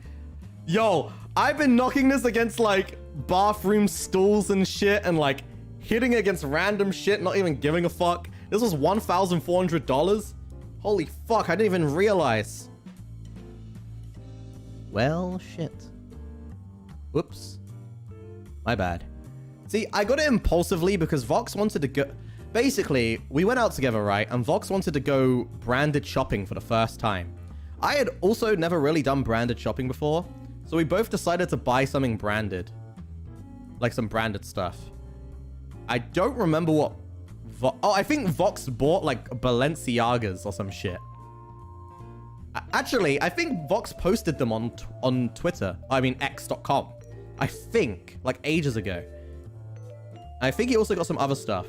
Yo, I've been knocking this against like bathroom stools and shit and like hitting it against random shit, not even giving a fuck. This was $1,400. Holy fuck, I didn't even realize. Well, shit. Whoops. My bad. See, I got it impulsively because Vox wanted to go... Basically, we went out together, right? And Vox wanted to go branded shopping for the first time. I had also never really done branded shopping before. So we both decided to buy something branded. Like some branded stuff. I don't remember what... Oh, I think Vox bought like Balenciagas or some shit. Actually, I think Vox posted them on Twitter. I mean, x.com. I think, like ages ago. I think he also got some other stuff.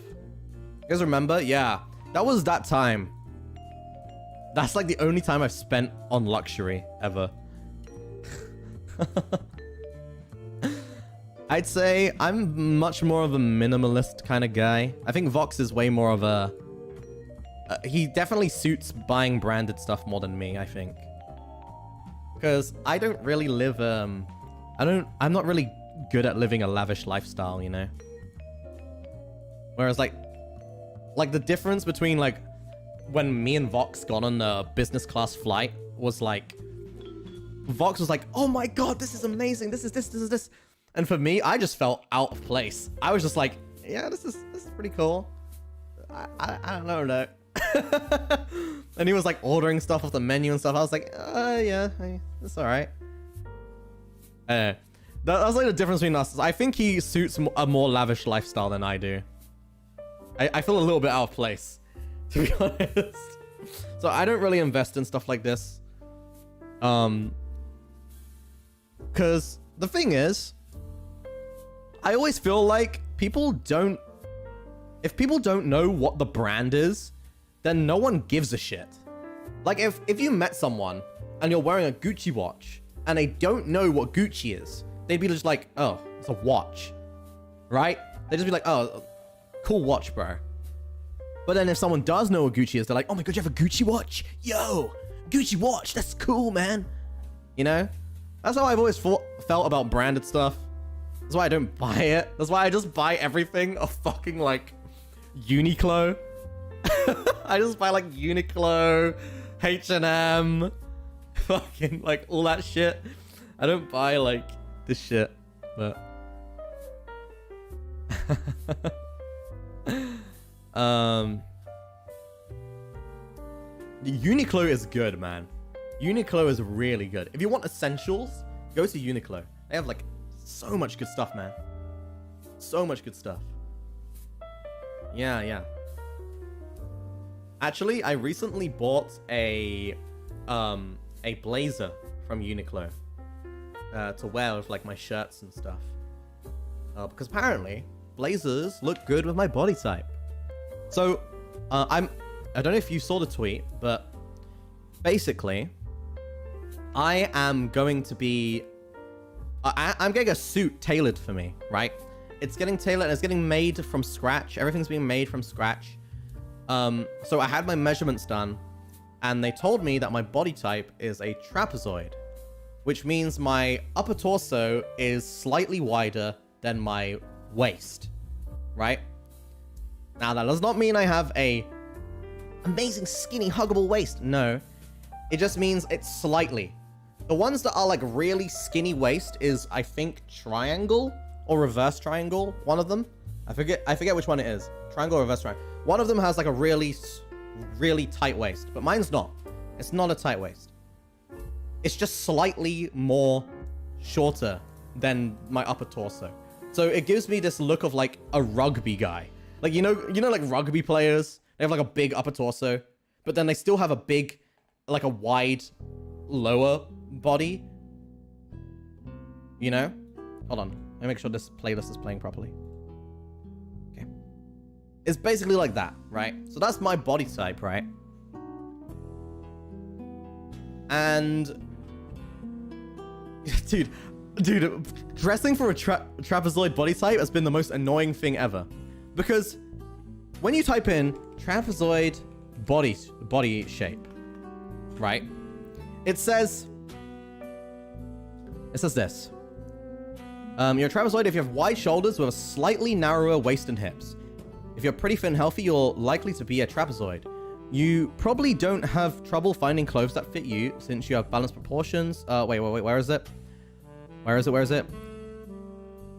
You guys remember? Yeah. That was that time. That's like the only time I've spent on luxury ever. I'd say I'm much more of a minimalist kind of guy. I think Vox is way more of a... he definitely suits buying branded stuff more than me, I think. Because I don't really live... I'm not really good at living a lavish lifestyle, you know? Whereas like the difference between like when me and Vox got on the business class flight was like... Vox was like, oh my god, this is amazing. This is this. And for me, I just felt out of place. I was just like, yeah, this is pretty cool. I don't know. And he was like ordering stuff off the menu and stuff. I was like, yeah, it's all right. That was like the difference between us. I think he suits a more lavish lifestyle than I do. I feel a little bit out of place, to be honest. So I don't really invest in stuff like this. Because the thing is, I always feel like if people don't know what the brand is, then no one gives a shit. Like if you met someone and you're wearing a Gucci watch and they don't know what Gucci is, they'd be just like, oh, it's a watch, right? They'd just be like, oh, cool watch, bro. But then if someone does know what Gucci is, they're like, oh my god, you have a Gucci watch? Yo, Gucci watch, that's cool, man. You know? That's how I've always felt about branded stuff. That's why I don't buy it. That's why I just buy everything of fucking like Uniqlo. I just buy like Uniqlo, H&M, fucking like all that shit. I don't buy like this shit, but Uniqlo is good, man. Uniqlo is really good. If you want essentials, go to Uniqlo. They have like so much good stuff, man. So much good stuff. Yeah. Actually, I recently bought a blazer from Uniqlo to wear with like my shirts and stuff. Because apparently blazers look good with my body type. So I don't know if you saw the tweet, but basically I am going to be I'm getting a suit tailored for me, right? It's getting tailored and it's getting made from scratch. Everything's being made from scratch. So I had my measurements done, and they told me that my body type is a trapezoid, which means my upper torso is slightly wider than my waist, right? Now, that does not mean I have a amazing, skinny, huggable waist. No, it just means it's slightly. The ones that are like really skinny waist is, I think, triangle or reverse triangle. One of them, I forget which one it is. Triangle or reverse triangle. One of them has like a really tight waist, but mine's not. It's not a tight waist. It's just slightly more shorter than my upper torso. So it gives me this look of like a rugby guy. Like, you know, like rugby players, they have like a big upper torso, but then they still have a big, like a wide lower body. You know? Hold on. Let me make sure this playlist is playing properly. Okay. It's basically like that, right? So that's my body type, right? And dude, dressing for a trapezoid body type has been the most annoying thing ever. Because when you type in trapezoid body shape, right? It says this. You're a trapezoid if you have wide shoulders with a slightly narrower waist and hips. If you're pretty fit and healthy, you're likely to be a trapezoid. You probably don't have trouble finding clothes that fit you since you have balanced proportions. Wait, where is it? Where is it?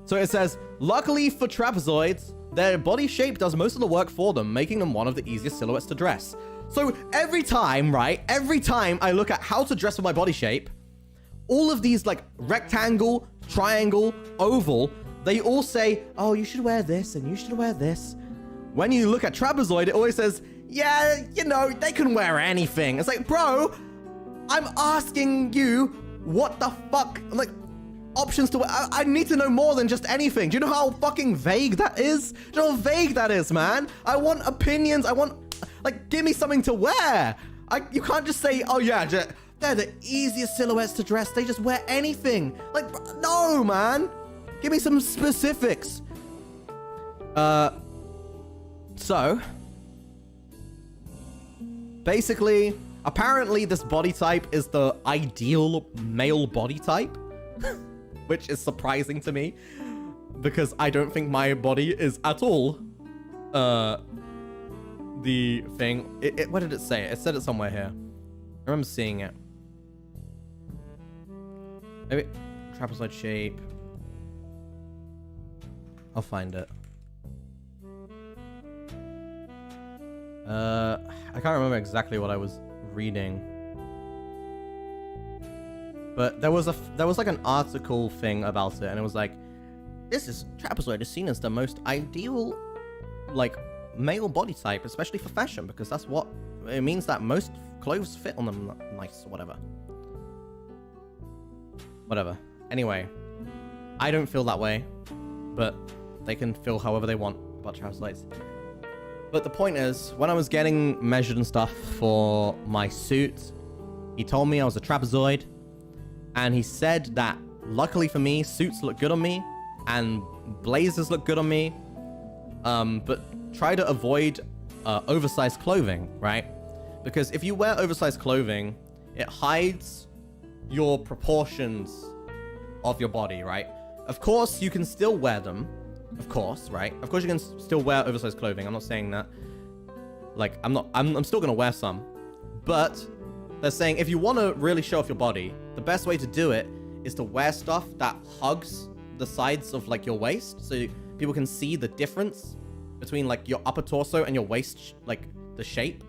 So it says, luckily for trapezoids, their body shape does most of the work for them, making them one of the easiest silhouettes to dress. So every time I look at how to dress for my body shape, all of these like rectangle, triangle, oval, they all say, oh, you should wear this and you should wear this. When you look at trapezoid, it always says, yeah, you know, they can wear anything. It's like, bro, I'm asking you what the fuck, like, options to wear. I need to know more than just anything. Do you know how fucking vague that is? Do you know how vague that is, man? I want opinions. I want, like, give me something to wear. You can't just say, oh yeah, they're the easiest silhouettes to dress. They just wear anything. Like, no, man. Give me some specifics. So, basically, apparently this body type is the ideal male body type, which is surprising to me because I don't think my body is at all the thing. What did it say? It said it somewhere here. I remember seeing it. Maybe trapezoid shape. I'll find it. I can't remember exactly what I was reading, but there was like an article thing about it, and it was like, trapezoid is seen as the most ideal, like, male body type, especially for fashion, because that's what it means, that most clothes fit on them nice, whatever. Anyway, I don't feel that way, but they can feel however they want about trapezoids. But the point is, when I was getting measured and stuff for my suit, he told me I was a trapezoid, and he said that luckily for me, suits look good on me and blazers look good on me, but try to avoid oversized clothing, right? Because if you wear oversized clothing, it hides your proportions of your body, right? Of course, you can still wear them. Of course, right? Of course you can still wear oversized clothing. I'm not saying that. Like, I'm still gonna wear some. But they're saying if you want to really show off your body, the best way to do it is to wear stuff that hugs the sides of, like, your waist, so people can see the difference between, like, your upper torso and your waist, like, the shape,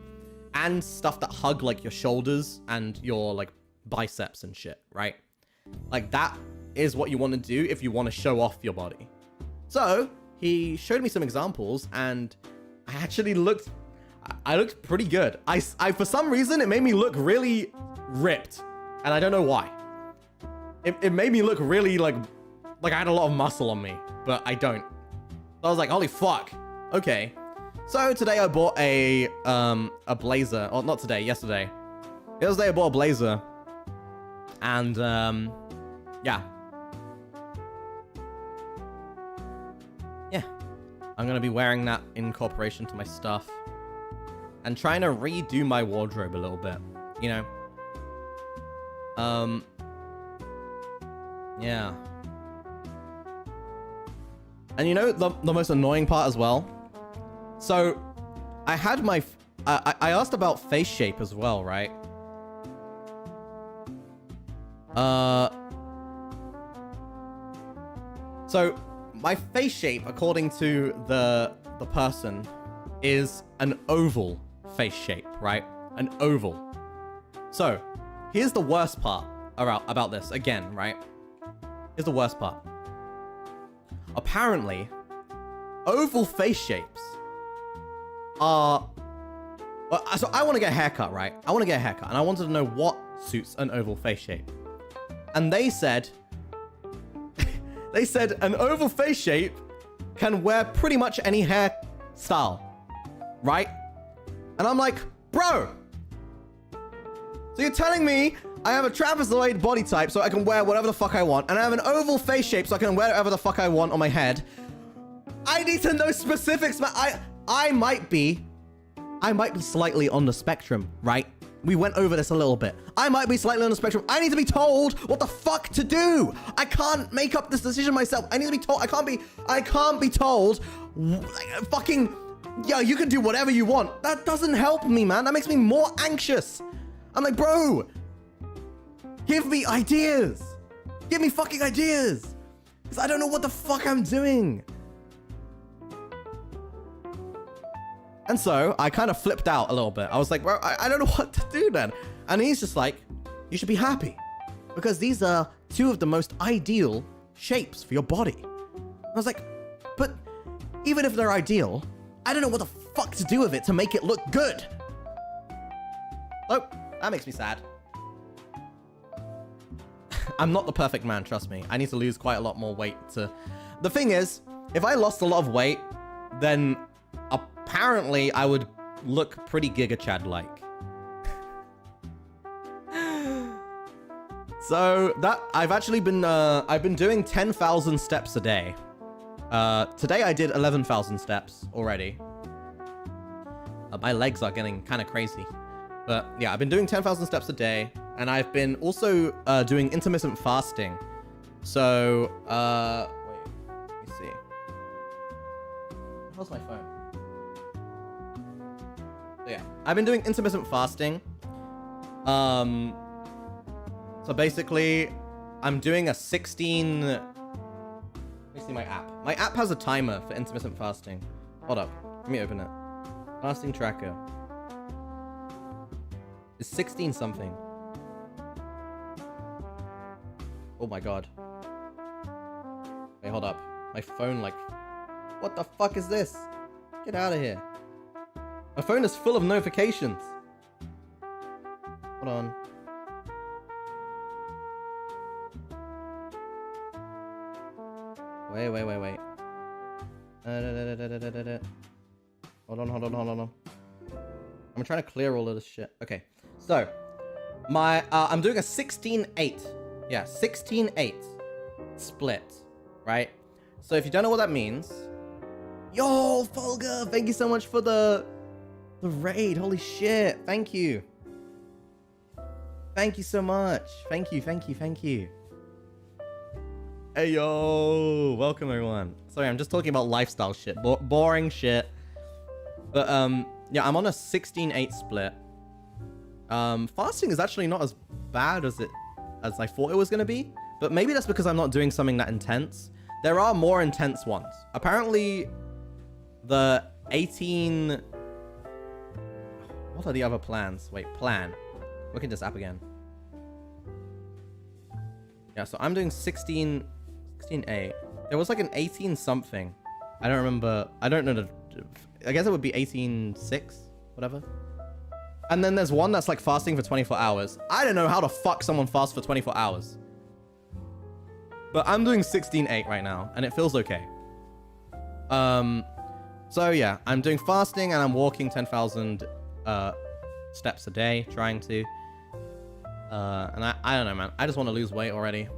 and stuff that hug, like, your shoulders and your, like, biceps and shit, right? Like, that is what you want to do if you want to show off your body. So he showed me some examples, and I actually looked pretty good. I for some reason, it made me look really ripped, and I don't know why. It made me look really like I had a lot of muscle on me, but I don't. So I was like, holy fuck. Okay. So today I bought a blazer. Or not today, yesterday. Yesterday I bought a blazer. And yeah. Yeah. I'm gonna be wearing that in incorporation to my stuff. and trying to redo my wardrobe a little bit, you know? Yeah. And you know the most annoying part as well? So, I had my... I asked about face shape as well, right? So, my face shape, according to the person, is an oval face shape, right? An oval. So, here's the worst part about this, again, right? Here's the worst part. Apparently, oval face shapes are... So I want to get a haircut, right? I want to get a haircut, and I wanted to know what suits an oval face shape. And they said... they said an oval face shape can wear pretty much any hairstyle, right? And I'm like, bro! So you're telling me I have a trapezoid body type so I can wear whatever the fuck I want, and I have an oval face shape so I can wear whatever the fuck I want on my head. I need to know specifics, man. I might be slightly on the spectrum, right? We went over this a little bit. I might be slightly on the spectrum. I need to be told what the fuck to do. I can't make up this decision myself. I need to be told. I can't be told, fucking, yeah, you can do whatever you want. That doesn't help me, man. That makes me more anxious. I'm like, bro, give me ideas. Give me fucking ideas. Because I don't know what the fuck I'm doing. And so I kind of flipped out a little bit. I was like, bro, I don't know what to do then. And he's just like, you should be happy because these are two of the most ideal shapes for your body. I was like, but even if they're ideal, I don't know what the fuck to do with it to make it look good. Oh, that makes me sad. I'm not the perfect man, trust me. I need to lose quite a lot more weight to... The thing is, if I lost a lot of weight, then apparently I would look pretty Giga Chad-like. So that I've actually been I've been doing 10,000 steps a day. Today I did 11,000 steps already. My legs are getting kind of crazy. But yeah, I've been doing 10,000 steps a day, and I've been also doing intermittent fasting. So wait, let me see. How's my phone? So yeah, I've been doing intermittent fasting. So basically, I'm doing a 16... Let me see my app. My app has a timer for intermittent fasting. Hold up. Let me open it. Fasting tracker. It's 16 something. Oh my god. Wait, hold up. My phone, like... What the fuck is this? Get out of here. My phone is full of notifications. Hold on. Wait. Hold on. I'm trying to clear all of this shit. Okay. So, I'm doing a 16-8. Yeah, 16-8 split, right? So if you don't know what that means... Yo, Folga, thank you so much for the raid. Holy shit. Thank you. Thank you so much. Thank you. Hey, yo. Welcome, everyone. Sorry, I'm just talking about lifestyle shit. Boring shit. But, yeah, I'm on a 16-8 split. Fasting is actually not as bad as I thought it was going to be. But maybe that's because I'm not doing something that intense. There are more intense ones. Apparently, the 18... What are the other plans? Wait, plan. Look at this app again. Yeah, so I'm doing 16-8. There was like an 18 something. I don't remember. I don't know. I guess it would be 18-6, whatever. And then there's one that's like fasting for 24 hours. I don't know how the fuck someone fasts for 24 hours. But I'm doing 16-8 right now, and it feels okay. So yeah, I'm doing fasting and I'm walking 10,000 steps a day, trying to. And I don't know, man. I just want to lose weight already.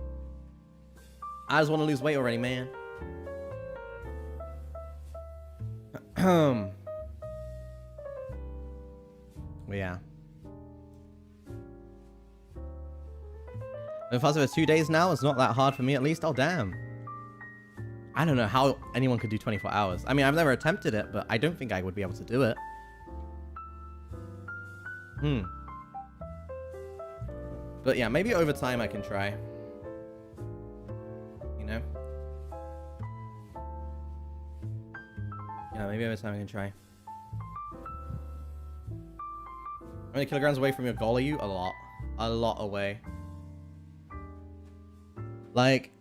Man. But yeah. If I was over 2 days now, it's not that hard for me at least. Oh, damn. I don't know how anyone could do 24 hours. I mean, I've never attempted it, but I don't think I would be able to do it. But yeah, maybe over time I can try. You know? Yeah, maybe over time I can try. How many kilograms away from your goal are you? A lot. A lot away. Like,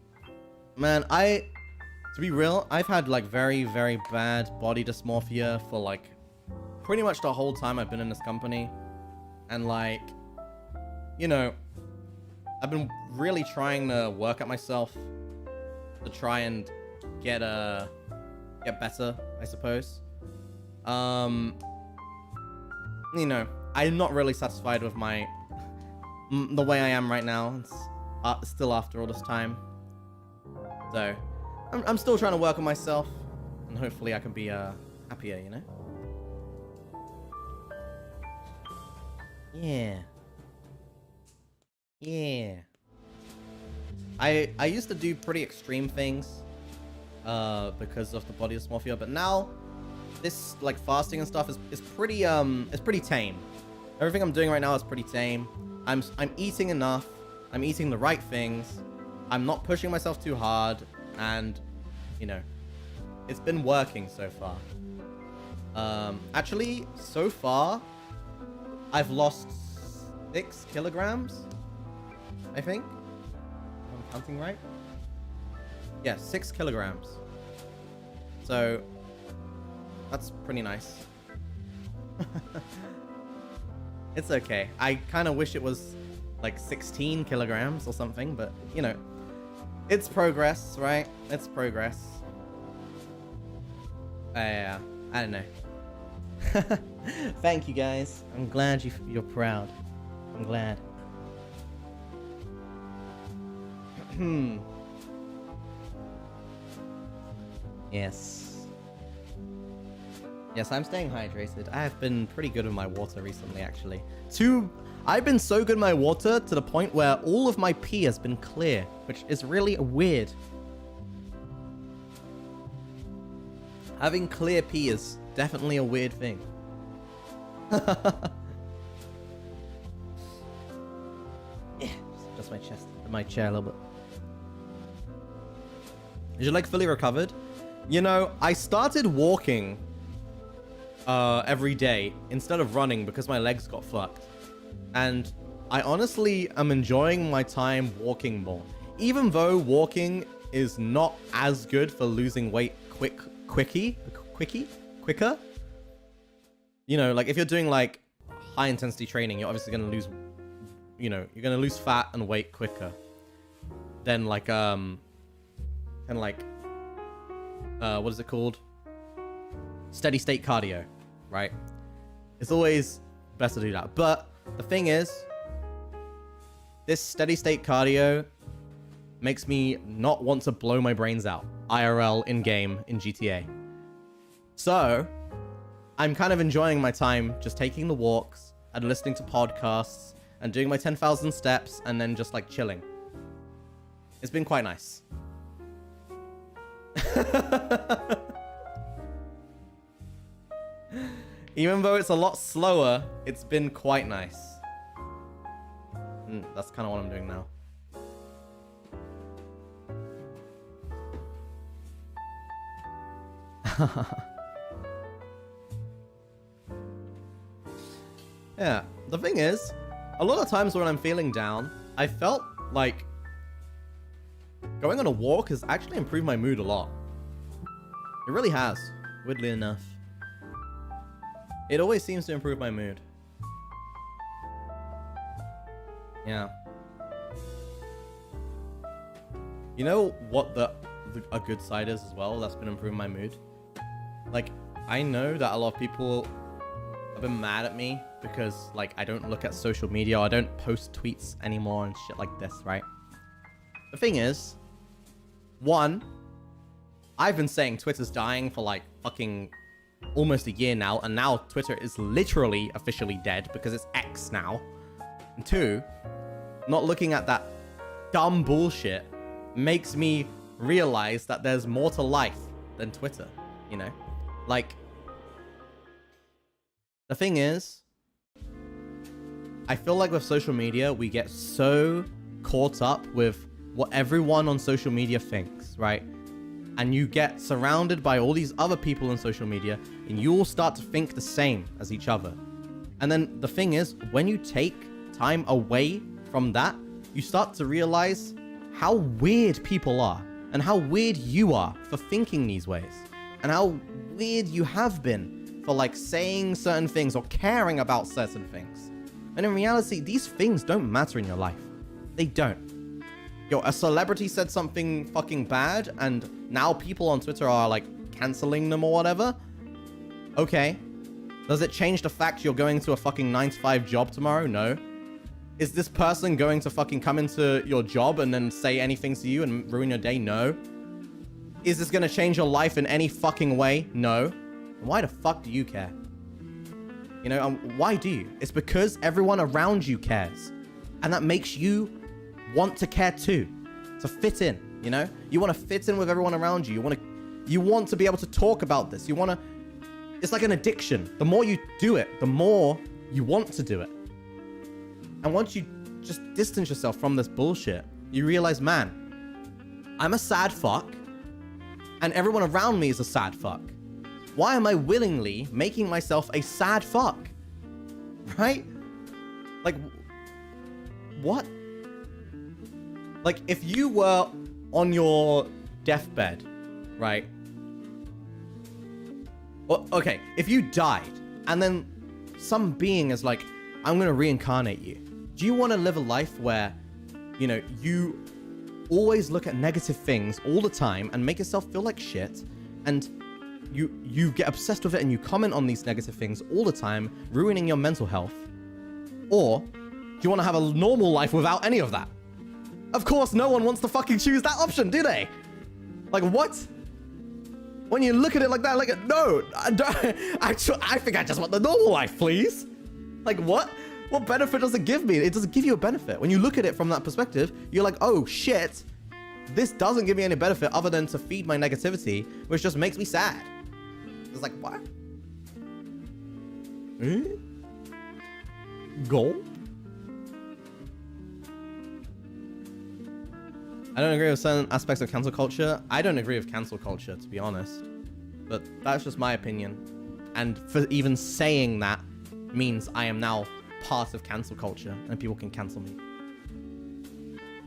man, to be real, I've had like very, very bad body dysmorphia for like pretty much the whole time I've been in this company. And like, you know, I've been really trying to work at myself to try and get better, I suppose. You know, I'm not really satisfied with the way I am right now. It's still after all this time. So, I'm still trying to work on myself, and hopefully I can be happier, you know? Yeah. Yeah. I used to do pretty extreme things because of the body dysmorphia, but now this like fasting and stuff is pretty tame. Everything I'm doing right now is pretty tame. I'm eating enough. I'm eating the right things. I'm not pushing myself too hard, and you know, it's been working so far. Actually, so far, I've lost 6 kilograms, I think. If I'm counting right. Yeah, 6 kilograms. So, that's pretty nice. It's okay. I kind of wish it was like 16 kilograms or something, but you know, it's progress, right? It's progress. Yeah, I don't know. Thank you guys. I'm glad you're proud. I'm glad. Yes. Yes, I'm staying hydrated. I have been pretty good with my water recently, actually. I've been so good with my water to the point where all of my pee has been clear, which is really weird. Having clear pee is definitely a weird thing. Yeah, just my chest, my chair a little bit. Is your leg fully recovered? You know, I started walking every day instead of running because my legs got fucked. And I honestly am enjoying my time walking more. Even though walking is not as good for losing weight quicker. You know, like if you're doing like high intensity training, you're obviously going to lose, you know, you're going to lose fat and weight quicker than like, what is it called? Steady state cardio, right? It's always best to do that. But the thing is, this steady state cardio makes me not want to blow my brains out IRL in game in GTA. So I'm kind of enjoying my time just taking the walks and listening to podcasts and doing my 10,000 steps and then just like chilling. It's been quite nice. Even though it's a lot slower, it's been quite nice. That's kind of what I'm doing now. Yeah, the thing is, a lot of times when I'm feeling down, I felt like going on a walk has actually improved my mood a lot. It really has, weirdly enough. It always seems to improve my mood. Yeah. You know what a good side is as well that's been improving my mood? Like, I know that a lot of people have been mad at me because, like, I don't look at social media or I don't post tweets anymore and shit like this, right? The thing is, one, I've been saying Twitter's dying for, like, fucking almost a year now, and now Twitter is literally officially dead because it's X now. And 2, not looking at that dumb bullshit makes me realize that there's more to life than Twitter, you know? Like, the thing is, I feel like with social media, we get so caught up with what everyone on social media thinks, right? And you get surrounded by all these other people on social media, and you all start to think the same as each other. And then the thing is, when you take time away from that, you start to realize how weird people are, and how weird you are for thinking these ways, and how weird you have been for like saying certain things or caring about certain things. And in reality, these things don't matter in your life. They don't. Yo, a celebrity said something fucking bad, and now people on Twitter are like canceling them or whatever. Okay. Does it change the fact you're going to a fucking 9-to-5 job tomorrow? No. Is this person going to fucking come into your job and then say anything to you and ruin your day? No. Is this gonna change your life in any fucking way? No. Why the fuck do you care? You know, why do you? It's because everyone around you cares. And that makes you want to care too. To fit in, you know? You want to fit in with everyone around you. You want to be able to talk about this. You want to... It's like an addiction. The more you do it, the more you want to do it. And once you just distance yourself from this bullshit, you realize, man, I'm a sad fuck. And everyone around me is a sad fuck. Why am I willingly making myself a sad fuck? Right? Like, what? Like, if you were on your deathbed, right? Well, okay, if you died, and then some being is like, I'm gonna reincarnate you. Do you want to live a life where, you know, you always look at negative things all the time and make yourself feel like shit, and you get obsessed with it and you comment on these negative things all the time, ruining your mental health? Or do you want to have a normal life without any of that? Of course, no one wants to fucking choose that option, do they? Like, what? When you look at it like that, like, no, I think I just want the normal life, please. Like, what? What benefit does it give me? It doesn't give you a benefit. When you look at it from that perspective, you're like, oh shit, this doesn't give me any benefit other than to feed my negativity, which just makes me sad. It's like, what? Goal? I don't agree with certain aspects of cancel culture. I don't agree with cancel culture, to be honest. But that's just my opinion. And for even saying that means I am now part of cancel culture and people can cancel me.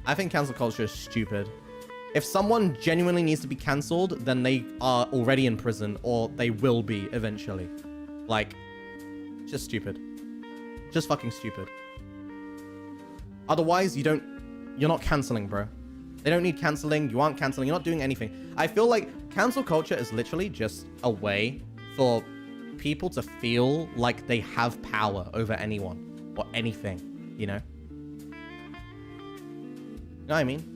I think cancel culture is stupid. If someone genuinely needs to be cancelled, then they are already in prison, or they will be eventually. Like, just stupid. Just fucking stupid. Otherwise, you're not cancelling, bro. They don't need cancelling. You aren't cancelling. You're not doing anything. I feel like cancel culture is literally just a way for people to feel like they have power over anyone or anything, you know? You know what I mean?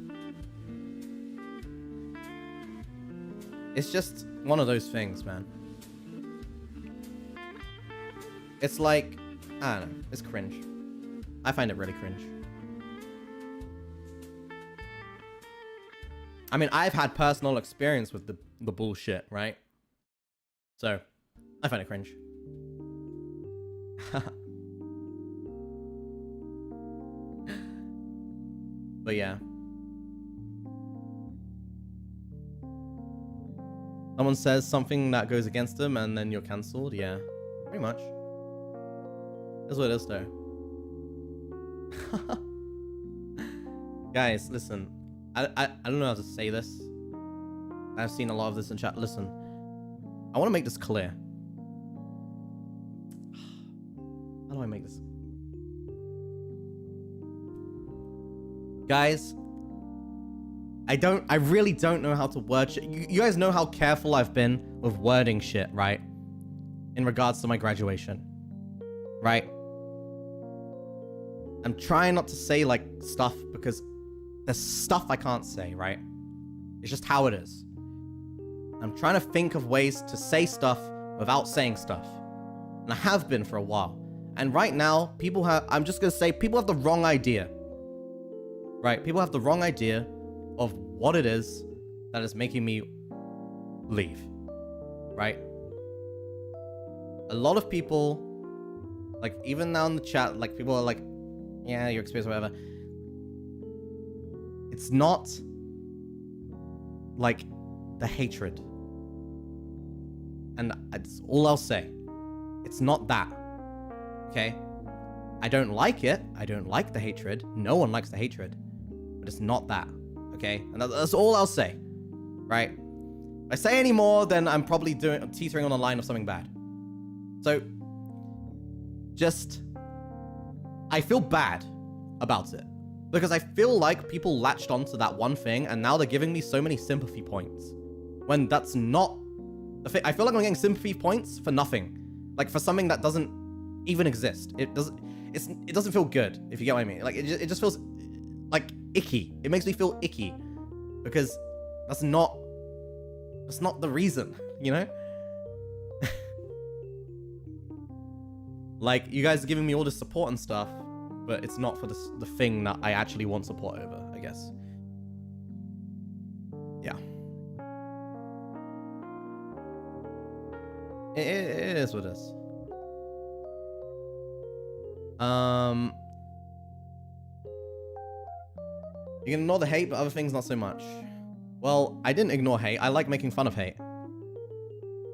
It's just one of those things, man. It's like, I don't know, it's cringe. I find it really cringe. I mean, I've had personal experience with the bullshit, right? So, I find it cringe. But yeah. Someone says something that goes against them and then you're cancelled. Yeah, pretty much. That's what it is, though. Guys, listen. I don't know how to say this. I've seen a lot of this in chat. Listen. I want to make this clear. How do I make this? Guys, I really don't know how to word shit. You guys know how careful I've been with wording shit, right? In regards to my graduation, right? I'm trying not to say like stuff because there's stuff I can't say, right? It's just how it is. I'm trying to think of ways to say stuff without saying stuff. And I have been for a while. And right now, I'm just gonna say, people have the wrong idea. Right? People have the wrong idea of what it is that is making me leave. Right? A lot of people, like, even now in the chat, like, people are like, yeah, your experience, whatever. It's not, like, the hatred. And that's all I'll say. It's not that. Okay? I don't like it. I don't like the hatred. No one likes the hatred. But it's not that. Okay? And that's all I'll say. Right? If I say any more, then I'm probably teetering on the line of something bad. So, I feel bad about it. Because I feel like people latched onto that one thing, and now they're giving me so many sympathy points. When that's not the thing. I feel like I'm getting sympathy points for nothing. Like, for something that doesn't even exist. It doesn't feel good, if you get what I mean. Like, it just feels, like, icky. It makes me feel icky. Because that's not the reason, you know? Like, you guys are giving me all this support and stuff, but it's not for the thing that I actually want support over, I guess. Yeah. It is what it is. You can ignore the hate, but other things not so much. Well, I didn't ignore hate. I like making fun of hate.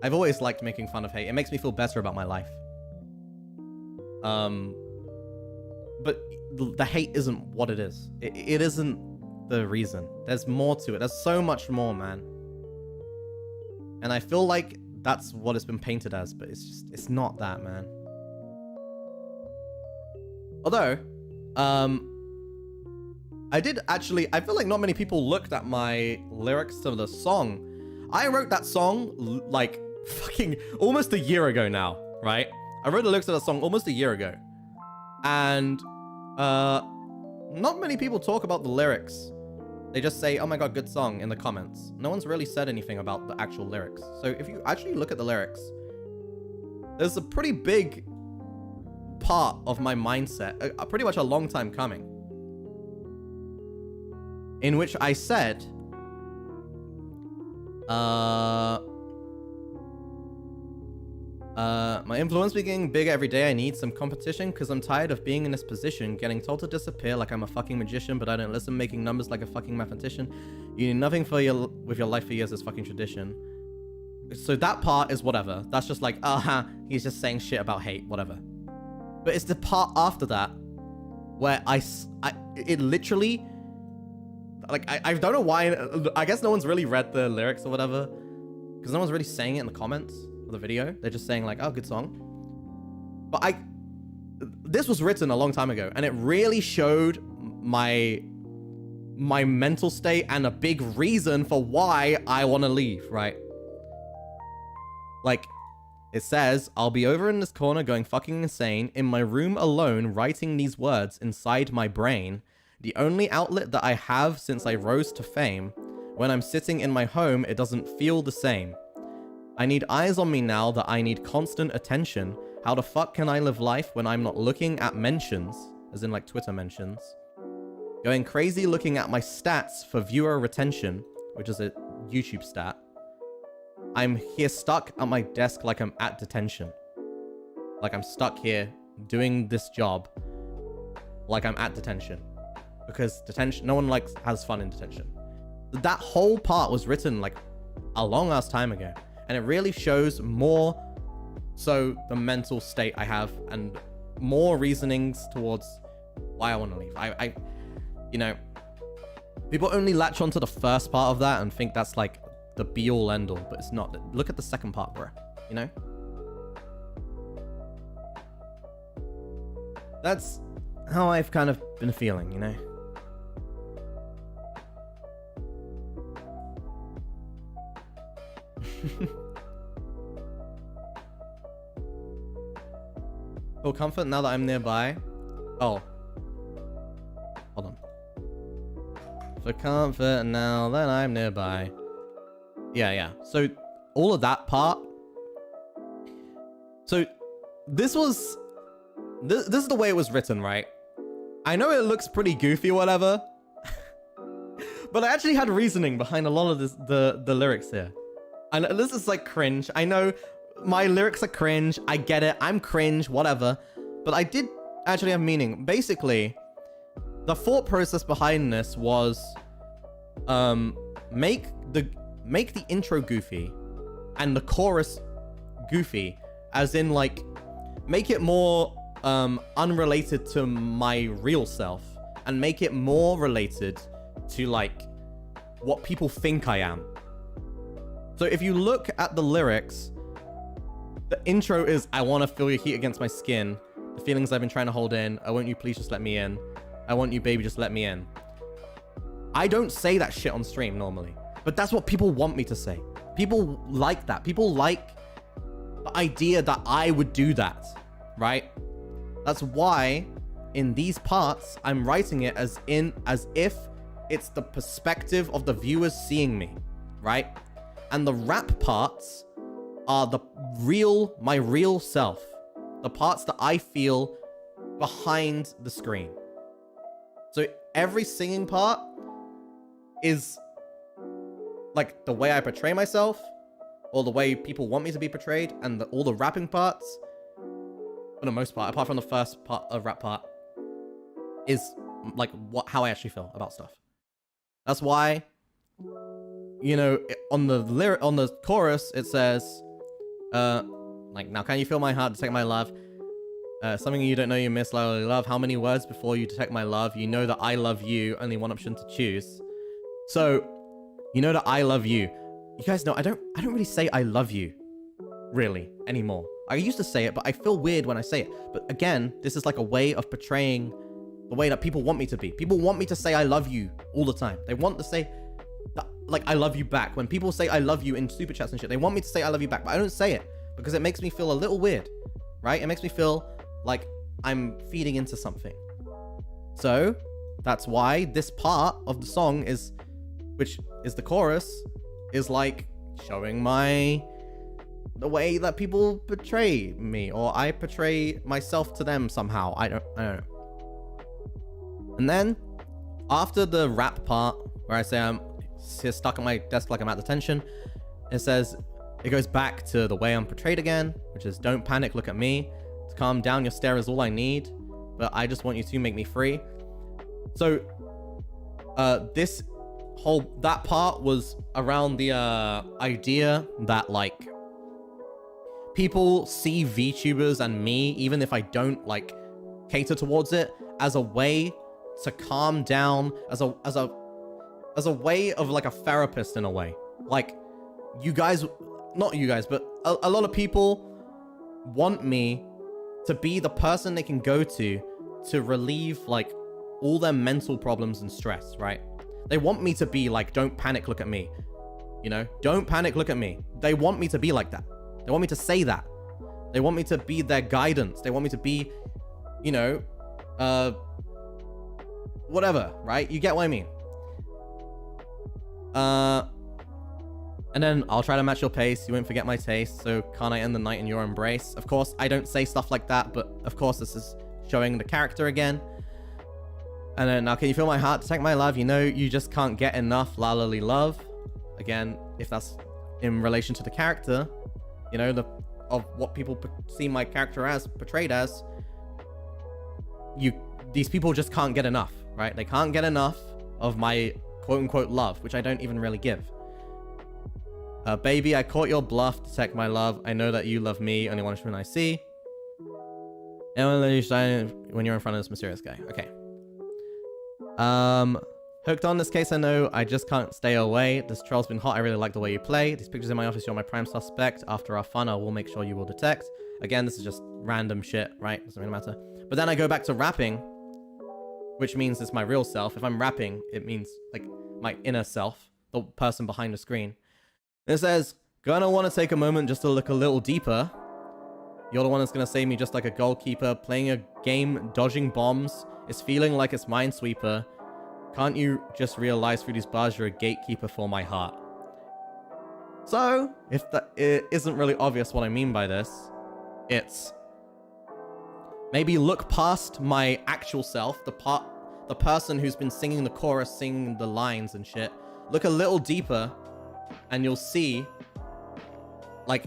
I've always liked making fun of hate. It makes me feel better about my life. But the hate isn't what it is. It isn't the reason. There's more to it. There's so much more, man. And I feel like that's what it's been painted as, but it's not that, man. Although, I feel like not many people looked at my lyrics to the song. I wrote that song, like, fucking almost a year ago now, right? I wrote the lyrics to that song almost a year ago. And, not many people talk about the lyrics. They just say, oh my god, good song in the comments. No one's really said anything about the actual lyrics. So if you actually look at the lyrics, there's a pretty big part of my mindset, pretty much a long time coming, in which I said, my influence be getting bigger every day. I need some competition because I'm tired of being in this position, getting told to disappear like I'm a fucking magician, but I don't listen, making numbers like a fucking mathematician. You need nothing with your life for years is fucking tradition. So that part is whatever. That's just like, he's just saying shit about hate, whatever. But it's the part after that where it literally, like, I don't know why. I guess no one's really read the lyrics or whatever, because no one's really saying it in the comments of the video. They're just saying like, oh, good song. But this was written a long time ago, and it really showed my mental state and a big reason for why I want to leave, right? Like, it says, I'll be over in this corner going fucking insane, in my room alone, writing these words inside my brain, the only outlet that I have since I rose to fame. When I'm sitting in my home, it doesn't feel the same. I need eyes on me now that I need constant attention. How the fuck can I live life when I'm not looking at mentions, as in like Twitter mentions? Going crazy looking at my stats for viewer retention, which is a YouTube stat. I'm here stuck at my desk like I'm at detention. Like I'm stuck here doing this job like I'm at detention. Because detention, no one has fun in detention. That whole part was written like a long ass time ago. And it really shows more so the mental state I have and more reasonings towards why I want to leave. I you know, people only latch onto the first part of that and think that's like the be all end all, but it's not. Look at the second part, bro. You know? That's how I've kind of been feeling, you know? For comfort now that I'm nearby. Oh. Hold on. For comfort now that I'm nearby. Yeah. So all of that part So this was, this is the way it was written, right? I know it looks pretty goofy or whatever, but I actually had reasoning behind a lot of the lyrics here. And this is like cringe. I know my lyrics are cringe. I get it. I'm cringe, whatever. But I did actually have meaning. Basically, the thought process behind this was make the intro goofy and the chorus goofy, as in like make it more unrelated to my real self and make it more related to like what people think I am. So if you look at the lyrics, the intro is, I want to feel your heat against my skin, the feelings I've been trying to hold in, I want you, please just let me in, I want you, baby, just let me in. I don't say that shit on stream normally, but that's what people want me to say. People like that. People like the idea that I would do that, right? That's why in these parts, I'm writing it as if it's the perspective of the viewers seeing me, right? And the rap parts are my real self. The parts that I feel behind the screen. So every singing part is like the way I portray myself, or the way people want me to be portrayed, and all the rapping parts, for the most part, apart from the first part of rap part, is like how I actually feel about stuff. That's why, you know, on the chorus it says, like, now can you feel my heart, detect my love? Something you don't know you miss, love. How many words before you detect my love? You know that I love you. Only one option to choose. So, you know that I love you. You guys know I don't really say I love you, really, anymore. I used to say it, but I feel weird when I say it. But again, this is like a way of portraying the way that people want me to be. People want me to say I love you all the time. They want to say that, like, I love you back. When people say I love you in super chats and shit, they want me to say I love you back, but I don't say it because it makes me feel a little weird, right? It makes me feel like I'm feeding into something. So that's why this part of the song is, which is the chorus, is like showing the way that people portray me, or I portray myself to them somehow. I don't know. And then after the rap part, where I say I'm stuck at my desk like I'm at detention, it goes back to the way I'm portrayed again, which is, don't panic, look at me. To calm down, your stare is all I need, but I just want you to make me free. So that part was around the idea that like people see VTubers and me, even if I don't like cater towards it, as a way to calm down, as a way of like a therapist in a way. Like, you guys, not you guys, but a lot of people want me to be the person they can go to relieve like all their mental problems and stress, right? They want me to be like, don't panic, look at me. You know, don't panic, look at me. They want me to be like that. They want me to say that. They want me to be their guidance. They want me to be, you know, whatever, right? You get what I mean? And then I'll try to match your pace. You won't forget my taste. So can't I end the night in your embrace? Of course, I don't say stuff like that, but of course this is showing the character again. And then, now can you feel my heart, detect my love? You know you just can't get enough, la la li love. Again, if that's in relation to the character, you know, of what people see my character as, portrayed as, these people just can't get enough, right? They can't get enough of my quote-unquote love, which I don't even really give. Baby, I caught your bluff, detect my love. I know that you love me, only one when I see. And when you're in front of this mysterious guy. Okay. Hooked on this case, I know I just can't stay away. This trial's been hot, I really like the way you play. These pictures in my office, you're my prime suspect. After our fun, I will make sure you will detect. Again, this is just random shit, right? Doesn't really matter. But then I go back to rapping, which means it's my real self. If I'm rapping, it means like my inner self, the person behind the screen. And it says, gonna want to take a moment just to look a little deeper. You're the one that's gonna save me just like a goalkeeper. Playing a game, dodging bombs. It's feeling like it's Minesweeper. Can't you just realize through these bars you're a gatekeeper for my heart? So, if that it isn't really obvious what I mean by this, It's maybe look past my actual self, the person who's been singing the chorus, singing the lines and shit. Look a little deeper and you'll see, like,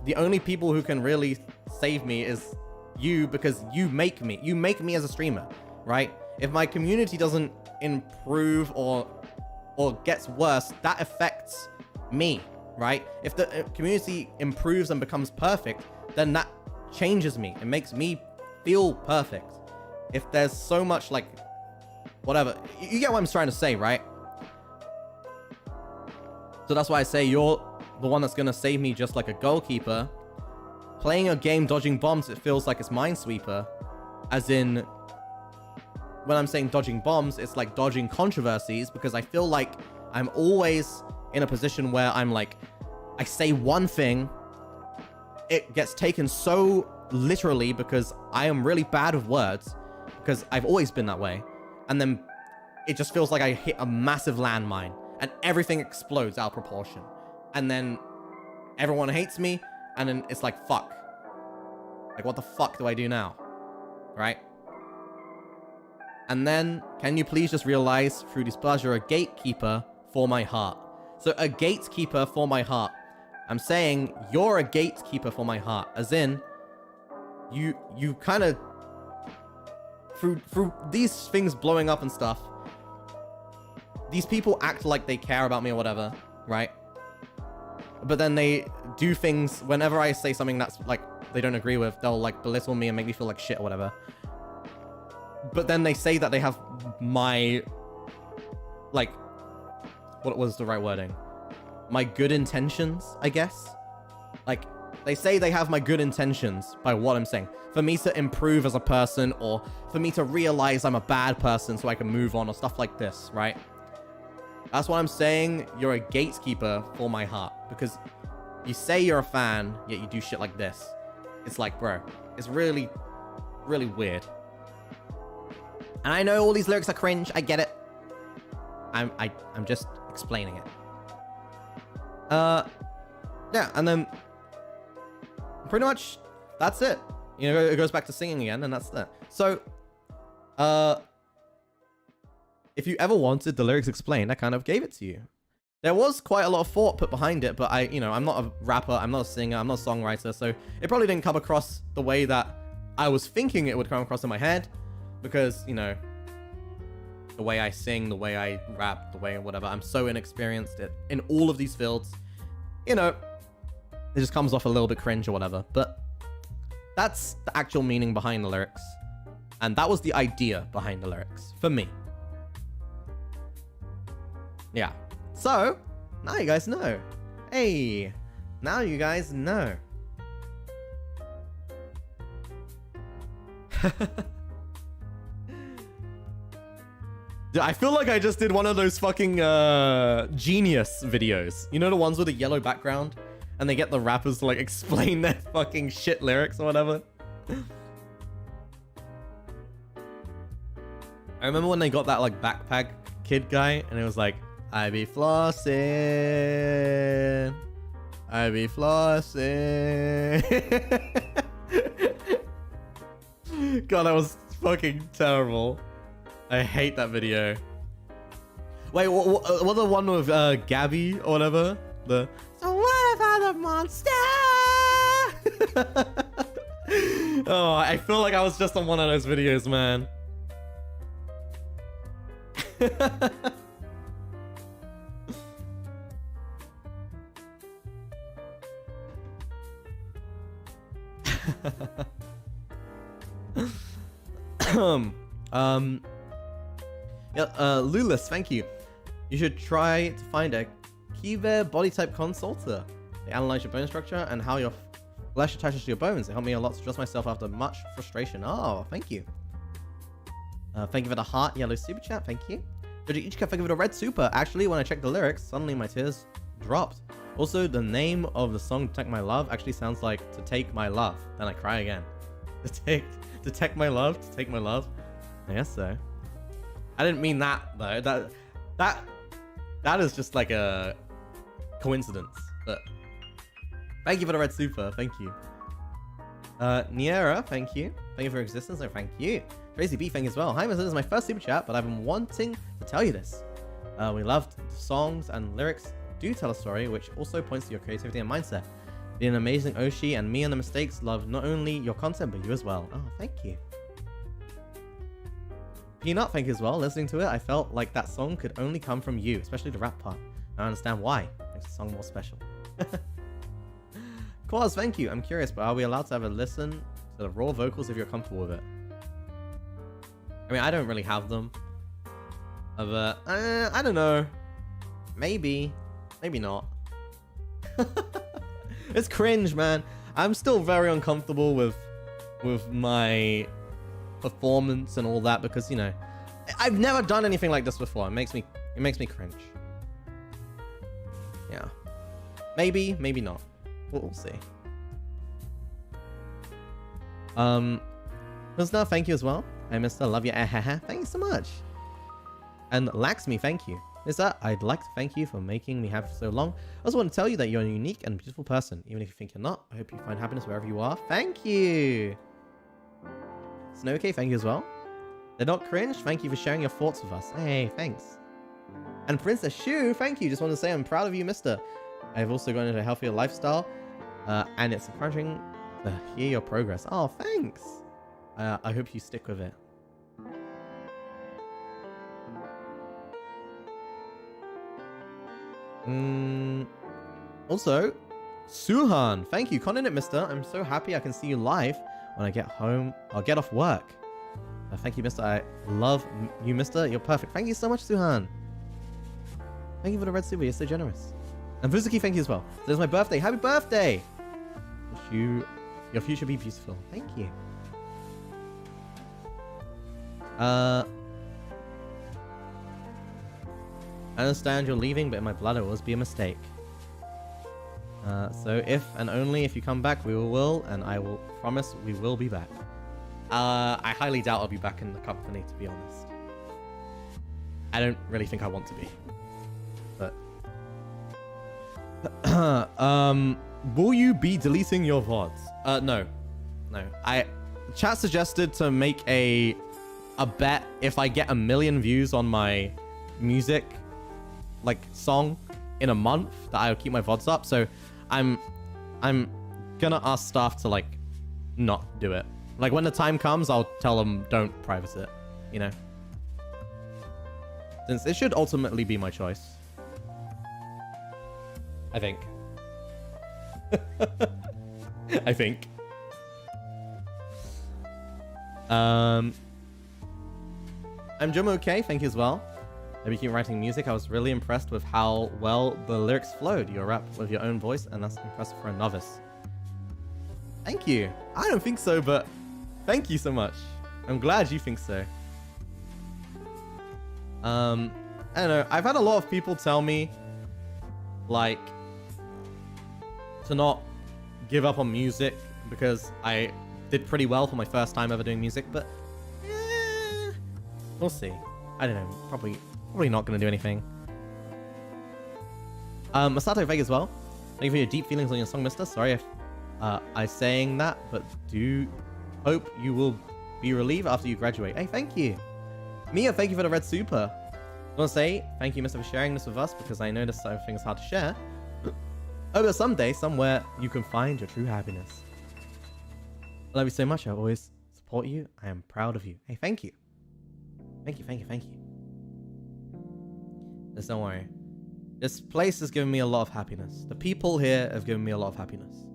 the only people who can really save me is you, because you make me. You make me as a streamer, right? If my community doesn't improve or gets worse, that affects me, right? If the community improves and becomes perfect, then that changes me. It makes me feel perfect. If there's so much, like, whatever, you get what I'm trying to say, right? So that's why I say you're the one that's gonna save me, just like a goalkeeper. Playing a game dodging bombs, it feels like it's Minesweeper. As in, when I'm saying dodging bombs, it's like dodging controversies, because I feel like I'm always in a position where I'm like, I say one thing, it gets taken so literally because I am really bad with words, because I've always been that way. And then it just feels like I hit a massive landmine and everything explodes out of proportion. And then everyone hates me, and then it's like, fuck. Like, what the fuck do I do now? Right? And then, can you please just realize, through displeasure, a gatekeeper for my heart. So, a gatekeeper for my heart. I'm saying, you're a gatekeeper for my heart. As in, you kind of, through these things blowing up and stuff, these people act like they care about me or whatever, right? But then they do things, whenever I say something that's, like, they don't agree with, they'll, like, belittle me and make me feel like shit or whatever. But then they say that they have my, like, what was the right wording? My good intentions, I guess? Like, they say they have my good intentions by what I'm saying. For me to improve as a person, or for me to realize I'm a bad person so I can move on, or stuff like this, right? That's what I'm saying. You're a gatekeeper for my heart. Because you say you're a fan, yet you do shit like this. It's like, bro, it's really, really weird. And I know all these lyrics are cringe. I get it. I'm just explaining it. Yeah, and then pretty much that's it. You know, it goes back to singing again, and that's that. So, if you ever wanted the lyrics explained, I kind of gave it to you. There was quite a lot of thought put behind it, but I'm not a rapper, I'm not a singer, I'm not a songwriter, so it probably didn't come across the way that I was thinking it would come across in my head, because, you know, the way I sing, the way I rap, the way whatever, I'm so inexperienced in all of these fields, you know, it just comes off a little bit cringe or whatever, but that's the actual meaning behind the lyrics, and that was the idea behind the lyrics, for me. Yeah. So, now you guys know. Hey, now you guys know. Dude, I feel like I just did one of those fucking Genius videos. You know, the ones with a yellow background? And they get the rappers to, like, explain their fucking shit lyrics or whatever. I remember when they got that, like, backpack kid guy, and it was like, I be flossing. I be flossing. God, that was fucking terrible. I hate that video. Wait, what the one with Gabby or whatever? The so what about the monster? Oh, I feel like I was just on one of those videos, man. Lulis, thank you. You should try to find a Kive body type consulter. They analyze your bone structure and how your flesh attaches to your bones. It helped me a lot to trust myself after much frustration. Oh, thank you. Thank you for the heart yellow super chat. Thank you. Thank you for the red super. Actually, when I checked the lyrics, suddenly my tears dropped. Also, the name of the song "Detect My Love" actually sounds like "To Take My Love." Then I cry again. Detect my love. To take my love. I guess so. I didn't mean that though. That is just like a coincidence. But thank you for the red super. Thank you. Niera, thank you. Thank you for your existence, and thank you. Tracy B, thank you as well. Hi, this is my first super chat, but I've been wanting to tell you this. We loved the songs and lyrics do tell a story, which also points to your creativity and mindset. Being an amazing Oshi and me and the mistakes love not only your content, but you as well. Oh, thank you. Peanut, thank you as well. Listening to it, I felt like that song could only come from you, especially the rap part. I understand why. Makes the song more special. Quaz, thank you. I'm curious, but are we allowed to have a listen to the raw vocals if you're comfortable with it? I mean, I don't really have them. But, I don't know. Maybe. Maybe not. It's cringe, man. I'm still very uncomfortable with my performance and all that because, you know, I've never done anything like this before. It makes me cringe. Yeah. Maybe, maybe not. We'll see. Mysta, thank you as well. Hey, Mysta, love you. Thank you so much. And Laxmi, thank you. Mysta, I'd like to thank you for making me happy for so long. I also want to tell you that you're a unique and beautiful person. Even if you think you're not, I hope you find happiness wherever you are. Thank you. Snowcay, thank you as well. They're not cringe. Thank you for sharing your thoughts with us. Hey, thanks. And Princess Shu, thank you. Just want to say I'm proud of you, Mysta. I've also gone into a healthier lifestyle, and it's encouraging to hear your progress. Oh, thanks. I hope you stick with it. Also, Suhan, thank you. Content it, Mysta. I'm so happy I can see you live when I get home. I'll get off work. Thank you, Mysta. I love you, Mysta. You're perfect. Thank you so much, Suhan. Thank you for the red super. You're so generous. And Fuzuki, thank you as well. So it's my birthday. Happy birthday! Wish your future be beautiful. Thank you. I understand you're leaving, but in my blood it will always be a mistake. So if and only if you come back, we will, and I will promise we will be back. I highly doubt I'll be back in the company, to be honest. I don't really think I want to be. But will you be deleting your VODs? No. Chat suggested to make a bet if I get 1 million views on my music song in a month that I'll keep my VODs up. So I'm gonna ask staff to not do it. When the time comes, I'll tell them don't private it, you know? Since it should ultimately be my choice. I think. I think. I'm Jim okay, thank you as well. If you keep writing music, I was really impressed with how well the lyrics flowed. You rap with your own voice, and that's impressive for a novice. Thank you. I don't think so, but thank you so much. I'm glad you think so. I don't know. I've had a lot of people tell me, to not give up on music because I did pretty well for my first time ever doing music, but we'll see. I don't know. Probably not going to do anything. Masato Vega as well. Thank you for your deep feelings on your song, Mysta. Sorry if I'm saying that, but do hope you will be relieved after you graduate. Hey, thank you. Mia, thank you for the red super. I want to say thank you, Mysta, for sharing this with us because I know this sort of thing is hard to share. Oh, but someday, somewhere, you can find your true happiness. I love you so much. I always support you. I am proud of you. Hey, thank you. Thank you. Just don't worry. This place has given me a lot of happiness. The people here have given me a lot of happiness.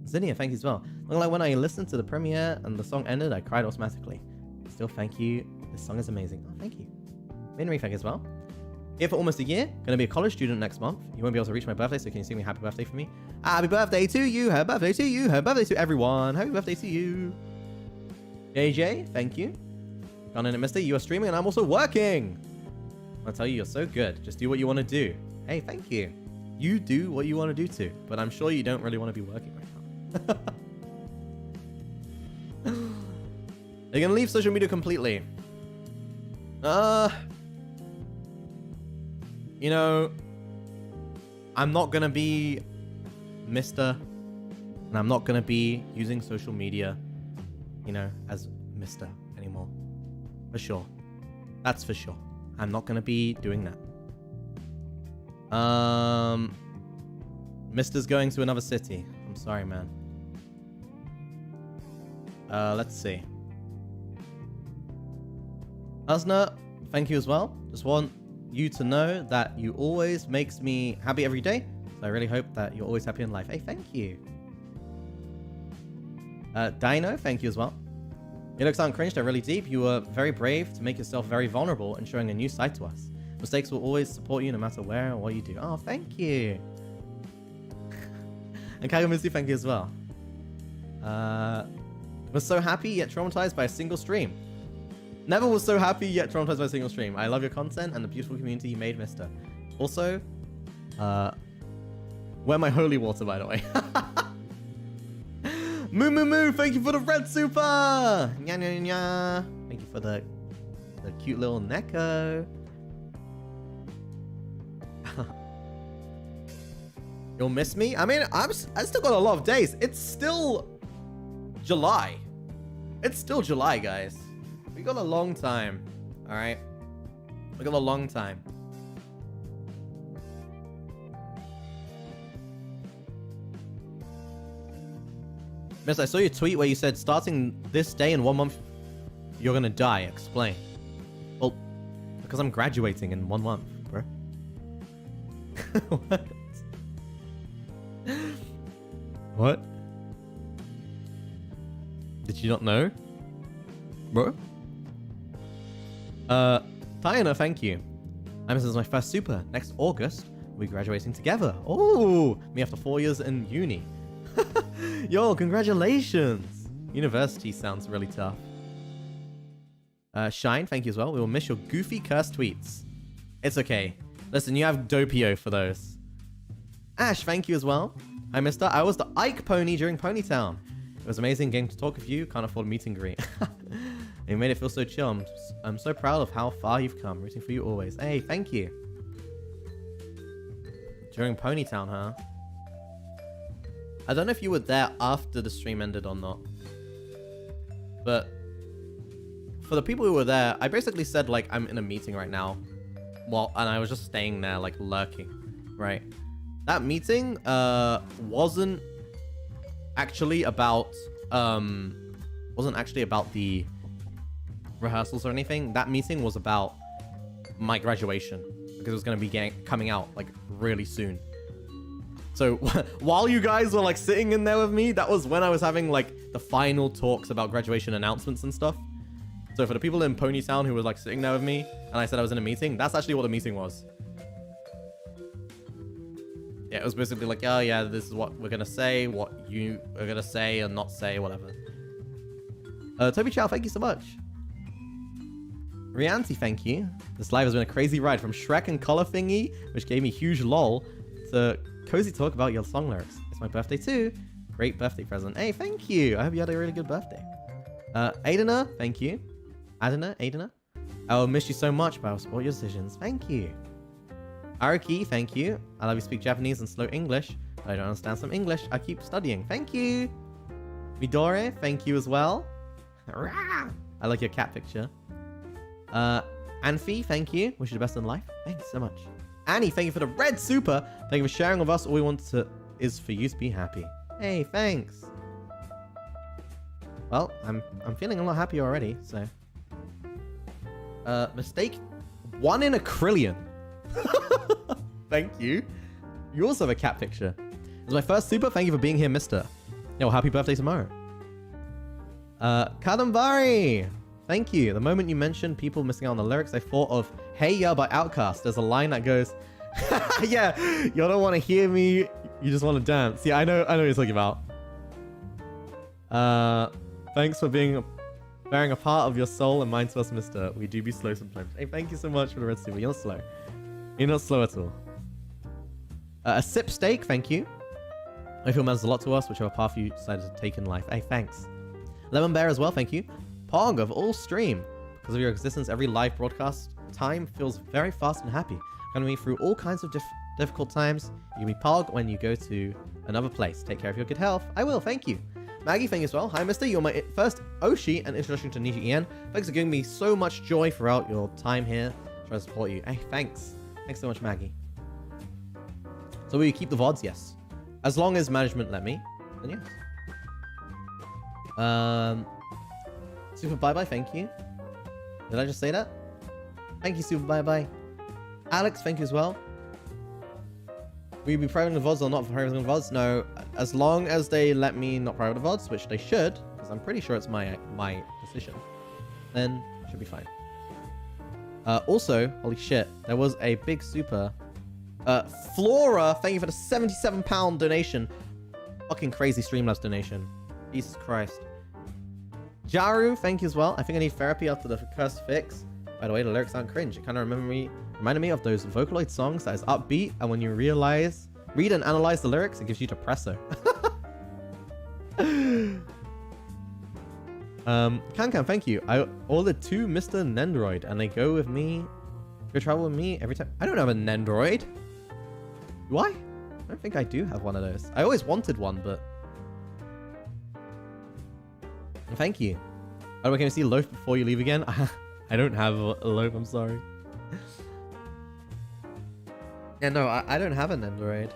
Zinnia, thank you as well. When I listened to the premiere and the song ended, I cried automatically. Still, thank you. This song is amazing. Oh, thank you. Minri, thank you as well. Here for almost a year. Gonna be a college student next month. You won't be able to reach my birthday, so can you sing me happy birthday for me? Happy birthday to you. Happy birthday to you. Happy birthday to everyone. Happy birthday to you. JJ, thank you. Gone in at Mysta. You are streaming and I'm also working. I'll tell you, you're so good. Just do what you want to do. Hey, thank you. You do what you want to do too. But I'm sure you don't really want to be working right now. They're gonna leave social media completely. You know, I'm not gonna be
Mysta, and I'm not gonna be using social media, you know, as Mysta anymore. For sure. That's for sure. I'm not gonna be doing that. Mysta's going to another city. I'm sorry, man. Let's see. Asna, thank you as well. Just want you to know that you always makes me happy every day. So I really hope that you're always happy in life. Hey, thank you. Dino, thank you as well. Your looks aren't cringe, they're really deep. You were very brave to make yourself very vulnerable and showing a new side to us. Mistakes will always support you no matter where or what you do. Oh, thank you. And Kagamissi, thank you as well. Was so happy yet traumatized by a single stream. Never was so happy yet traumatized by a single stream. I love your content and the beautiful community you made, Mysta. Also, wear my holy water, by the way. Moo moo moo, thank you for the red super! Nya nya nya nya. Thank you for the cute little Neko. You'll miss me? I mean, I still got a lot of days. It's still July. It's still July, guys. We got a long time. Alright? We got a long time. Miss, I saw your tweet where you said starting this day in 1 month, you're gonna die. Explain. Well, because I'm graduating in 1 month, bro. What? What? Did you not know? Bro? Diana, thank you. This is my first super. Next August, we'll be graduating together. Oh, me after 4 years in uni. Yo, congratulations! University sounds really tough. Shine, thank you as well. We will miss your goofy cursed tweets. It's okay. Listen, you have Doppio for those. Ash, thank you as well. Hi, Mysta. I was the Ike pony during Ponytown. It was amazing getting to talk with you. Can't afford meet and greet. You made it feel so chill. I'm so proud of how far you've come. Rooting for you always. Hey, thank you. During Ponytown, huh? I don't know if you were there after the stream ended or not. But for the people who were there, I basically said, like, I'm in a meeting right now. Well, and I was just staying there, like, lurking. Right? That meeting wasn't actually about the rehearsals or anything. That meeting was about my graduation, because it was going to be coming out like really soon. So while you guys were like sitting in there with me, that was when I was having like the final talks about graduation announcements and stuff. So for the people in Ponytown who were like sitting there with me and I said I was in a meeting, that's actually what the meeting was. Yeah, it was basically like, oh yeah, this is what we're gonna say, what you are gonna say and not say, whatever. Toby Chow, thank you so much. Rianti, thank you. This live has been a crazy ride from Shrek and Collar Thingy, which gave me huge lol, to cozy talk about your song lyrics. It's my birthday too. Great birthday present. Hey, thank you. I hope you had a really good birthday. Aidena, thank you. Aidena. I will miss you so much, but I will support your decisions. Thank you. Araki, thank you. I love you speak Japanese and slow English, but I don't understand some English. I keep studying. Thank you. Midore, thank you as well. I like your cat picture. Anfi, thank you. Wish you the best in life. Thanks so much. Annie, thank you for the red super. Thank you for sharing with us. All we want is for you to be happy. Hey, thanks. Well, I'm feeling a lot happier already, so. Mistake 1 in a trillion. Thank you. You also have a cat picture. It's my first super. Thank you for being here, Mysta. Yo, happy birthday tomorrow. Kadambari. Thank you. The moment you mentioned people missing out on the lyrics, I thought of Hey Ya by Outkast. There's a line that goes, yeah, you don't want to hear me, you just want to dance. Yeah, I know what you're talking about. Thanks for bearing a part of your soul and mind to us, Mysta. We do be slow sometimes. Hey, thank you so much for the red super. You're not slow. You're not slow at all. A sip steak, thank you. I feel matters a lot to us, whichever path you decided to take in life. Hey, thanks. Lemon Bear as well, thank you. Pog of all stream. Because of your existence, every live broadcast time feels very fast and happy. Going to be through all kinds of difficult times. You can be Pog when you go to another place. Take care of your good health. I will, thank you. Maggie, thank you as well. Hi, Mysta. You're my first Oshi and introduction to NIJISANJI. Thanks for giving me so much joy throughout your time here. Trying to support you. Hey, thanks. Thanks so much, Maggie. So will you keep the VODs? Yes. As long as management let me, then yes. Super bye-bye, thank you. Did I just say that? Thank you, Super bye-bye. Alex, thank you as well. Will you be private in the VODs or not for private in the VODs? No, as long as they let me not private the VODs, which they should, because I'm pretty sure it's my decision, then it should be fine. Also, holy shit, there was a big super... Flora, thank you for the £77 donation. Fucking crazy Streamlabs donation. Jesus Christ. Jaru, thank you as well. I think I need therapy after the cursed fix. By the way, the lyrics aren't cringe. It kind of reminded me of those Vocaloid songs that is upbeat, and when you read and analyze the lyrics, it gives you depresso. Can, thank you. I ordered 2 Mr. Nendroid, and they go travel with me every time. I don't have a Nendroid. Do I? I don't think I do have one of those. I always wanted one, but... Thank you. Oh, can you see Loaf before you leave again? I don't have a Loaf, I'm sorry. Yeah, no, I don't have an Android.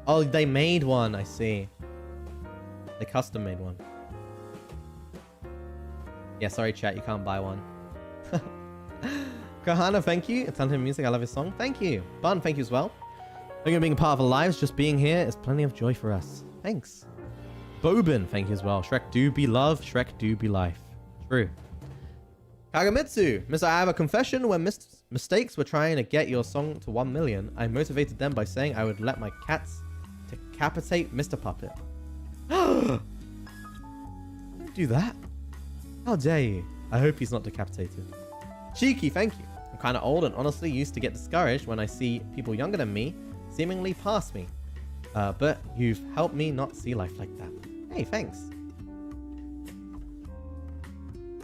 Oh, they made one, I see. They custom made one. Yeah, sorry chat, you can't buy one. Kahana, thank you. It's Anton Music, I love his song. Thank you. Bun, thank you as well. Thank you for being a part of our lives. Just being here is plenty of joy for us. Thanks. Bobin, thank you as well. Shrek do be love, Shrek do be life. True. Kagamitsu, Miss, I have a confession. When mistakes were trying to get your song to 1 million, I motivated them by saying I would let my cats decapitate Mr. Puppet. Don't do that. How dare you? I hope he's not decapitated. Cheeky, thank you. I'm kind of old and honestly used to get discouraged when I see people younger than me seemingly pass me. But you've helped me not see life like that. Hey, thanks.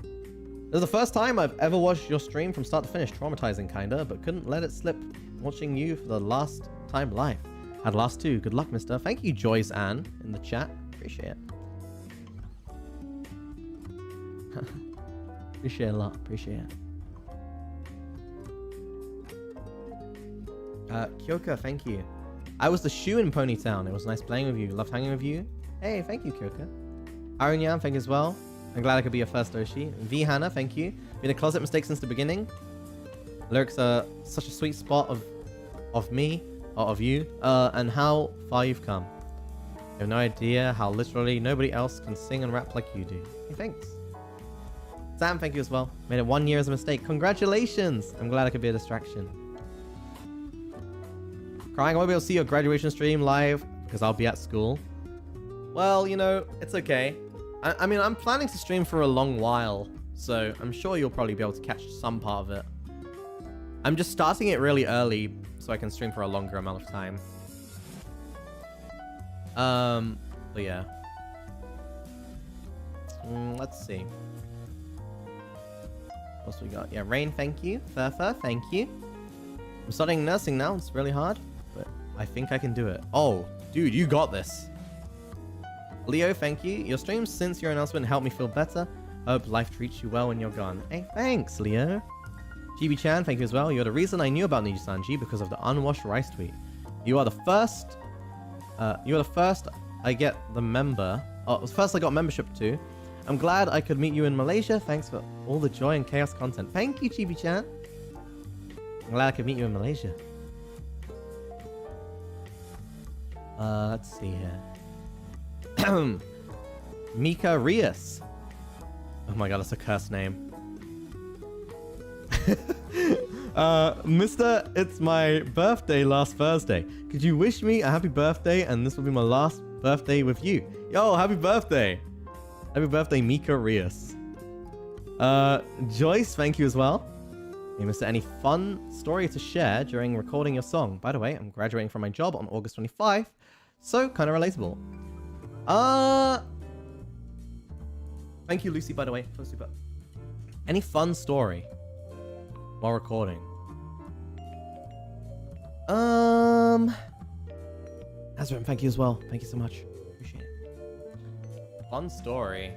This is the first time I've ever watched your stream from start to finish. Traumatizing, kinda, but couldn't let it slip watching you for the last time live. Had last 2. Good luck, mister. Thank you, Joyce Ann, in the chat. Appreciate it. Appreciate it a lot. Appreciate it. Kyoka, thank you. I was the Shu in Ponytown. It was nice playing with you. Loved hanging with you. Hey, thank you, Kyoka. Arunyan, thank you as well. I'm glad I could be your first Oshi. V Hannah, thank you. Been a closet mistake since the beginning. Lyrics are such a sweet spot of me, or of you, and how far you've come. You have no idea how literally nobody else can sing and rap like you do. Hey, thanks. Sam, thank you as well. Made it 1 year as a mistake. Congratulations! I'm glad I could be a distraction. Crying, I won't be able to see your graduation stream live because I'll be at school. Well, you know, it's okay. I mean, I'm planning to stream for a long while, so I'm sure you'll probably be able to catch some part of it. I'm just starting it really early so I can stream for a longer amount of time. But yeah. Let's see. What else we got? Yeah, Rain, thank you. Furfur, thank you. I'm studying nursing now. It's really hard, but I think I can do it. Oh, dude, you got this. Leo, thank you. Your streams since your announcement helped me feel better. Hope life treats you well when you're gone. Hey, thanks, Leo. GB-chan, thank you as well. You're the reason I knew about NIJISANJI because of the unwashed rice tweet. You are the first I get the member. Oh, first I got membership to. I'm glad I could meet you in Malaysia. Thanks for all the joy and chaos content. Thank you, GB-chan. I'm glad I could meet you in Malaysia. Let's see here. Mika Rias. Oh my god, that's a cursed name. Mister, it's my birthday last Thursday. Could you wish me a happy birthday? And this will be my last birthday with you. Yo, happy birthday. Happy birthday, Mika Rias. Joyce, thank you as well. Hey, Mister, any fun story to share during recording your song? By the way, I'm graduating from my job on August 25th, so kind of relatable. Thank you, Lucy, by the way, for super. Any fun story while recording? Azrim, thank you as well. Thank you so much. Appreciate it.
Fun story.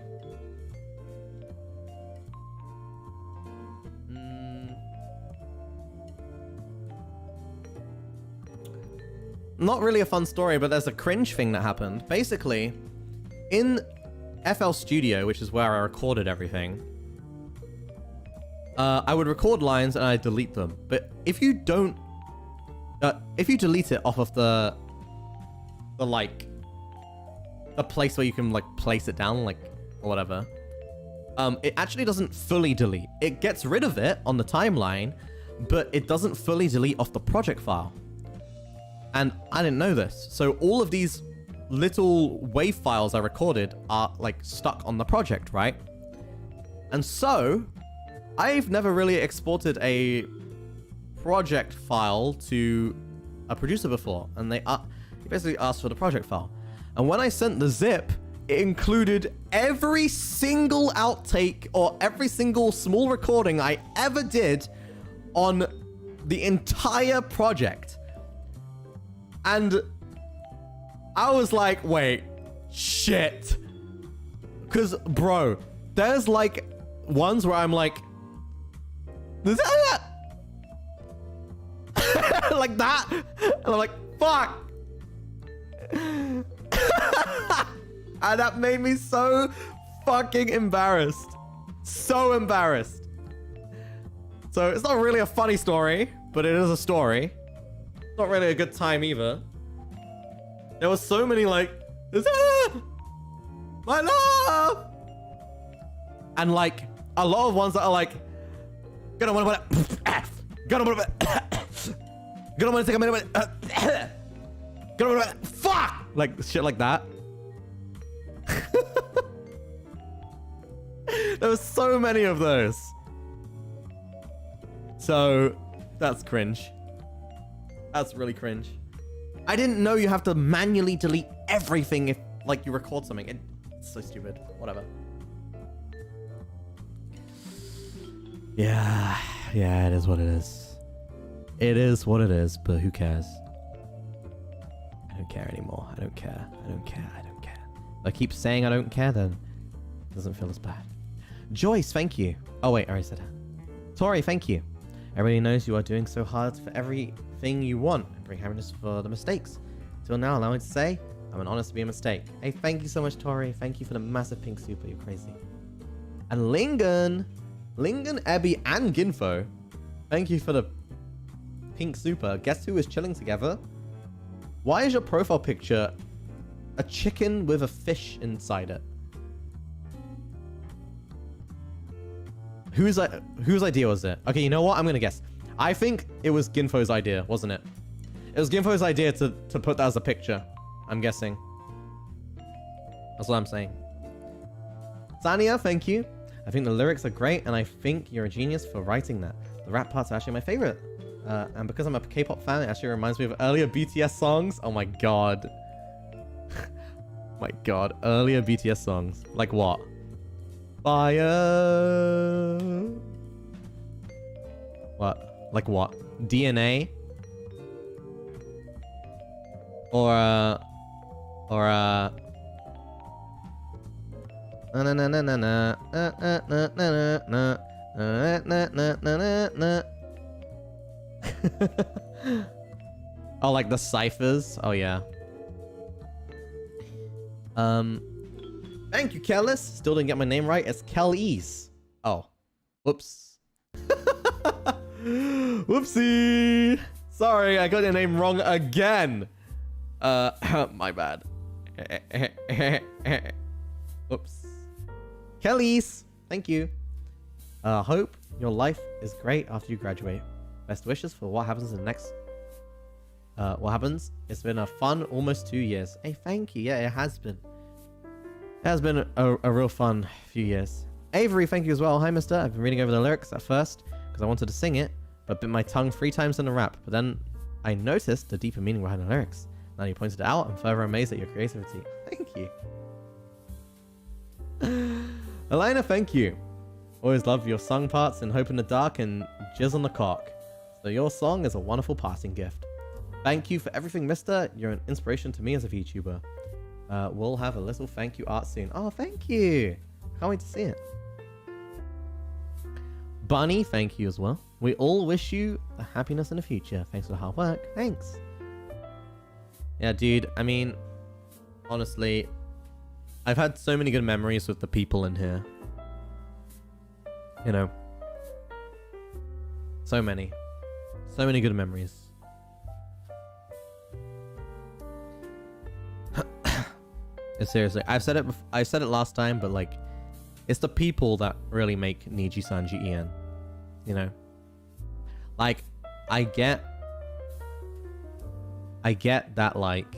Not really a fun story, but there's a cringe thing that happened. Basically, in FL Studio, which is where I recorded everything, I would record lines and I'd delete them. But if you don't, if you delete it off of the place where you can like place it down, like, or whatever, it actually doesn't fully delete. It gets rid of it on the timeline, but it doesn't fully delete off the project file. And I didn't know this. So all of these little WAV files I recorded are like stuck on the project, right? And so I've never really exported a project file to a producer before. And they basically asked for the project file. And when I sent the zip, it included every single outtake or every single small recording I ever did on the entire project. And I was like, wait, shit. Because, bro, there's like ones where I'm like, like that. And I'm like, fuck. And that made me so fucking embarrassed. So embarrassed. So it's not really a funny story, but it is a story. Not really a good time either. There was so many like, my love, and like a lot of ones that are like, fuck, like shit like that. There was so many of those. So that's cringe. That's really cringe. I didn't know you have to manually delete everything if, like, you record something. It's so stupid. Whatever.
Yeah, it is what it is. It is what it is, but who cares? I don't care anymore. I don't care. I don't care. I don't care. If I keep saying I don't care, then it doesn't feel as bad. Joyce, thank you. Oh, wait, I already said that. Tori, thank you. Everybody knows you are doing so hard for everything you want and bring happiness for the mistakes. Till now, allow me to say, I'm an honest to be a mistake. Hey, thank you so much, Tori. Thank you for the massive pink super. You're crazy. And Lingen, Ebby, and Ginfo, thank you for the pink super. Guess who is chilling together? Why is your profile picture a chicken with a fish inside it? Whose idea was it? Okay, you know what? I'm gonna guess. I think it was Ginfo's idea, wasn't it? It was Ginfo's idea to put that as a picture. I'm guessing. That's what I'm saying. Sania, thank you. I think the lyrics are great, and I think you're a genius for writing that. The rap parts are actually my favorite. And because I'm a K-pop fan, it actually reminds me of earlier BTS songs. Oh my god. My god, earlier BTS songs. Like what? Fire. What? Like what? DNA? Or oh, like the ciphers? Oh yeah. Thank you, Kellis. Still didn't get my name right. It's Kellis. Oh. Whoops. Whoopsie. Sorry, I got your name wrong again. My bad. Whoops. Kellis. Thank you. Hope your life is great after you graduate. Best wishes for what happens in the next... what happens? It's been a fun almost 2 years. Hey, thank you. Yeah, it has been. It has been a real fun few years. Avery, thank you as well. Hi, Mysta. I've been reading over the lyrics at first because I wanted to sing it, but bit my tongue 3 times in the rap. But then I noticed the deeper meaning behind the lyrics. Now you pointed it out, I'm further amazed at your creativity. Thank you. Elena, thank you. Always love your song parts and Hope in the Dark and Jizz on the Cock. So your song is a wonderful passing gift. Thank you for everything, Mysta. You're an inspiration to me as a VTuber. We'll have a little thank you art soon. Oh, thank you. Can't wait to see it. Bunny, thank you as well. We all wish you the happiness in the future. Thanks for the hard work. Thanks. Yeah, dude. I mean, honestly, I've had so many good memories with the people in here. You know. So many. So many good memories. Seriously, I said it last time, but like, it's the people that really make NIJISANJI EN. You know? Like, I get that, like,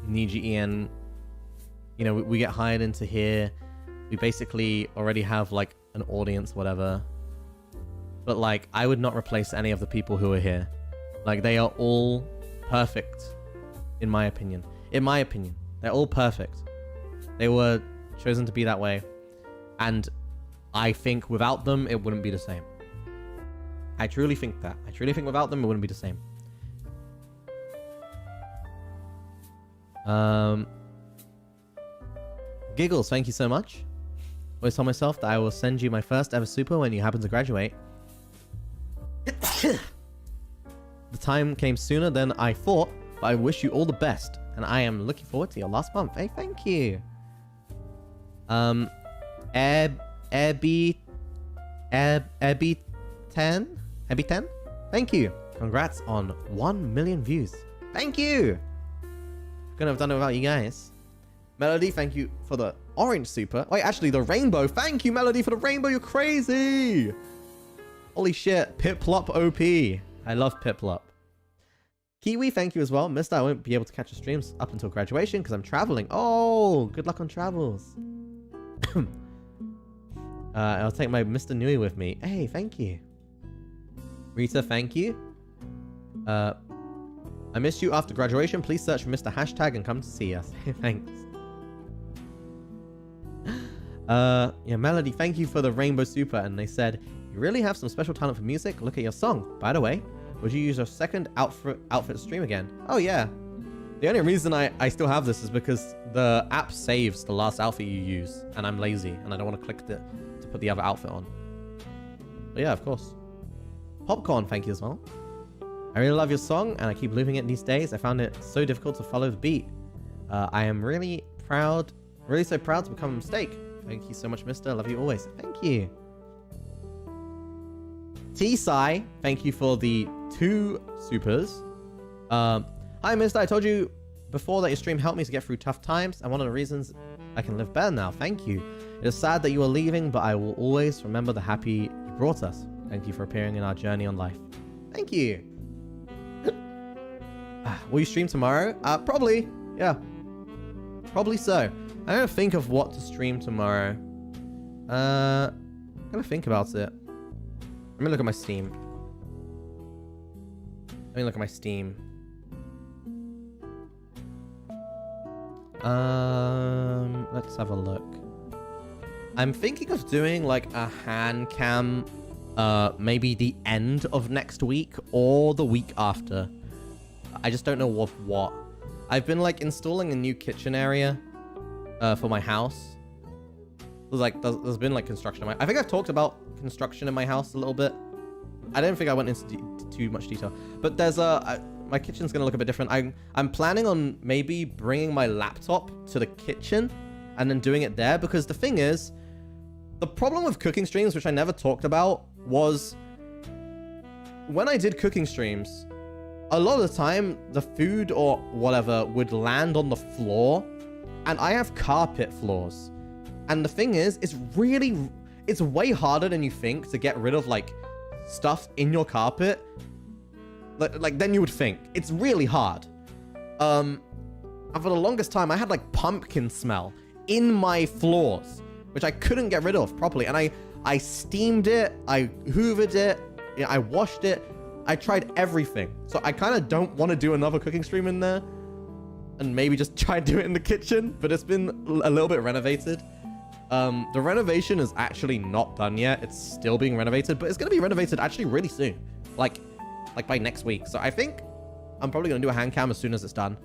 Niji EN, you know, we get hired into here. We basically already have, like, an audience, whatever. But, like, I would not replace any of the people who are here. Like, they are all perfect, in my opinion. In my opinion. They're all perfect. They were chosen to be that way. And I think without them, it wouldn't be the same. I truly think that. I truly think without them, it wouldn't be the same. Giggles, thank you so much. I always told myself that I will send you my first ever super when you happen to graduate. The time came sooner than I thought, but I wish you all the best. And I am looking forward to your last month. Hey, thank you. Ebby 10? Thank you. Congrats on 1 million views. Thank you. Couldn't have done it without you guys. Melody, thank you for the orange super. Wait, actually, the rainbow. Thank you, Melody, for the rainbow. You're crazy. Holy shit. Piplop OP. I love Piplop. Kiwi, thank you as well. Mysta, I won't be able to catch your streams up until graduation because I'm traveling. Oh, good luck on travels. I'll take my Mr. Nui with me. Hey, thank you. Rita, thank you. I missed you after graduation. Please search for Mr. Hashtag and come to see us. Thanks. Yeah, Melody, thank you for the rainbow super. And they said, you really have some special talent for music. Look at your song. By the way, would you use your second outfit stream again? Oh, yeah. The only reason I still have this is because the app saves the last outfit you use. And I'm lazy. And I don't want to click it to put the other outfit on. But yeah, of course. Popcorn, thank you as well. I really love your song, and I keep looping it these days. I found it so difficult to follow the beat. I am really so proud to become a mistake. Thank you so much, Mysta. I love you always. Thank you. T-Sai, thank you for the 2 supers. Hi, Mysta. I told you before that your stream helped me to get through tough times, and one of the reasons I can live better now. Thank you. It is sad that you are leaving, but I will always remember the happy you brought us. Thank you for appearing in our journey on life. Thank you. Will you stream tomorrow? Probably. Yeah. Probably so. I don't think of what to stream tomorrow. I'm gonna think about it. Let me look at my Steam. Let's have a look. I'm thinking of doing like a hand cam, maybe the end of next week or the week after. I just don't know what. I've been like installing a new kitchen area for my house. There's been like construction. I think I've talked about construction in my house a little bit. I don't think I went into too much detail, but there's my kitchen's gonna look a bit different. I'm planning on maybe bringing my laptop to the kitchen and then doing it there, because the thing is, the problem with cooking streams, which I never talked about, was when I did cooking streams, a lot of the time the food or whatever would land on the floor, and I have carpet floors. And the thing is, it's way harder than you think to get rid of like stuff in your carpet. Like than you would think. It's really hard. And for the longest time, I had like pumpkin smell in my floors, which I couldn't get rid of properly. And I steamed it, I hoovered it, I washed it. I tried everything. So I kind of don't want to do another cooking stream in there, and maybe just try to do it in the kitchen, but it's been a little bit renovated. The renovation is actually not done yet. It's still being renovated, but it's going to be renovated actually really soon. Like by next week. So I think
I'm probably going to do a hand cam as soon as it's done.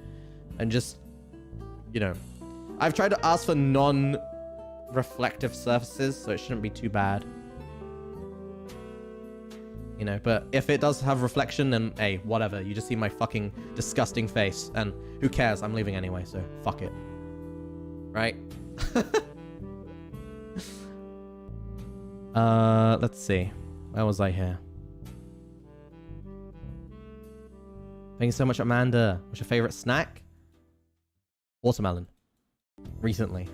And just, you know, I've tried to ask for non-reflective surfaces, so it shouldn't be too bad. You know, but if it does have reflection, then hey, whatever. You just see my fucking disgusting face. And who cares? I'm leaving anyway, so fuck it. Right? Let's see. Where was I here? Thank you so much, Amanda. What's your favorite snack? Watermelon. Recently.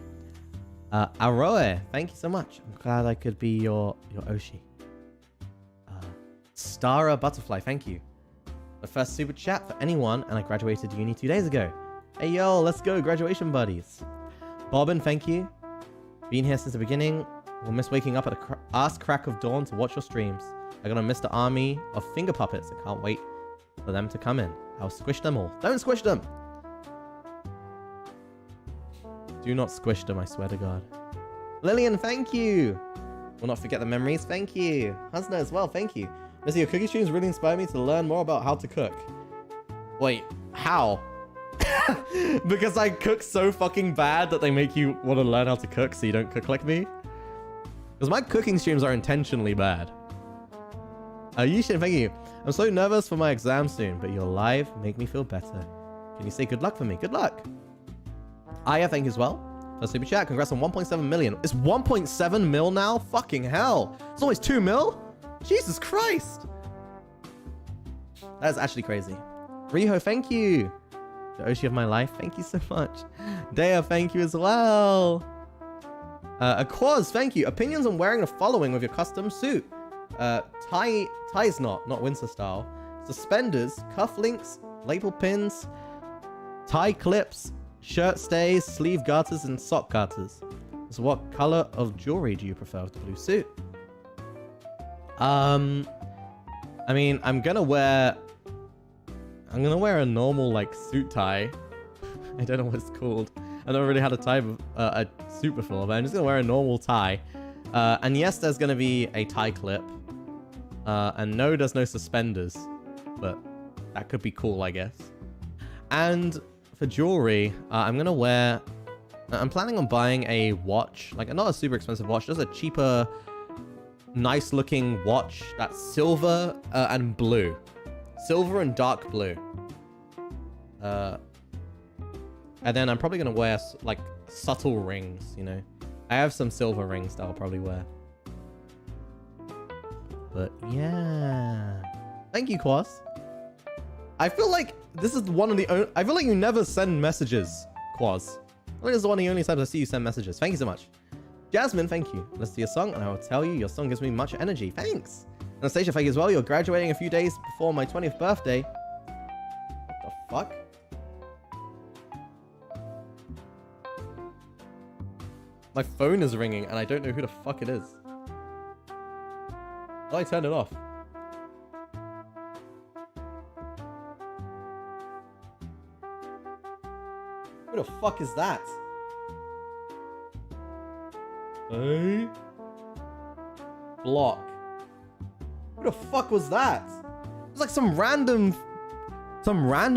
Aroe, thank you so much. I'm glad I could be your Oshi. Stara Butterfly, thank you. The first super chat for anyone, and I graduated uni 2 days ago. Hey yo, let's go, graduation buddies. Bobbin, thank you. Been here since the beginning. We'll miss waking up at the ass crack of dawn to watch your streams. I'm gonna miss the army of finger puppets. I can't wait for them to come in. I'll squish them all. Don't squish them! Do not squish them, I swear to God. Lillian, thank you! Will not forget the memories, thank you. Hasna as well, thank you. Missy, your cookie streams really inspired me to learn more about how to cook. Wait, how? Because I cook so fucking bad that they make you want to learn how to cook so you don't cook like me? Because my cooking streams are intentionally bad. Yishin, thank you. I'm so nervous for my exam soon, but your live make me feel better. Can you say good luck for me? Good luck. Aya, thank you as well. First super chat, congrats on 1.7 million. It's 1.7 mil now? Fucking hell. It's always 2 mil? Jesus Christ. That is actually crazy. Riho, thank you. The Oshi of my life, thank you so much. Dea, thank you as well. Aquaz, thank you. Opinions on wearing the following with your custom suit. Ties not Windsor style. Suspenders, cufflinks, lapel pins, tie clips, shirt stays, sleeve garters, and sock garters. So what color of jewelry do you prefer with the blue suit? I mean, I'm gonna wear a normal like suit tie. I don't know what it's called. I've never really had a tie a suit before, but I'm just gonna wear a normal tie. And yes, there's gonna be a tie clip. And no, there's no suspenders, but that could be cool, I guess. And for jewelry, I'm planning on buying a watch, like not a super expensive watch, just a cheaper, nice looking watch that's silver and blue. Silver and dark blue. And then I'm probably going to wear like subtle rings, you know. I have some silver rings that I'll probably wear. But yeah. Thank you, Quas. I feel like this is one of the only... I feel like you never send messages, Quas. I think this is one of the only times I see you send messages. Thank you so much. Jasmine, thank you. Listen to your song, and I will tell you, your song gives me much energy. Thanks. Anastasia, thank you as well. You're graduating a few days before my 20th birthday. What the fuck? My phone is ringing, and I don't know who the fuck it is. How do I turn it off? Who the fuck is that? Hey? Block. Who the fuck was that? It was like some random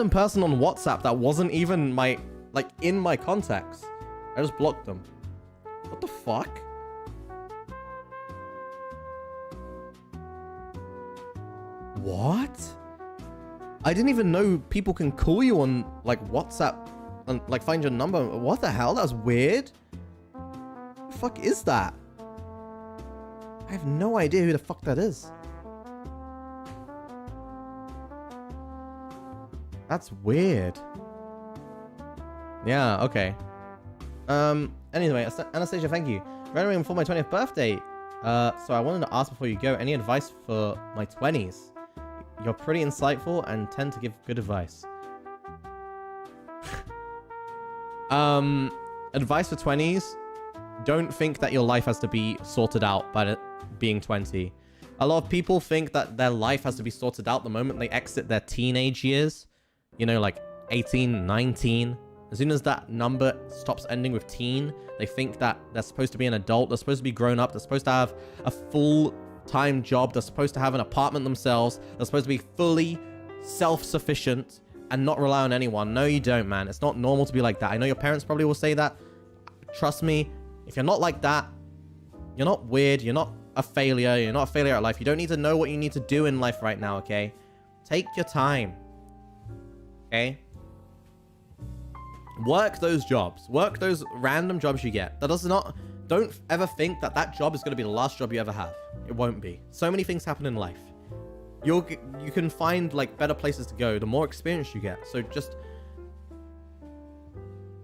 person on WhatsApp that wasn't even my, like, in my contacts. I just blocked them. What the fuck? What? I didn't even know people can call you on, like, WhatsApp and, like, find your number. What the hell? That's weird. What the fuck is that? I have no idea who the fuck that is. That's weird. Yeah, okay. Anyway, Anastasia, thank you. Graduating before my 20th birthday. So I wanted to ask before you go, any advice for my 20s? You're pretty insightful and tend to give good advice. Advice for 20s? Don't think that your life has to be sorted out by being 20. A lot of people think that their life has to be sorted out the moment they exit their teenage years. You know, like 18, 19. As soon as that number stops ending with teen, they think that they're supposed to be an adult. They're supposed to be grown up. They're supposed to have a full-time job. They're supposed to have an apartment themselves. They're supposed to be fully self-sufficient. and not rely on anyone. No, you don't, man. It's not normal to be like that. I know your parents probably will say that. Trust me, if you're not like that, you're not weird. You're not a failure. You're not a failure at life. You don't need to know what you need to do in life right now, okay? Take your time. Okay? Work those jobs. Work those random jobs you get. That does not... Don't ever think that that job is going to be the last job you ever have. It won't be. So many things happen in life. You can find, like, better places to go the more experience you get. So just...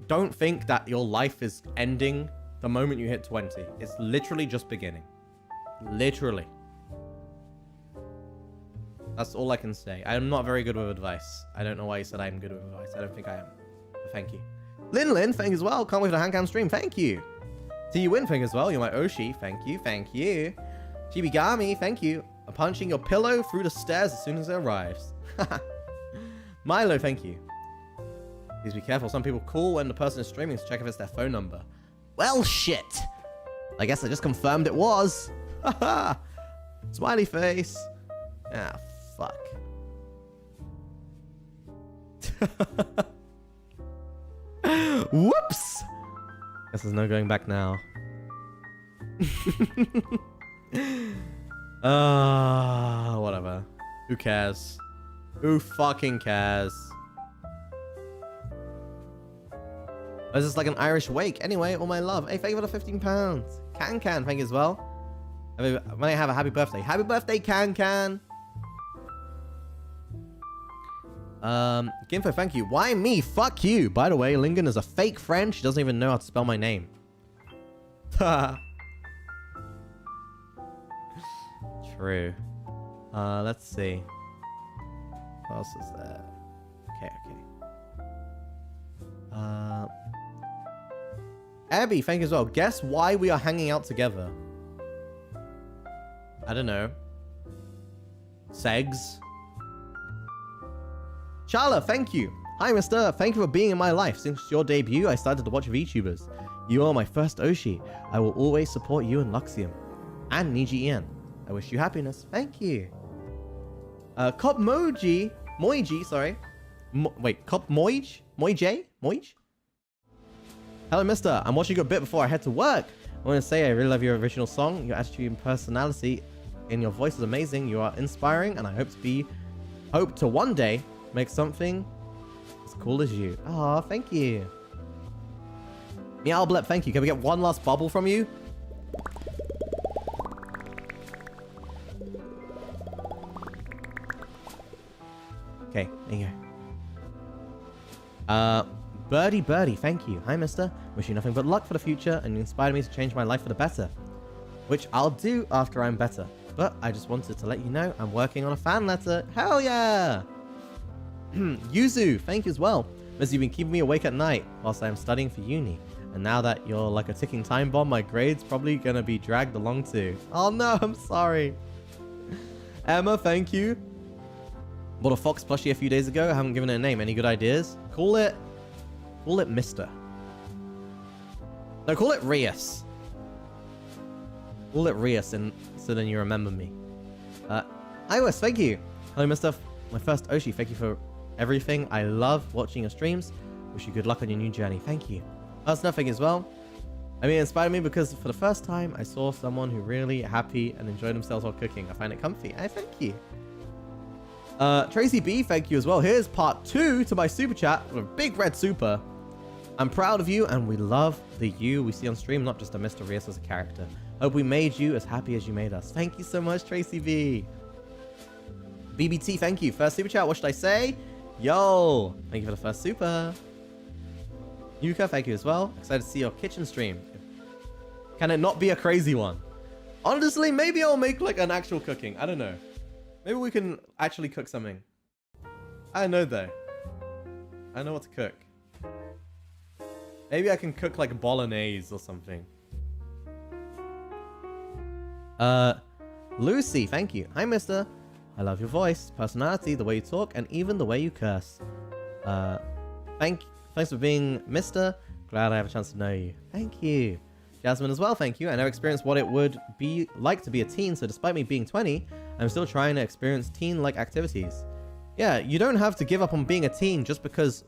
don't think that your life is ending the moment you hit 20. It's literally just beginning. Literally. That's all I can say. I'm not very good with advice. I don't know why you said I'm good with advice. I don't think I am. But thank you. Lin, thank you as well. Can't wait for the handcam stream. Thank you. See you win, thank you as well. You're my Oshi. Thank you. Thank you. Chibigami, thank you. I'm punching your pillow through the stairs as soon as it arrives. Milo, thank you. Please be careful. Some people call when the person is streaming to check if it's their phone number. Well, shit. I guess I just confirmed it was. Haha. Smiley face. Ah, fuck. Whoops. Guess there's no going back now. Whatever. Who cares? Who fucking cares? This is like an Irish wake. Anyway, all my love. Hey, thank you for the £15. Can, thank you as well. May I have a happy birthday. Happy birthday, Can. Ginfo, thank you. Why me? Fuck you. By the way, Lingen is a fake friend. She doesn't even know how to spell my name. True. Let's see. What else is there? Okay. Abby, thank you as well. Guess why we are hanging out together? I don't know. Segs. Charla, thank you. Hi, Mister. Thank you for being in my life. Since your debut, I started to watch VTubers. You are my first Oshi. I will always support you and Luxiem. And NIJISANJI. I wish you happiness. Thank you. Cop Moiji, sorry. Cop Moij? Moij? Hello, Mister. I'm watching a bit before I head to work. I want to say I really love your original song. Your attitude and personality in your voice is amazing. You are inspiring, and I hope to one day make something as cool as you. Oh, thank you. Meowblep, thank you. Can we get one last bubble from you? Okay, there you go. Birdie, thank you. Hi, Mister. Wish you nothing but luck for the future, and you inspired me to change my life for the better. Which I'll do after I'm better. But I just wanted to let you know I'm working on a fan letter. Hell yeah! Yuzu, thank you as well. Miss, you've been keeping me awake at night whilst I'm studying for uni. And now that you're like a ticking time bomb, my grade's probably gonna be dragged along too. Oh no, I'm sorry. Emma, thank you. Bought a Fox plushie a few days ago. I haven't given it a name. Any good ideas? Call it Mysta. No, call it Rias. Call it Rias, and so then you remember me. Iwas, thank you. Hello, Mister. My first Oshi. Thank you for everything. I love watching your streams. Wish you good luck on your new journey. Thank you. That's nothing as well. I mean, it inspired me because for the first time, I saw someone who really happy and enjoyed themselves while cooking. I find it comfy. I thank you. Tracy B, thank you as well. Here's part 2 to my super chat with a big red super. I'm proud of you, and we love the you we see on stream, not just a Mr. Rias as a character. Hope we made you as happy as you made us. Thank you so much, Tracy B. BBT, thank you. First super chat, what should I say? Yo, thank you for the first super. Yuka, thank you as well. Excited to see your kitchen stream. Can it not be a crazy one? Honestly, maybe I'll make like an actual cooking. I don't know. Maybe we can actually cook something. I don't know though. I don't know what to cook. Maybe I can cook like bolognese or something. Lucy, thank you. Hi, Mister. I love your voice, personality, the way you talk, and even the way you curse. Thanks for being Mister. Glad I have a chance to know you. Thank you. Jasmine as well, thank you. I never experienced what it would be like to be a teen, so despite me being 20, I'm still trying to experience teen-like activities.
Yeah, you don't have to give up on being a teen just because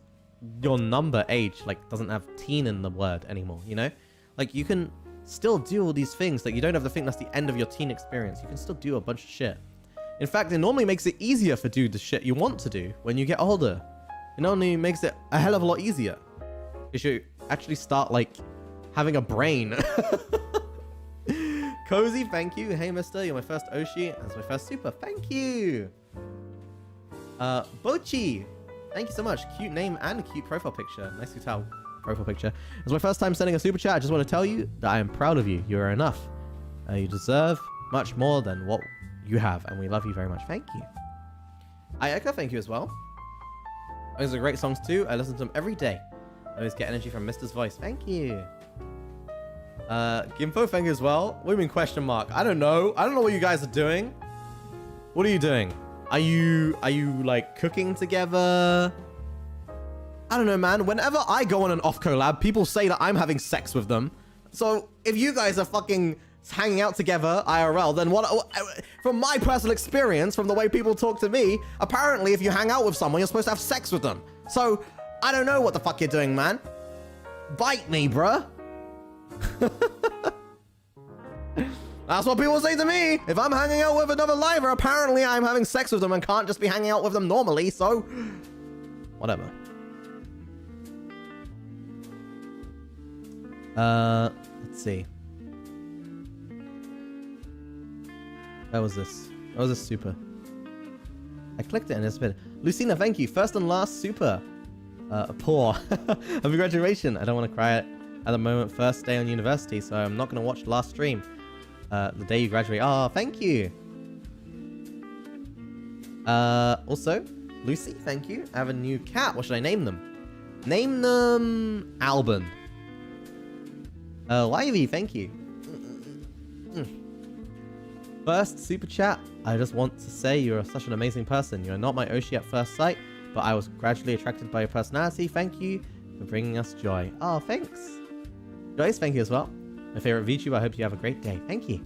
your number age like doesn't have teen in the word anymore, you know? Like you can still do all these things. Like you don't have to think that's the end of your teen experience. You can still do a bunch of shit. In fact, it normally makes it easier for do the shit you want to do when you get older. It normally makes it a hell of a lot easier. You should actually start like having a brain. Cozy, thank you. Hey, mister, you're my first Oshi. That's my first super. Thank you. Bochi, thank you so much. Cute name and cute profile picture. Nice to tell. Profile picture. It's my first time sending a super chat. I just want to tell you that I am proud of you. You are enough. You deserve much more than what you have, and we love you very much. Thank you. Ayaka, thank you as well. Those are great songs too. I listen to them every day. I always get energy from Mister's voice. Thank you. Gimpo, thank you as well. What do you mean question mark? I don't know. I don't know what you guys are doing. What are you doing? Are you like cooking together? I don't know, man. Whenever I go on an off collab, people say that I'm having sex with them. So if you guys are fucking hanging out together IRL, then what? From my personal experience, from the way people talk to me, apparently if you hang out with someone, you're supposed to have sex with them. So I don't know what the fuck you're doing, man. Bite me, bruh. That's what people say to me. If I'm hanging out with another liver, apparently I'm having sex with them and can't just be hanging out with them normally, so whatever. Let's see. Where was this? Where was this super? I clicked it and it's been... Lucina, thank you. First and last super. Poor. Happy graduation. I don't want to cry at the moment. First day on university, so I'm not going to watch last stream. The day you graduate. Oh, thank you. Also, Lucy, thank you. I have a new cat. What should I name them? Name them Albin. Livey, thank you. First super chat. I just want to say you're such an amazing person. You're not my Oshi at first sight, but I was gradually attracted by your personality. Thank you for bringing us joy. Oh, thanks. Joyce, thank you as well. My favorite VTuber. I hope you have a great day. Thank you.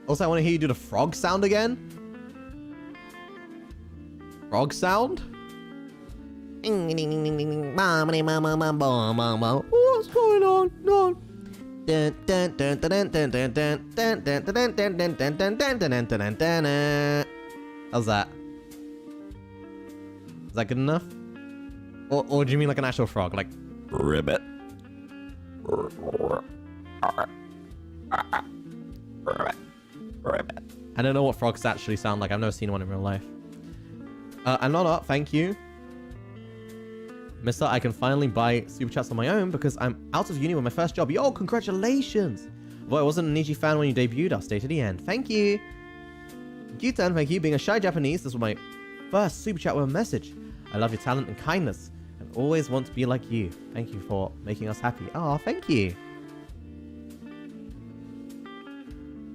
Also, I want to hear you do the frog sound again. Frog sound? What's going on? No. How's that? Is that good enough? Or do you mean like an actual frog? Like ribbit? I don't know what frogs actually sound like. I've never seen one in real life. Another, thank you. Mister, I can finally buy super chats on my own because I'm out of uni with my first job. Yo, congratulations! Well, I wasn't a Niji fan when you debuted. I'll stay to the end. Thank you. Gyutan, thank you. Being a shy Japanese, this was my first super chat with a message. I love your talent and kindness. I always want to be like you. Thank you for making us happy. Oh, thank you.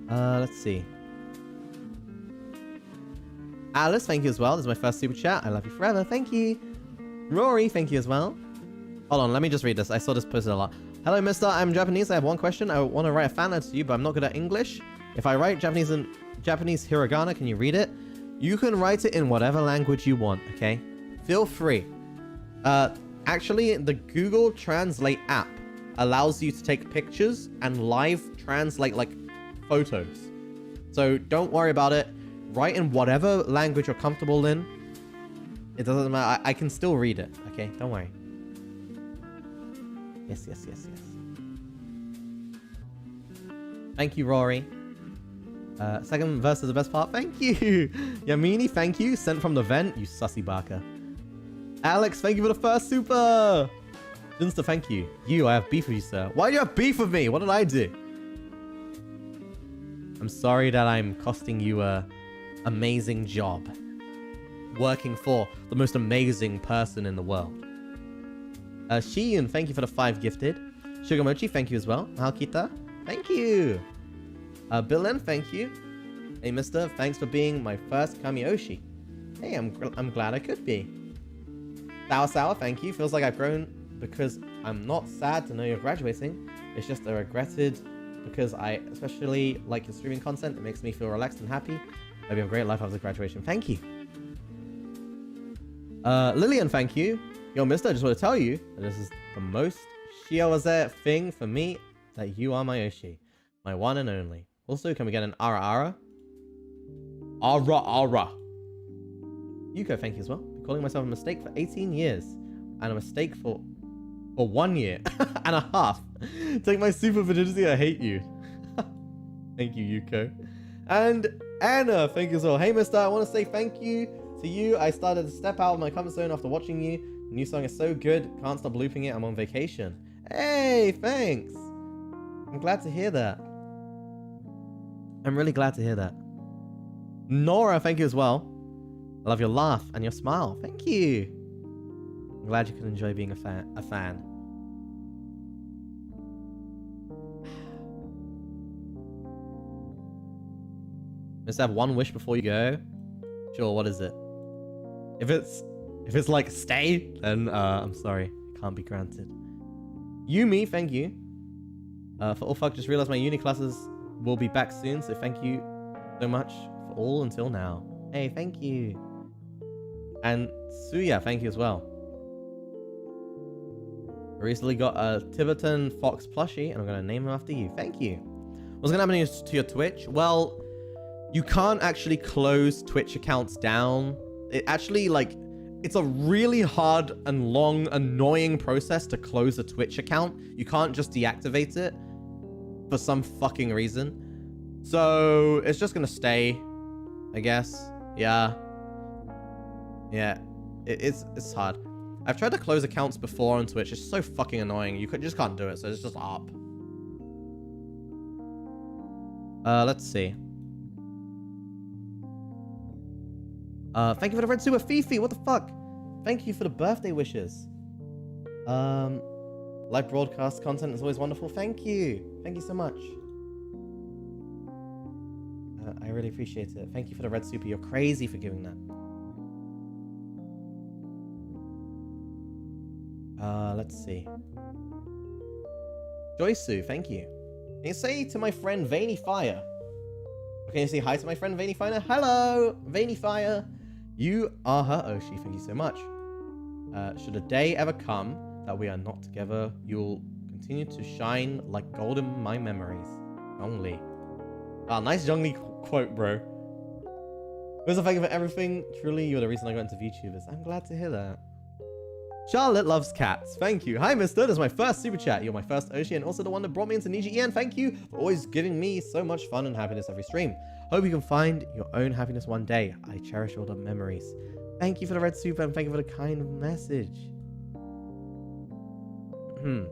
Let's see. Alice, thank you as well. This is my first super chat. I love you forever. Thank you. Rory, thank you as well. Hold on, let me just read this. I saw this posted a lot. Hello, mister. I'm Japanese. I have one question. I want to write a fan letter to you, but I'm not good at English. If I write Japanese hiragana, can you read it? You can write it in whatever language you want, okay? Feel free. Actually, the Google Translate app allows you to take pictures and live translate, like, photos. So don't worry about it. Write in whatever language you're comfortable in. It doesn't matter. I can still read it. Okay, don't worry. Yes. Thank you, Rory. Second verse is the best part. Thank you. Yamini, thank you. Sent from the vent. You sussy baka. Alex, thank you for the first super. Junsta, thank you. I have beef with you, sir. Why do you have beef with me? What did I do? I'm sorry that I'm costing you a amazing job. Working for the most amazing person in the world. Shiyun, thank you for the 5 gifted. Sugamochi, thank you as well. Halkita, thank you. Billen, thank you. Hey, mister, thanks for being my first Kamioshi. Hey, I'm glad I could be. Sour, thank you. Feels like I've grown because I'm not sad to know you're graduating. It's just I regretted because I especially like your streaming content. It makes me feel relaxed and happy. Hope you have a great life after graduation. Thank you. Lillian, thank you. Yo, Mysta, I just want to tell you that this is the most shiawase thing for me, that you are my Oshi. My one and only. Also, can we get an ara ara? Ara ara. Yuko, thank you as well. Been calling myself a mistake for 18 years. And a mistake for 1 year and a half. Take my super virginity, I hate you. Thank you, Yuko. And Anna, thank you as well. Hey, Mysta, I want to say thank you to you. I started to step out of my comfort zone after watching you. The new song is so good. Can't stop looping it. I'm on vacation. Hey, thanks. I'm glad to hear that. I'm really glad to hear that. Nora, thank you as well. I love your laugh and your smile. Thank you. I'm glad you could enjoy being a fan. Just have one wish before you go. Sure, what is it? If it's like stay, then I'm sorry, it can't be granted. Yumi, thank you. For all fuck, just realized my uni classes will be back soon, so thank you so much for all until now. Hey, thank you. And Suya, thank you as well. I recently got a Tibetan Fox plushie, and I'm gonna name him after you. Thank you. What's gonna happen to your Twitch? Well, you can't actually close Twitch accounts down. It actually, like, it's a really hard and long, annoying process to close a Twitch account. You can't just deactivate it for some fucking reason. So it's just gonna stay, I guess. Yeah. Yeah. It's hard. I've tried to close accounts before on Twitch. It's so fucking annoying. You just can't do it, so it's just up. Let's see. Thank you for the red super, Fifi. What the fuck? Thank you for the birthday wishes. Live broadcast content is always wonderful. Thank you. Thank you so much. I really appreciate it. Thank you for the red super. You're crazy for giving that. Let's see. Joysu, thank you. Can you say to my friend Veiny Fire? Can you say hi to my friend Veiny Fire? Hello, Veiny Fire. You are her Oshi. Thank you so much. Should a day ever come that we are not together, you'll continue to shine like gold in my memories. Zhongli. Ah, nice Zhongli quote, bro. First, thank you for everything. Truly, you're the reason I got into VTubers. I'm glad to hear that. Charlotte loves cats. Thank you. Hi, Mysta. This is my first super chat. You're my first Oshi and also the one that brought me into NIJISANJI. Thank you for always giving me so much fun and happiness every stream. Hope you can find your own happiness one day. I cherish all the memories. Thank you for the red super and thank you for the kind message. Can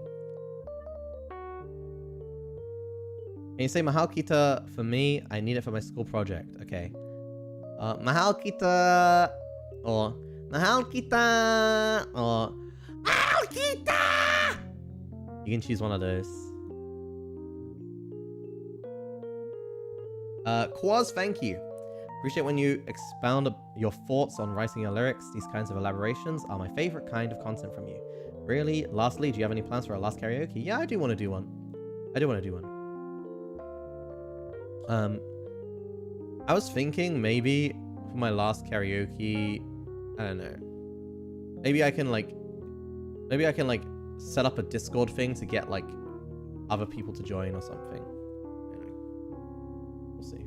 you say Mahal Kita for me? I need it for my school project. Okay. Mahal Kita or Mahal Kita or Mahal Kita. You can choose one of those. Quaz, thank you. Appreciate when you expound your thoughts on writing your lyrics. These kinds of elaborations are my favorite kind of content from you. Really? Lastly, do you have any plans for our last karaoke? Yeah, I do want to do one. I was thinking maybe for my last karaoke, I don't know. Maybe I can like set up a Discord thing to get like other people to join or something. We'll see.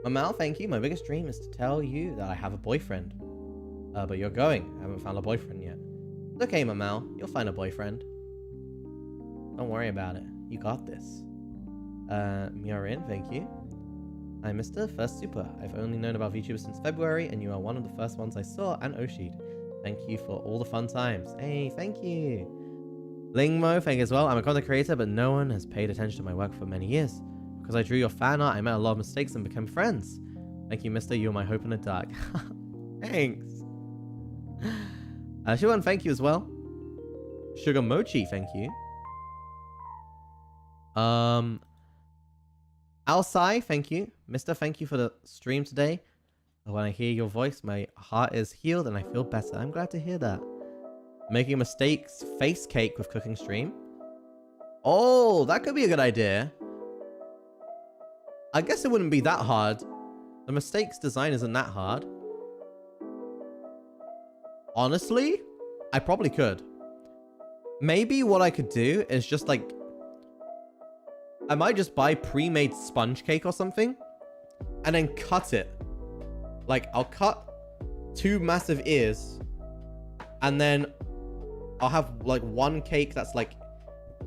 Mamal, thank you. My biggest dream is to tell you that I have a boyfriend. But you're going. I haven't found a boyfriend yet. It's okay, Mamal. You'll find a boyfriend. Don't worry about it. You got this. Miorin, thank you. Hi, Mysta. First super. I've only known about VTubers since February, and you are one of the first ones I saw and Oshi'd. Thank you for all the fun times. Hey, thank you. Lingmo, thank you as well. I'm a content creator, but no one has paid attention to my work for many years. Because I drew your fan art, I made a lot of mistakes and became friends. Thank you, Mysta. You're my hope in the dark. Thanks. Shuan, thank you as well. Sugar Mochi, thank you. Alsai, thank you. Mysta, thank you for the stream today. When I hear your voice, my heart is healed and I feel better. I'm glad to hear that. Making a mistakes face cake with cooking stream. Oh, that could be a good idea.
I guess it wouldn't be that hard. The mistakes design isn't that hard. Honestly, I probably could. Maybe what I could do is just like, I might just buy pre-made sponge cake or something and then cut it. Like, I'll cut 2 massive ears and then I'll have like one cake that's like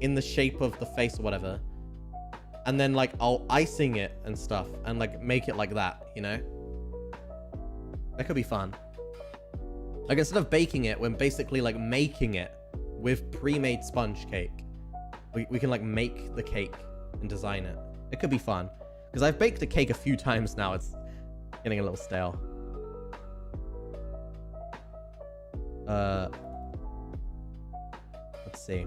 in the shape of the face or whatever. And then like I'll icing it and stuff and like make it like that, you know? That could be fun. Like, instead of baking it, we're basically like making it with pre-made sponge cake. We can like make the cake and design it. It could be fun. Because I've baked a cake a few times now. It's getting a little stale. Let's see.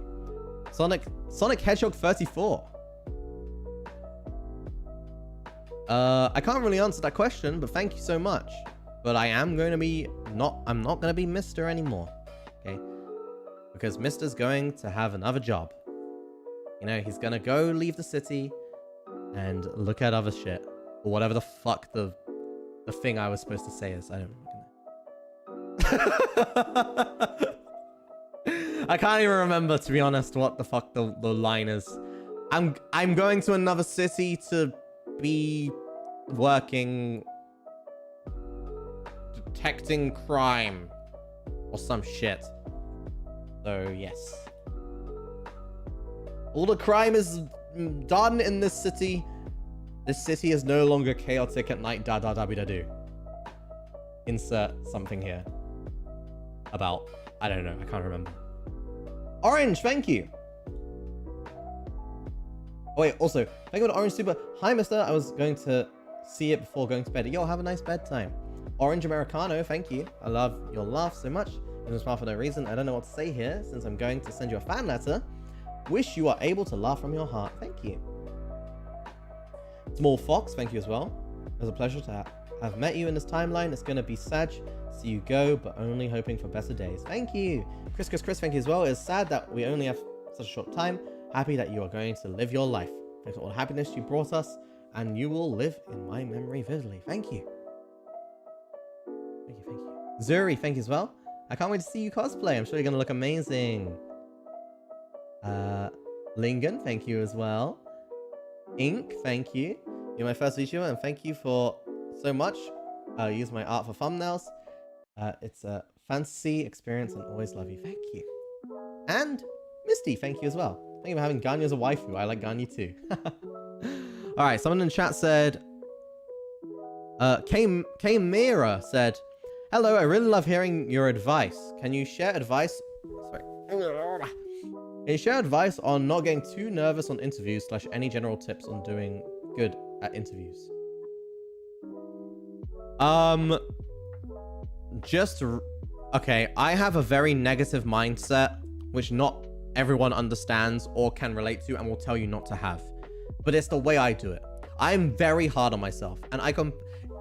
Sonic Hedgehog 34. I can't really answer that question, but thank you so much. But I am going to be I'm not going to be Mysta anymore. Okay? Because Mysta's going to have another job. You know, he's going to go leave the city and look at other shit. Or whatever the fuck the thing I was supposed to say is. I don't know. I can't even remember, to be honest, what the fuck the line is. I'm going to another city to be working detecting crime or some shit. So yes, all the crime is done in this city. This city is no longer chaotic at night. Da da da da do. Insert something here about, I don't know, I can't remember. Orange, thank you. Oh wait, also, thank you to Orange Super. Hi, Mysta. I was going to see it before going to bed. Yo, have a nice bedtime. Orange Americano, thank you. I love your laugh so much. You smile for no reason. I don't know what to say here, since I'm going to send you a fan letter. Wish you are able to laugh from your heart. Thank you. Small Fox, thank you as well. It was a pleasure to have met you in this timeline. It's going to be sad. See you go, but only hoping for better days. Thank you. Chris, thank you as well. It's sad that we only have such a short time. Happy that you are going to live your life. Thanks for all the happiness you brought us, and you will live in my memory vividly. Thank you. Thank you, thank you. Zuri, thank you as well. I can't wait to see you cosplay. I'm sure you're going to look amazing. Lingen, thank you as well. Ink, thank you. You're my first VTuber, and thank you for so much. Use my art for thumbnails. It's a fancy experience and always love you. Thank you. And Misty, thank you as well. Thank you for having Ganyu as a waifu. I like Ganyu too. Alright, someone in the chat said... K Mira said, hello, I really love hearing your advice. Can you share advice... Sorry. Can you share advice on not getting too nervous on interviews / any general tips on doing good at interviews? Okay, I have a very negative mindset, which not everyone understands or can relate to and will tell you not to have. But it's the way I do it. I'm very hard on myself. And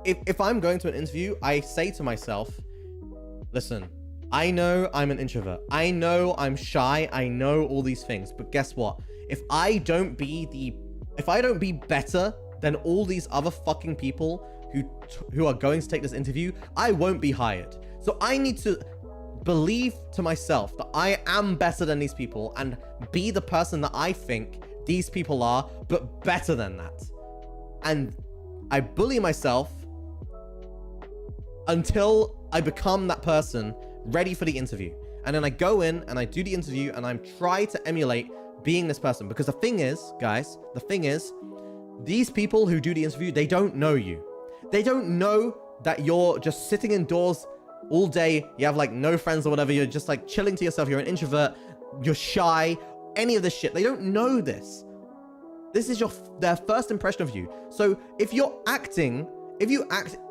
if I'm going to an interview, I say to myself, listen, I know I'm an introvert. I know I'm shy. I know all these things. But guess what? If I don't be better than all these other fucking people who are going to take this interview, I won't be hired. So I need to believe to myself that I am better than these people and be the person that I think these people are, but better than that. And I bully myself until I become that person ready for the interview. And then I go in and I do the interview and I'm trying to emulate being this person. Because the thing is, guys, these people who do the interview, they don't know you. They don't know that you're just sitting indoors all day. You have like no friends or whatever. You're just like chilling to yourself. You're an introvert. You're shy. Any of this shit. They don't know this. This is their first impression of you. So if you act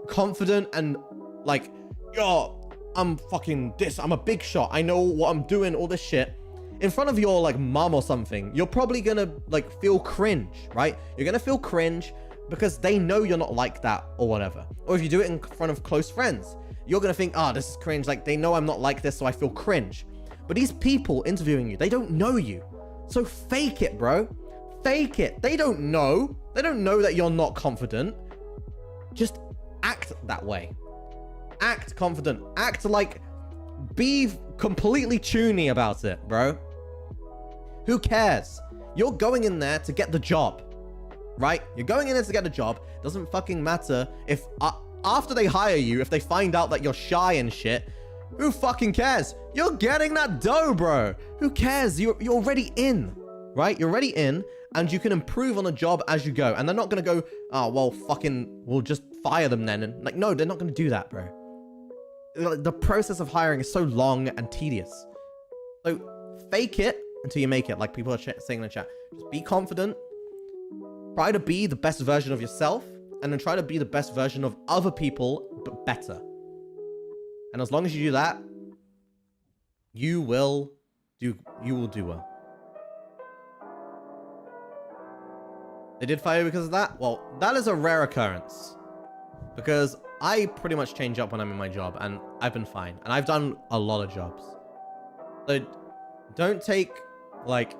confident and like, yo, I'm fucking this, I'm a big shot, I know what I'm doing, all this shit, in front of your like mom or something, you're probably gonna like feel cringe, right? You're gonna feel cringe because they know you're not like that or whatever. Or if you do it in front of close friends, you're gonna think, this is cringe, like they know I'm not like this, so I feel cringe. But these people interviewing you, they don't know you. So fake it, bro. fake it. They don't know. They don't know that you're not confident. Just act that way. Act confident. Act like, be completely toony about it, bro. Who cares? You're going in there to get the job, right? You're going in there to get the job. Doesn't fucking matter if after they hire you, if they find out that you're shy and shit, who fucking cares? You're getting that dough, bro. Who cares? You're already in, right? You're already in, and you can improve on the job as you go. And they're not gonna go, oh, well, fucking, we'll just fire them then. And like, no, they're not gonna do that, bro. The process of hiring is so long and tedious. So fake it until you make it, like people are saying in the chat. Just be confident. Try to be the best version of yourself, and then try to be the best version of other people, but better. And as long as you do that, you will do well. They did fire you because of that? Well, that is a rare occurrence. Because I pretty much change up when I'm in my job, and I've been fine. And I've done a lot of jobs. So don't take, like,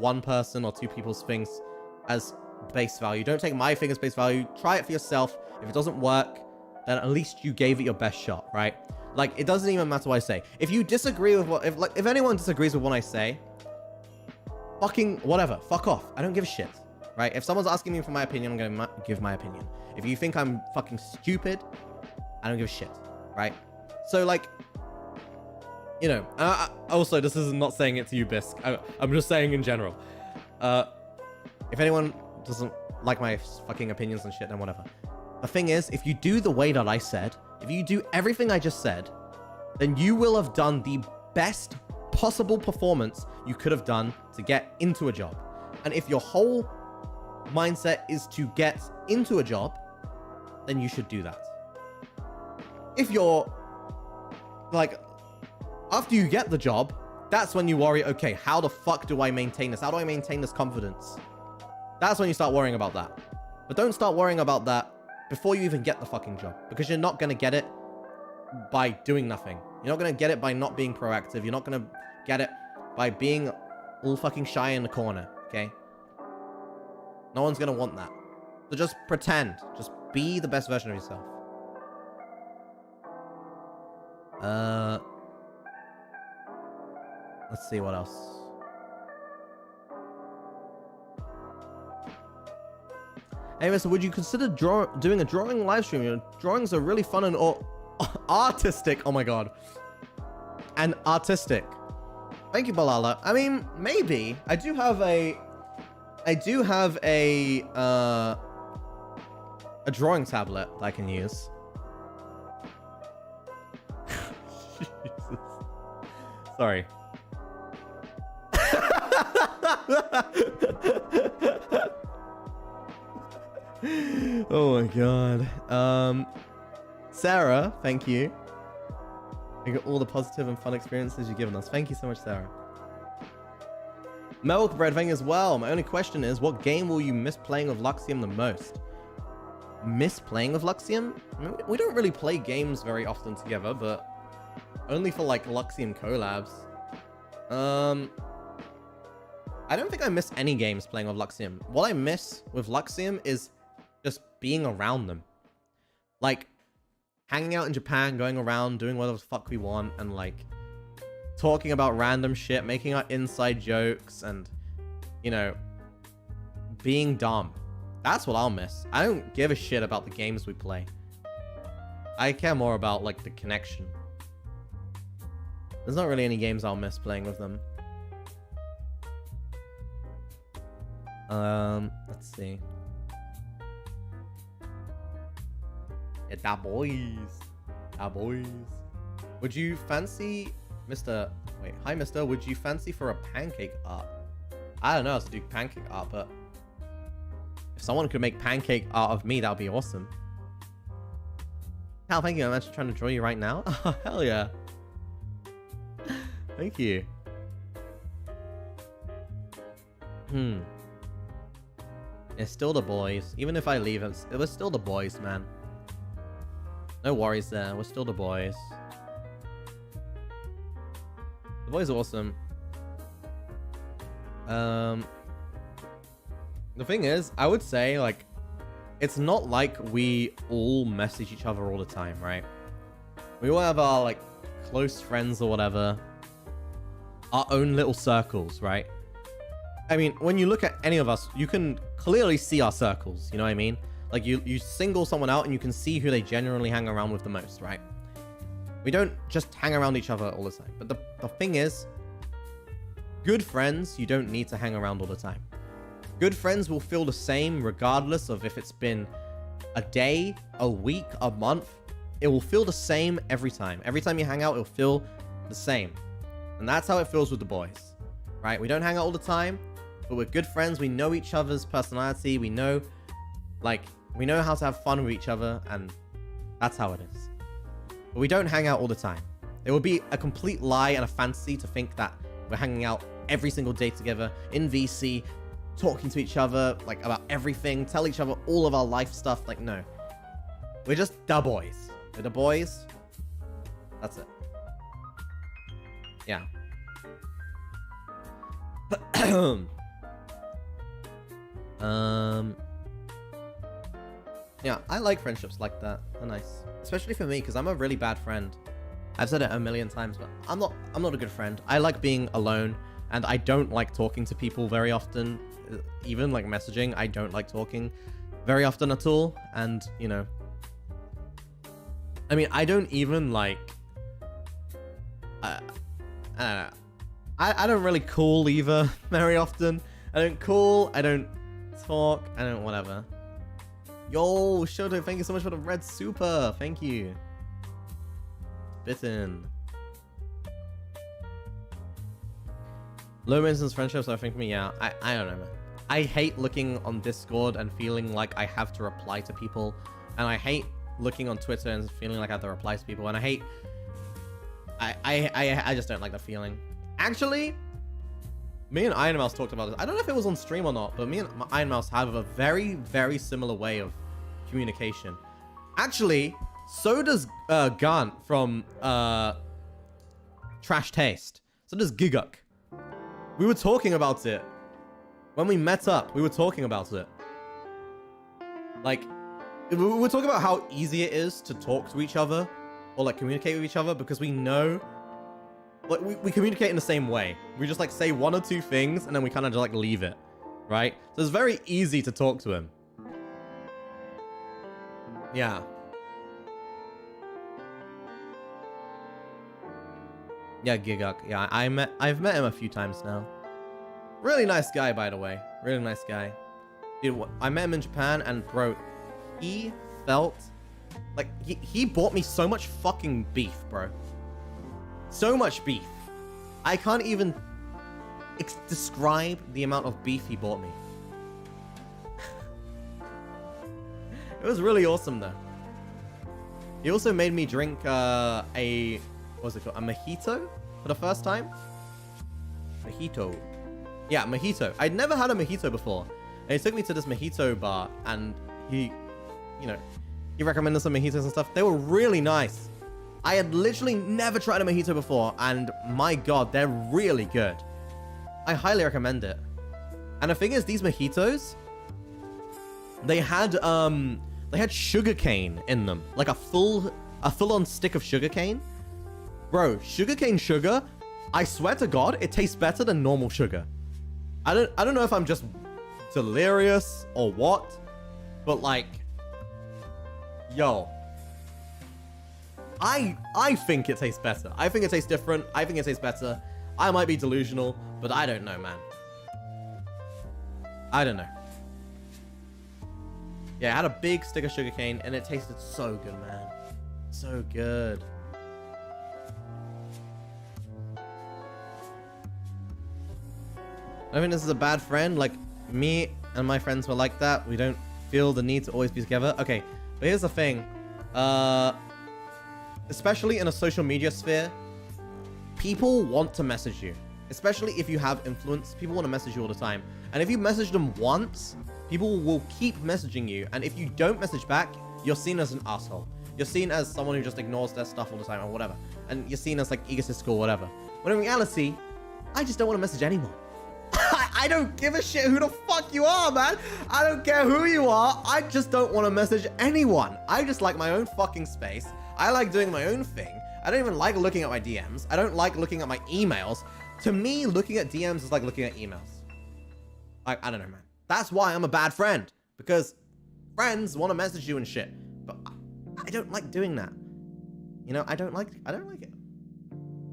one person or two people's things as base value. Don't take my thing as base value. Try it for yourself. If it doesn't work, then at least you gave it your best shot, right? Like, it doesn't even matter what I say. If you disagree with what, if anyone disagrees with what I say, fucking whatever, fuck off. I don't give a shit, right? If someone's asking me for my opinion, I'm gonna give my opinion. If you think I'm fucking stupid, I don't give a shit, right? So, like, you know, also, this is not saying it to you, Bisque. I'm just saying in general. If anyone doesn't like my fucking opinions and shit, then whatever. The thing is, if you do the way that I said, if you do everything I just said, then you will have done the best possible performance you could have done to get into a job. And if your whole mindset is to get into a job, then you should do that. If you're, like, after you get the job, that's when you worry, okay, how the fuck do I maintain this? How do I maintain this confidence? That's when you start worrying about that. But don't start worrying about that before you even get the fucking job, because you're not going to get it by doing nothing. You're not going to get it by not being proactive. You're not going to get it by being all fucking shy in the corner, okay? No one's going to want that. So just pretend. Just be the best version of yourself. Let's see what else. Anyway, so would you consider doing a drawing live stream? Your drawings are really fun and artistic. Oh my god. And artistic. Thank you, Balala. I mean, maybe. I do have a drawing tablet that I can use. Jesus. Sorry. Oh my god. Sarah, thank you. I got all the positive and fun experiences you've given us. Thank you so much, Sarah. Milk Bread, thank you as well. My only question is, what game will you miss playing with Luxiem the most? Miss playing with Luxiem? I mean, we don't really play games very often together, but only for like Luxiem collabs. I don't think I miss any games playing with Luxiem. What I miss with Luxiem is just being around them. Like, hanging out in Japan, going around, doing whatever the fuck we want, and like, talking about random shit, making our inside jokes, and, you know, being dumb. That's what I'll miss. I don't give a shit about the games we play. I care more about, like, the connection. There's not really any games I'll miss playing with them. Let's see. Yeah, da boys. Da boys. Would you fancy, Mr. Wait, hi, Mister. Would you fancy for a pancake art? I don't know how to do pancake art, but if someone could make pancake art of me, that would be awesome. Hal, thank you. I'm actually trying to draw you right now. Oh, hell yeah. Thank you. It's still the boys. Even if I leave, it was still the boys, man. No worries there. We're still the boys. The boys are awesome. The thing is, I would say, like, it's not like we all message each other all the time, right? We all have our, like, close friends or whatever. Our own little circles, right? I mean, when you look at any of us, you can clearly see our circles, you know what I mean? Like, you single someone out and you can see who they genuinely hang around with the most, right? We don't just hang around each other all the time. But the thing is, good friends, you don't need to hang around all the time. Good friends will feel the same regardless of if it's been a day, a week, a month. It will feel the same every time. Every time you hang out, it'll feel the same. And that's how it feels with the boys, right? We don't hang out all the time, but we're good friends. We know each other's personality. We know how to have fun with each other, and that's how it is. But we don't hang out all the time. It would be a complete lie and a fantasy to think that we're hanging out every single day together in VC, talking to each other, like, about everything, tell each other all of our life stuff. Like, no. We're just the boys. We're the boys. That's it. Yeah. Yeah, I like friendships like that. They're nice. Especially for me, because I'm a really bad friend. I've said it a million times, but I'm not a good friend. I like being alone, and I don't like talking to people very often. Even, like, messaging, I don't like talking very often at all. And, you know, I mean, I don't even, like, I don't know. I don't really call either very often. I don't call, I don't talk, I don't whatever. Yo, Shoto, thank you so much for the red super. Thank you. Bitten. Low maintenance friendships, I think me, yeah. I don't know, man. I hate looking on Discord and feeling like I have to reply to people. And I hate looking on Twitter and feeling like I have to reply to people. And I hate... I just don't like the feeling. Actually, me and Iron Mouse talked about this. I don't know if it was on stream or not, but me and Iron Mouse have a very, very similar way of communication. Actually, so does Gant from Trash Taste. So does Giguk. We were talking about it. When we met up, we were talking about it. Like, we were talking about how easy it is to talk to each other or, like, communicate with each other, because we know, like, we communicate in the same way. We just, like, say one or two things and then we kind of just, like, leave it, right? So it's very easy to talk to him. Yeah. Yeah, Giguk. Yeah, I've met him a few times now. Really nice guy, by the way. Really nice guy. Dude, I met him in Japan, and bro, he felt like he bought me so much fucking beef, bro. So much beef. I can't even describe the amount of beef he bought me. It was really awesome, though. He also made me drink what's it called? A mojito for the first time? Mojito. Yeah, mojito. I'd never had a mojito before. And he took me to this mojito bar, and he recommended some mojitos and stuff. They were really nice. I had literally never tried a mojito before, and my god, they're really good. I highly recommend it. And the thing is, these mojitos, they had sugarcane in them, like a full-on stick of sugarcane. Bro, sugarcane sugar, I swear to God, it tastes better than normal sugar. I don't know if I'm just delirious or what, but, like, yo, I think it tastes better. I think it tastes different. I think it tastes better. I might be delusional, but I don't know, man. I don't know. Yeah, it had a big stick of sugarcane, and it tasted so good, man. So good. I think this is a bad friend. Like, me and my friends were like that. We don't feel the need to always be together. Okay, but here's the thing. Especially in a social media sphere, people want to message you. Especially if you have influence, people want to message you all the time. And if you message them once, people will keep messaging you. And if you don't message back, you're seen as an asshole. You're seen as someone who just ignores their stuff all the time or whatever. And you're seen as, like, egotistical or whatever. When in reality, I just don't want to message anyone. I don't give a shit who the fuck you are, man. I don't care who you are. I just don't want to message anyone. I just like my own fucking space. I like doing my own thing. I don't even like looking at my DMs. I don't like looking at my emails. To me, looking at DMs is like looking at emails. Like, I don't know, man. That's why I'm a bad friend. Because friends want to message you and shit. But I don't like doing that. You know, I don't like it.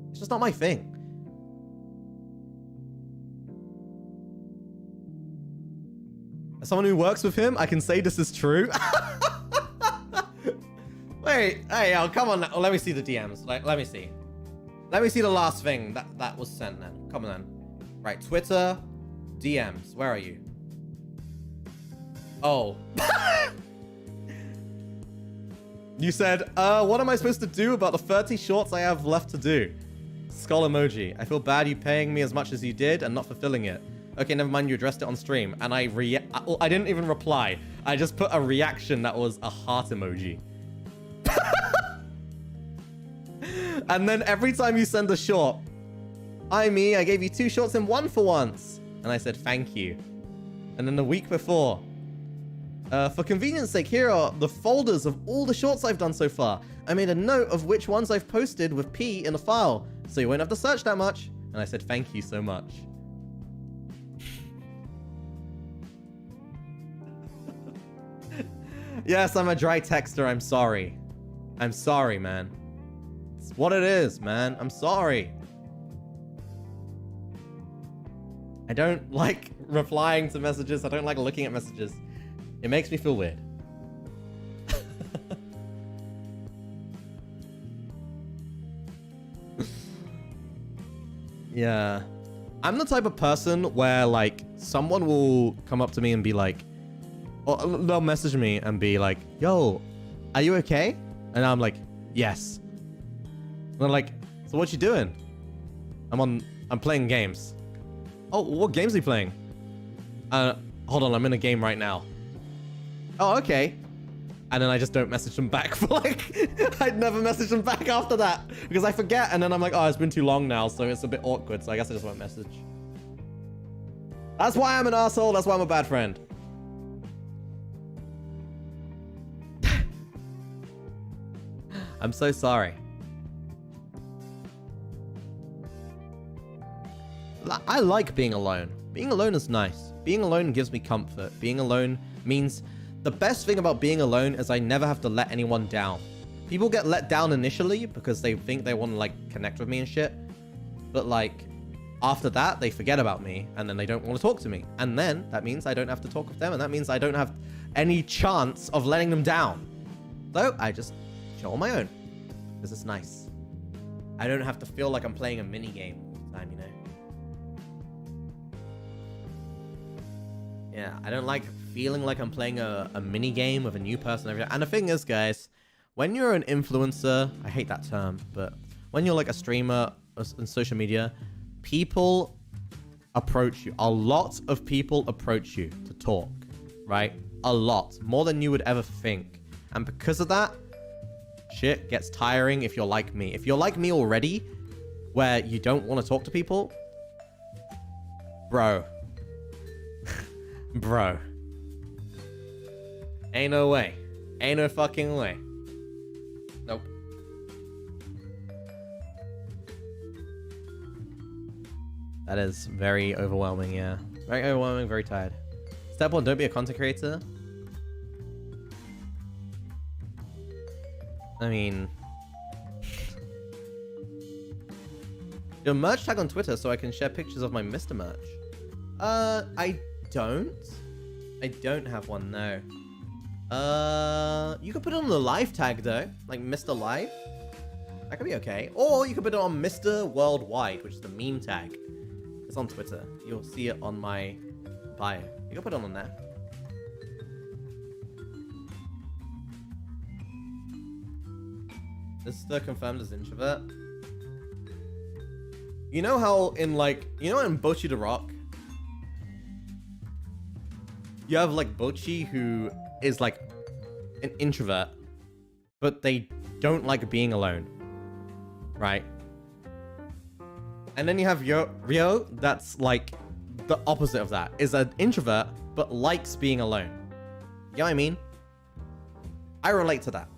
It's just not my thing. As someone who works with him, I can say this is true. Wait, hey, oh, come on. Let me see the DMs. Let me see. Let me see the last thing that was sent then. Come on then. Right, Twitter, DMs. Where are you? Oh. You said, what am I supposed to do about the 30 shorts I have left to do? Skull emoji. I feel bad you paying me as much as you did and not fulfilling it. Okay, never mind, you addressed it on stream. And I didn't even reply. I just put a reaction that was a heart emoji. And then every time you send a short, I gave you 2 shorts in 1 for once. And I said, thank you. And then the week before, for convenience sake, here are the folders of all the shorts I've done so far. I made a note of which ones I've posted with P in the file, so you won't have to search that much. And I said, thank you so much. Yes, I'm a dry texter. I'm sorry. I'm sorry, man. It's what it is, man. I'm sorry. I don't like replying to messages. I don't like looking at messages. It makes me feel weird. Yeah. I'm the type of person where, like, someone will come up to me and be like, or they'll message me and be like, yo, are you okay? And I'm like, yes. And they're like, so what you doing? I'm playing games. Oh, what games are you playing? Hold on, I'm in a game right now. Oh, okay. And then I just don't message them back for like, I'd never message them back after that because I forget. And then I'm like, oh, it's been too long now. So it's a bit awkward. So I guess I just won't message. That's why I'm an asshole. That's why I'm a bad friend. I'm so sorry. I like being alone. Being alone is nice. Being alone gives me comfort. Being alone means the best thing about being alone is I never have to let anyone down. People get let down initially because they think they want to like connect with me and shit. But like after that, they forget about me and then they don't want to talk to me. And then that means I don't have to talk with them. And that means I don't have any chance of letting them down. So I just chill on my own because it's nice. I don't have to feel like I'm playing a mini game all the time, you know? Yeah, I don't like feeling like I'm playing a mini game with a new person every day. And the thing is, guys, when you're an influencer, I hate that term, but when you're like a streamer on social media, people approach you. A lot of people approach you to talk, right? A lot. More than you would ever think. And because of that, shit gets tiring if you're like me. If you're like me already, where you don't want to talk to people, bro. Bro. Ain't no way. Ain't no fucking way. Nope. That is very overwhelming, yeah. Very overwhelming, very tired. Step 1, don't be a content creator. I mean... Your merch tag on Twitter so I can share pictures of my Mysta merch. I don't have one, no. You could put it on the live tag though, like Mysta Live. That could be okay. Or you could put it on Mysta Worldwide, which is the meme tag. It's on Twitter. You'll see it on my bio. You can put it on there. Mysta confirmed as introvert. You know how in like, you know in Bochi the Rock, you have like Bochi who is like an introvert, but they don't like being alone, right? And then you have Rio that's like the opposite of that. Is an introvert, but likes being alone. You know what I mean? I relate to that.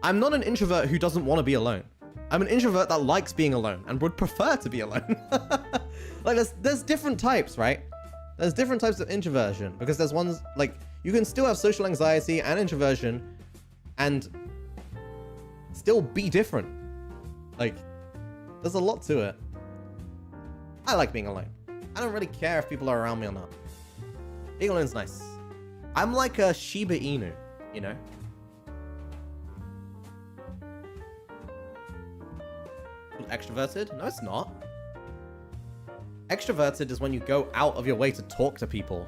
I'm not an introvert who doesn't want to be alone. I'm an introvert that likes being alone and would prefer to be alone. Like, there's different types, right? There's different types of introversion, because there's ones, like, you can still have social anxiety and introversion and still be different. Like, there's a lot to it. I like being alone. I don't really care if people are around me or not. Being alone's nice. I'm like a Shiba Inu, you know? Extroverted? No, it's not. Extroverted is when you go out of your way to talk to people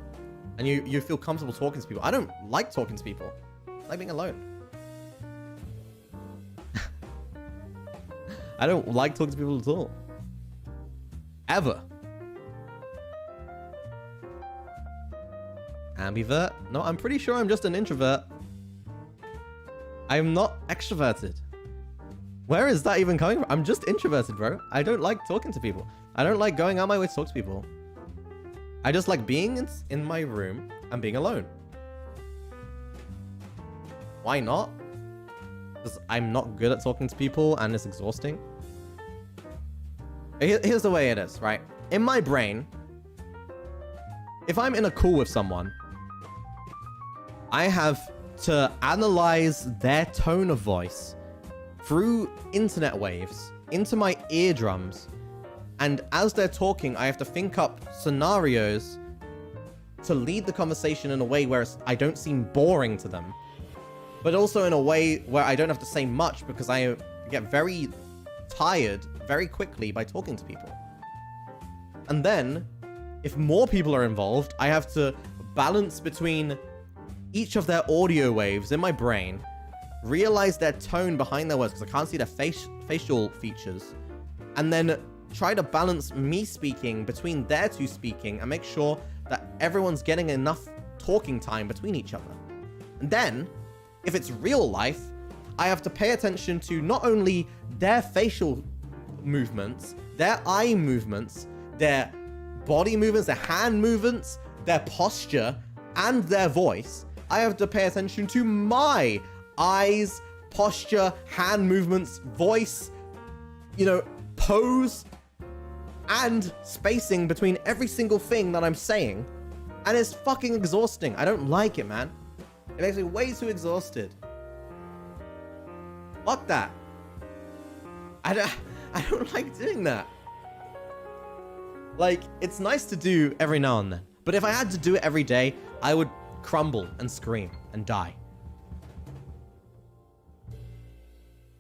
and you feel comfortable talking to people. I don't like talking to people. I like being alone. I don't like talking to people at all. Ever. Ambivert? No, I'm pretty sure I'm just an introvert. I'm not extroverted. Where is that even coming from? I'm just introverted, bro. I don't like talking to people. I don't like going out my way to talk to people. I just like being in my room and being alone. Why not? Because I'm not good at talking to people and it's exhausting. Here's the way it is, right? In my brain, if I'm in a call with someone, I have to analyze their tone of voice through internet waves into my eardrums, and as they're talking, I have to think up scenarios to lead the conversation in a way where I don't seem boring to them, but also in a way where I don't have to say much because I get very tired very quickly by talking to people. And then, if more people are involved, I have to balance between each of their audio waves in my brain, realize their tone behind their words because I can't see their facial features, and then try to balance me speaking between their two speaking and make sure that everyone's getting enough talking time between each other. And then, if it's real life, I have to pay attention to not only their facial movements, their eye movements, their body movements, their hand movements, their posture, and their voice. I have to pay attention to my eyes, posture, hand movements, voice, you know, pose, and spacing between every single thing that I'm saying. And it's fucking exhausting. I don't like it, man. It makes me way too exhausted. Fuck that. I don't like doing that. Like, it's nice to do every now and then. But if I had to do it every day, I would crumble and scream and die.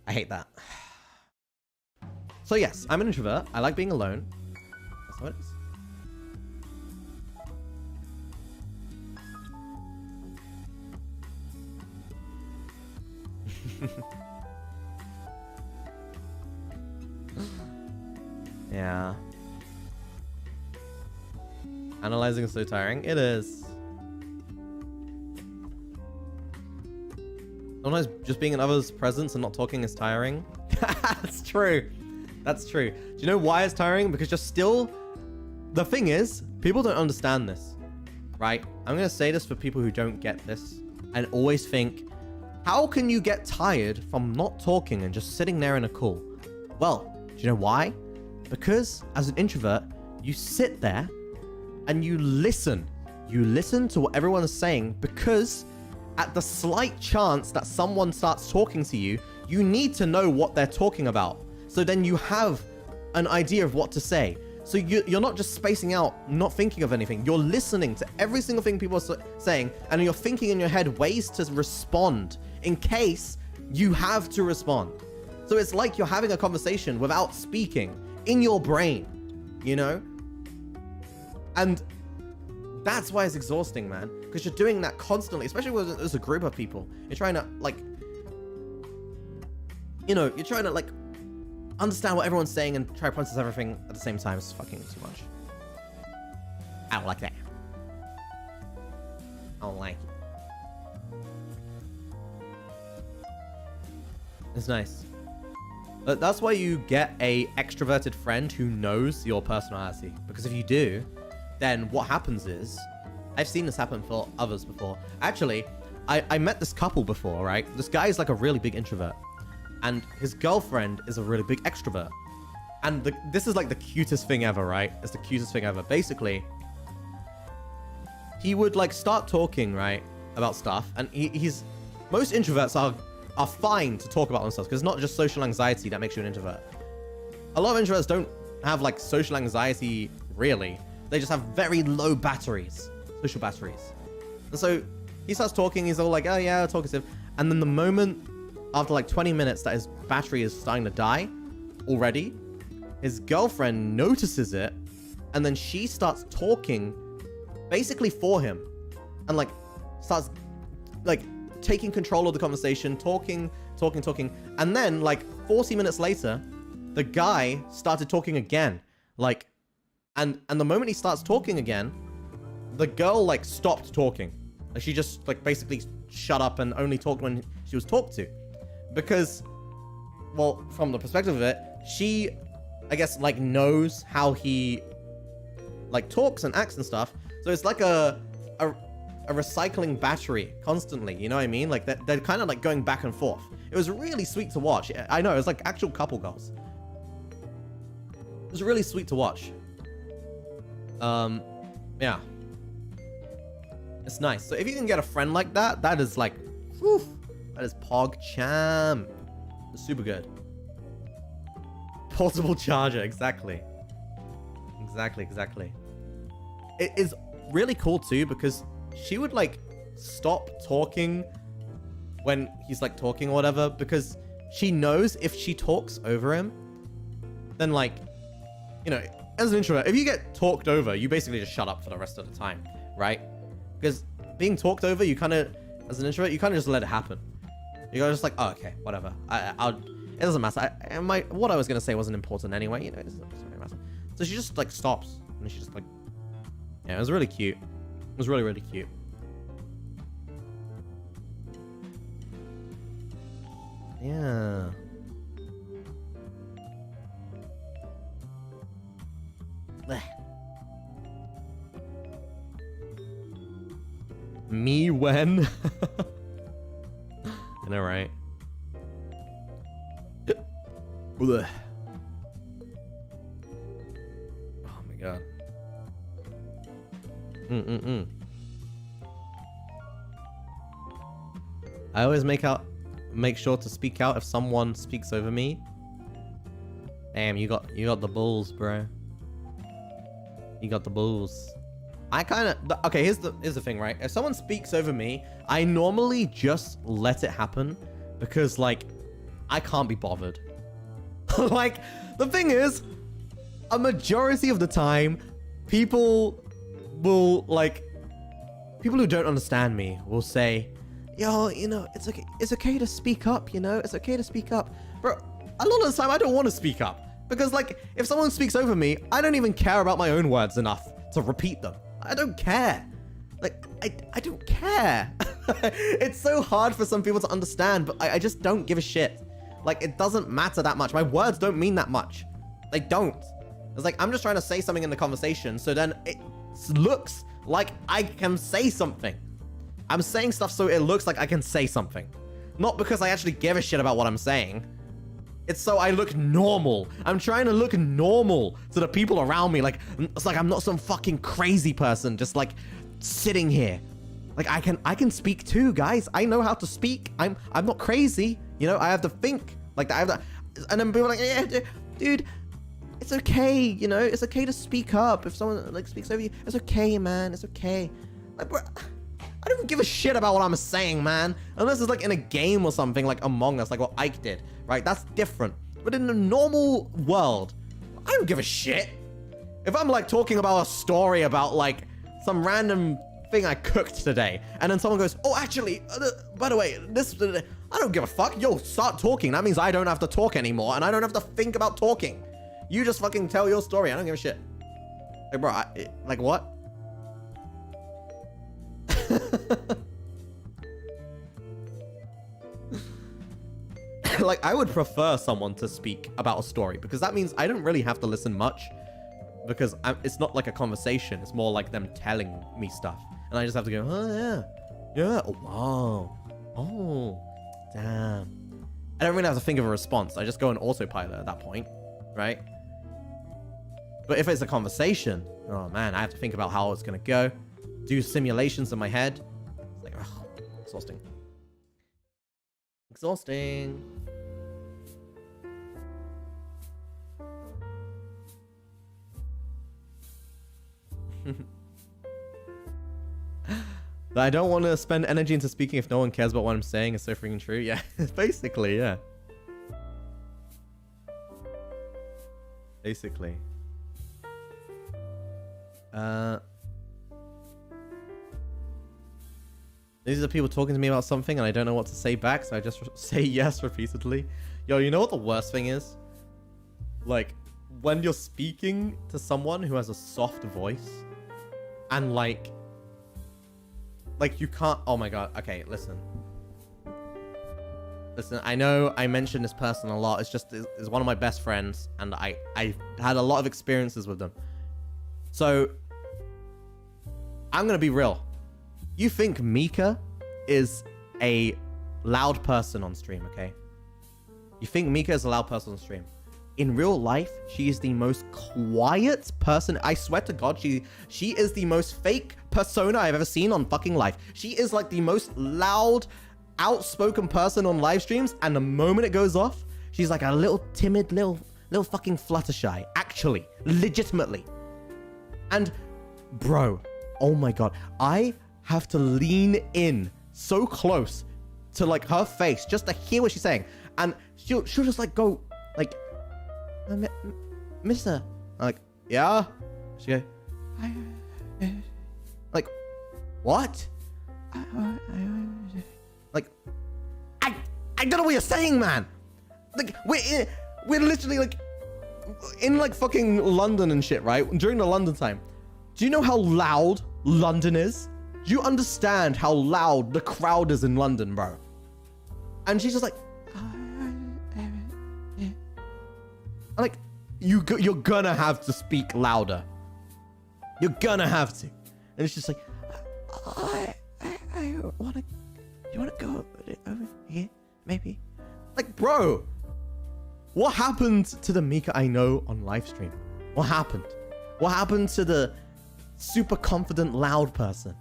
I hate that. So yes, I'm an introvert. I like being alone. That's how it is. Yeah. Analyzing is so tiring. It is. Sometimes just being in others' presence and not talking is tiring. That's true. That's true. Do you know why it's tiring? Because you're still... The thing is, people don't understand this, right? I'm going to say this for people who don't get this and always think, how can you get tired from not talking and just sitting there in a call? Well, do you know why? Because as an introvert, you sit there and you listen. You listen to what everyone is saying because at the slight chance that someone starts talking to you, you need to know what they're talking about. So then you have an idea of what to say. So you're not just spacing out, not thinking of anything. You're listening to every single thing people are saying, and you're thinking in your head ways to respond in case you have to respond. So it's like you're having a conversation without speaking in your brain, you know? And that's why it's exhausting, man. Because you're doing that constantly, especially when there's a group of people. You're trying to, like, you know, you're trying to, like, understand what everyone's saying and try to process everything at the same time. It's fucking too much. I don't like that. I don't like it. It's nice. But that's why you get a extroverted friend who knows your personality. Because if you do, then what happens is, I've seen this happen for others before. Actually, I met this couple before, right? This guy is like a really big introvert, and his girlfriend is a really big extrovert. And this is like the cutest thing ever, right? It's the cutest thing ever. Basically, he would like start talking, right, about stuff, and most introverts are fine to talk about themselves because it's not just social anxiety that makes you an introvert. A lot of introverts don't have like social anxiety really. They just have very low batteries, social batteries. And so he starts talking, he's all like, oh yeah, talkative. And then the moment after like 20 minutes that his battery is starting to die already, his girlfriend notices it, and then she starts talking basically for him, and like starts like taking control of the conversation, talking. And then like 40 minutes later, the guy started talking again. Like, and the moment he starts talking again, the girl like stopped talking. Like she just like basically shut up and only talked when she was talked to. Because, well, from the perspective of it, she, I guess, like knows how he like talks and acts and stuff. So it's like a recycling battery constantly, you know what I mean? Like they're kind of like going back and forth. It was really sweet to watch. I know, it was like actual couple goals. It was really sweet to watch. Yeah. It's nice. So if you can get a friend like that, that is like, whew, that is Pog Cham. It's super good. Portable charger, exactly. Exactly. It is really cool too because she would like stop talking when he's like talking or whatever, because she knows if she talks over him, then like, you know, as an introvert, if you get talked over, you basically just shut up for the rest of the time, right? Because being talked over, you kind of, as an introvert, you kind of just let it happen. You're just like, oh, okay, whatever. It doesn't matter. What I was gonna say wasn't important anyway. You know, it doesn't really matter. So she just like stops, and she just like, yeah, it was really cute. It was really cute. Yeah. Me when? I know, right? Blech. Oh my god. I always make sure to speak out if someone speaks over me. Damn, you got the balls, bro. You got the balls. Okay, here's the thing, right? If someone speaks over me, I normally just let it happen because like I can't be bothered. Like, the thing is, a majority of the time, people who don't understand me will say, yo, you know, it's okay to speak up, you know, it's okay to speak up. Bro, a lot of the time I don't want to speak up because like, if someone speaks over me, I don't even care about my own words enough to repeat them. I don't care. Like, I don't care. It's so hard for some people to understand, but I just don't give a shit. Like, it doesn't matter that much. My words don't mean that much. They don't. It's like, I'm just trying to say something in the conversation, so then it looks like I can say something. I'm saying stuff so it looks like I can say something. Not because I actually give a shit about what I'm saying. It's so I look normal. I'm trying to look normal to the people around me. Like, it's like I'm not some fucking crazy person just like sitting here. Like, I can speak too, guys. I know how to speak. I'm not crazy. You know, I have to think. Like, I have to, and then people are like, yeah, dude, it's okay. You know, it's okay to speak up. If someone like speaks over you, it's okay, man. It's okay. Like, bro, I don't give a shit about what I'm saying, man. Unless it's like in a game or something, like Among Us, like what Ike did, right? That's different. But in the normal world, I don't give a shit. If I'm like talking about a story about like some random thing I cooked today, and then someone goes, oh, actually, by the way, this, I don't give a fuck. Yo, start talking. That means I don't have to talk anymore, and I don't have to think about talking. You just fucking tell your story. I don't give a shit. Like, bro, like what? Like, I would prefer someone to speak about a story because that means I don't really have to listen much. because it's not like a conversation. It's more like them telling me stuff. And I just have to go, oh, yeah. Yeah. Oh, wow. Oh, damn. I don't really have to think of a response. I just go on autopilot at that point, right? But if it's a conversation, oh man, I have to think about how it's going to go. Do simulations in my head. It's like, ugh, exhausting. Exhausting. I don't want to spend energy into speaking if no one cares about what I'm saying. It's so freaking true. Yeah, basically, yeah. Basically. These are people talking to me about something and I don't know what to say back, so I just say yes repeatedly. Yo, you know what the worst thing is? Like, when you're speaking to someone who has a soft voice and like you can't, oh my god, okay, listen, I know I mention this person a lot. It's just, it's one of my best friends and I had a lot of experiences with them. So I'm gonna be real. You think Mika is a loud person on stream, okay? You think Mika is a loud person on stream. In real life, she is the most quiet person. I swear to God, she is the most fake persona I've ever seen on fucking life. She is like the most loud, outspoken person on live streams, and the moment it goes off, she's like a little timid, little fucking fluttershy. Actually, legitimately. And bro, oh my God, I have to lean in so close to like her face just to hear what she's saying, and she'll just like go like, Mysta, like, yeah, she go, like, what? Like, I don't know what you're saying, man. Like, we're literally like in like fucking London and shit, right? During the London time. Do you know how loud London is? Do you understand how loud the crowd is in London, bro? And she's just like, like, you're gonna have to speak louder. You're gonna have to. And it's just like, I wanna, you wanna go over here, maybe? Like, bro, what happened to the Mika I know on livestream? What happened? What happened to the super confident, loud person?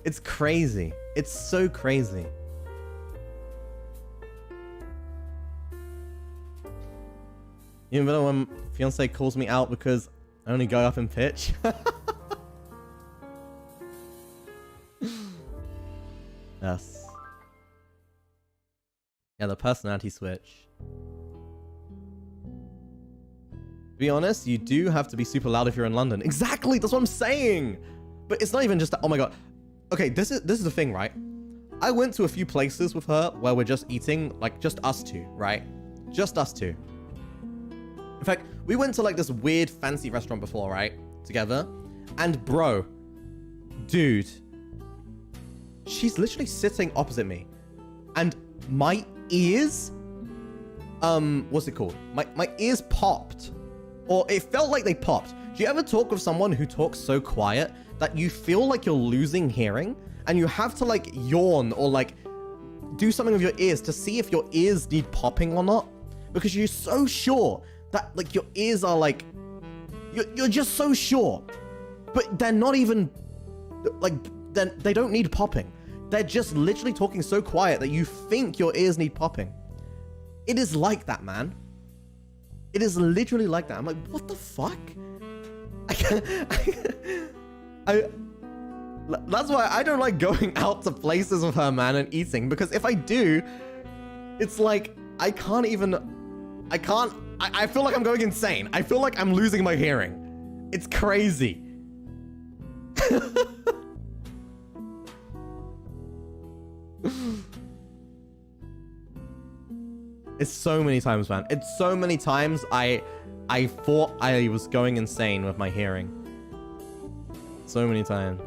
It's crazy. It's so crazy. Even better when fiance calls me out because I only go up in pitch. Yes. Yeah, the personality switch. To be honest, you do have to be super loud if you're in London. Exactly, that's what I'm saying. But it's not even just that. Oh my God. Okay, this is the thing, right? I went to a few places with her where we're just eating, like just us two, right? Just us two. In fact, we went to like this weird fancy restaurant before, right? Together. And bro, dude, she's literally sitting opposite me. And my ears, what's it called? My ears popped. Or it felt like they popped. Do you ever talk with someone who talks so quiet that you feel like you're losing hearing? And you have to like yawn or like do something with your ears to see if your ears need popping or not? Because you're so sure that like your ears are like, you're just so sure. But they're not even, like, they don't need popping. They're just literally talking so quiet that you think your ears need popping. It is like that, man. It is literally like that. I'm like, what the fuck? That's why I don't like going out to places with her, man, and eating. Because if I do, it's like, I feel like I'm going insane. I feel like I'm losing my hearing. It's crazy. It's so many times, man. It's so many times I thought I was going insane with my hearing. So many times.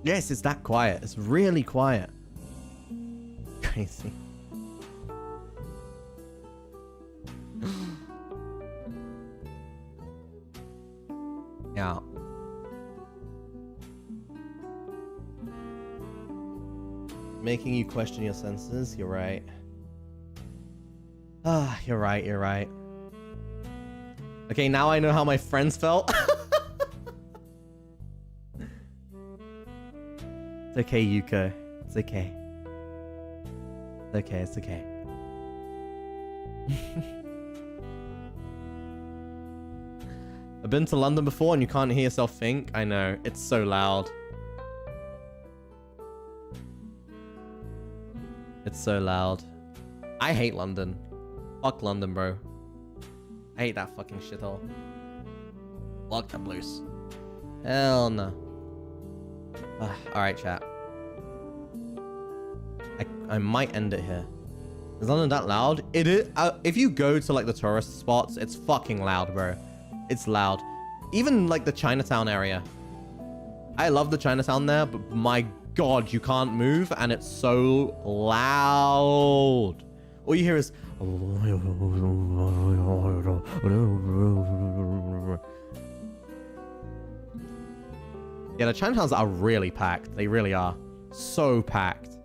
Yes, it's that quiet. It's really quiet. Crazy. Making you question your senses. You're right. Ah, you're right. You're right. Okay, now I know how my friends felt. It's okay, Yuko. It's okay. It's okay. It's okay. I've been to London before and you can't hear yourself think. I know. It's so loud. It's so loud. I hate London. Fuck London, bro. I hate that fucking shithole. Fuck the blues. Hell no. Alright, chat. I might end it here. Is London that loud? It is. If you go to like the tourist spots, it's fucking loud, bro. It's loud. Even like the Chinatown area. I love the Chinatown there, but my god, you can't move and it's so loud. All you hear is yeah, the Chinatowns are really packed. They really are. So packed.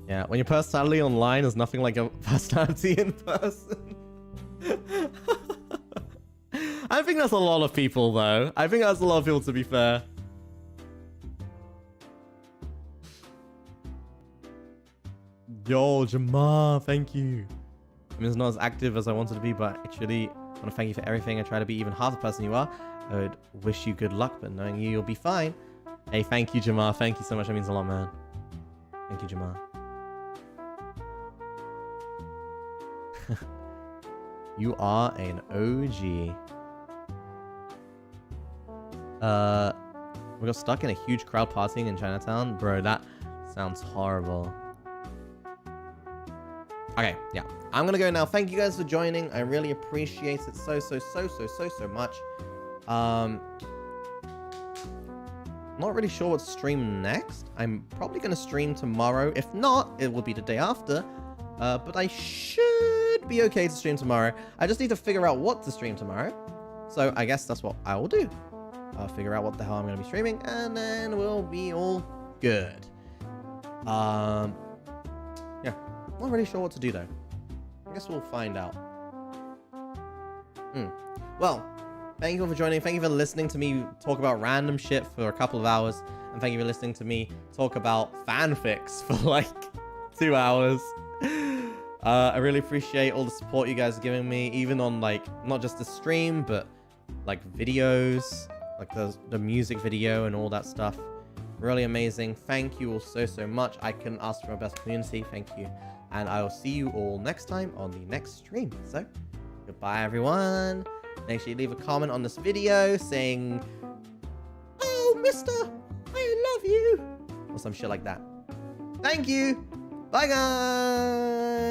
Yeah, when your personality online is nothing like your personality in person. I think that's a lot of people, though. I think that's a lot of people, to be fair. Yo, Jamar, thank you. I mean, it's not as active as I wanted to be, but actually, I want to thank you for everything. I try to be even half the person you are. I would wish you good luck, but knowing you, you'll be fine. Hey, thank you, Jamar. Thank you so much. That means a lot, man. Thank you, Jamar. You are an OG. We got stuck in a huge crowd partying in Chinatown. Bro, that sounds horrible. Okay, yeah. I'm gonna go now. Thank you guys for joining. I really appreciate it so much. Not really sure what to stream next. I'm probably gonna stream tomorrow. If not, it will be the day after. But I should be okay to stream tomorrow. I just need to figure out what to stream tomorrow. So I guess that's what I will do. I'll figure out what the hell I'm going to be streaming, and then we'll be all good. Yeah, not really sure what to do though. I guess we'll find out. Well, thank you all for joining. Thank you for listening to me talk about random shit for a couple of hours. And thank you for listening to me talk about fanfics for like 2 hours. I really appreciate all the support you guys are giving me, even on like not just the stream, but like videos, like the music video and all that stuff. Really amazing. Thank you all so much. I couldn't ask for a best community. Thank you. And I will see you all next time on the next stream. So goodbye, everyone. Make sure you leave a comment on this video saying, "Oh, Mysta, I love you," or some shit like that. Thank you. Bye, guys.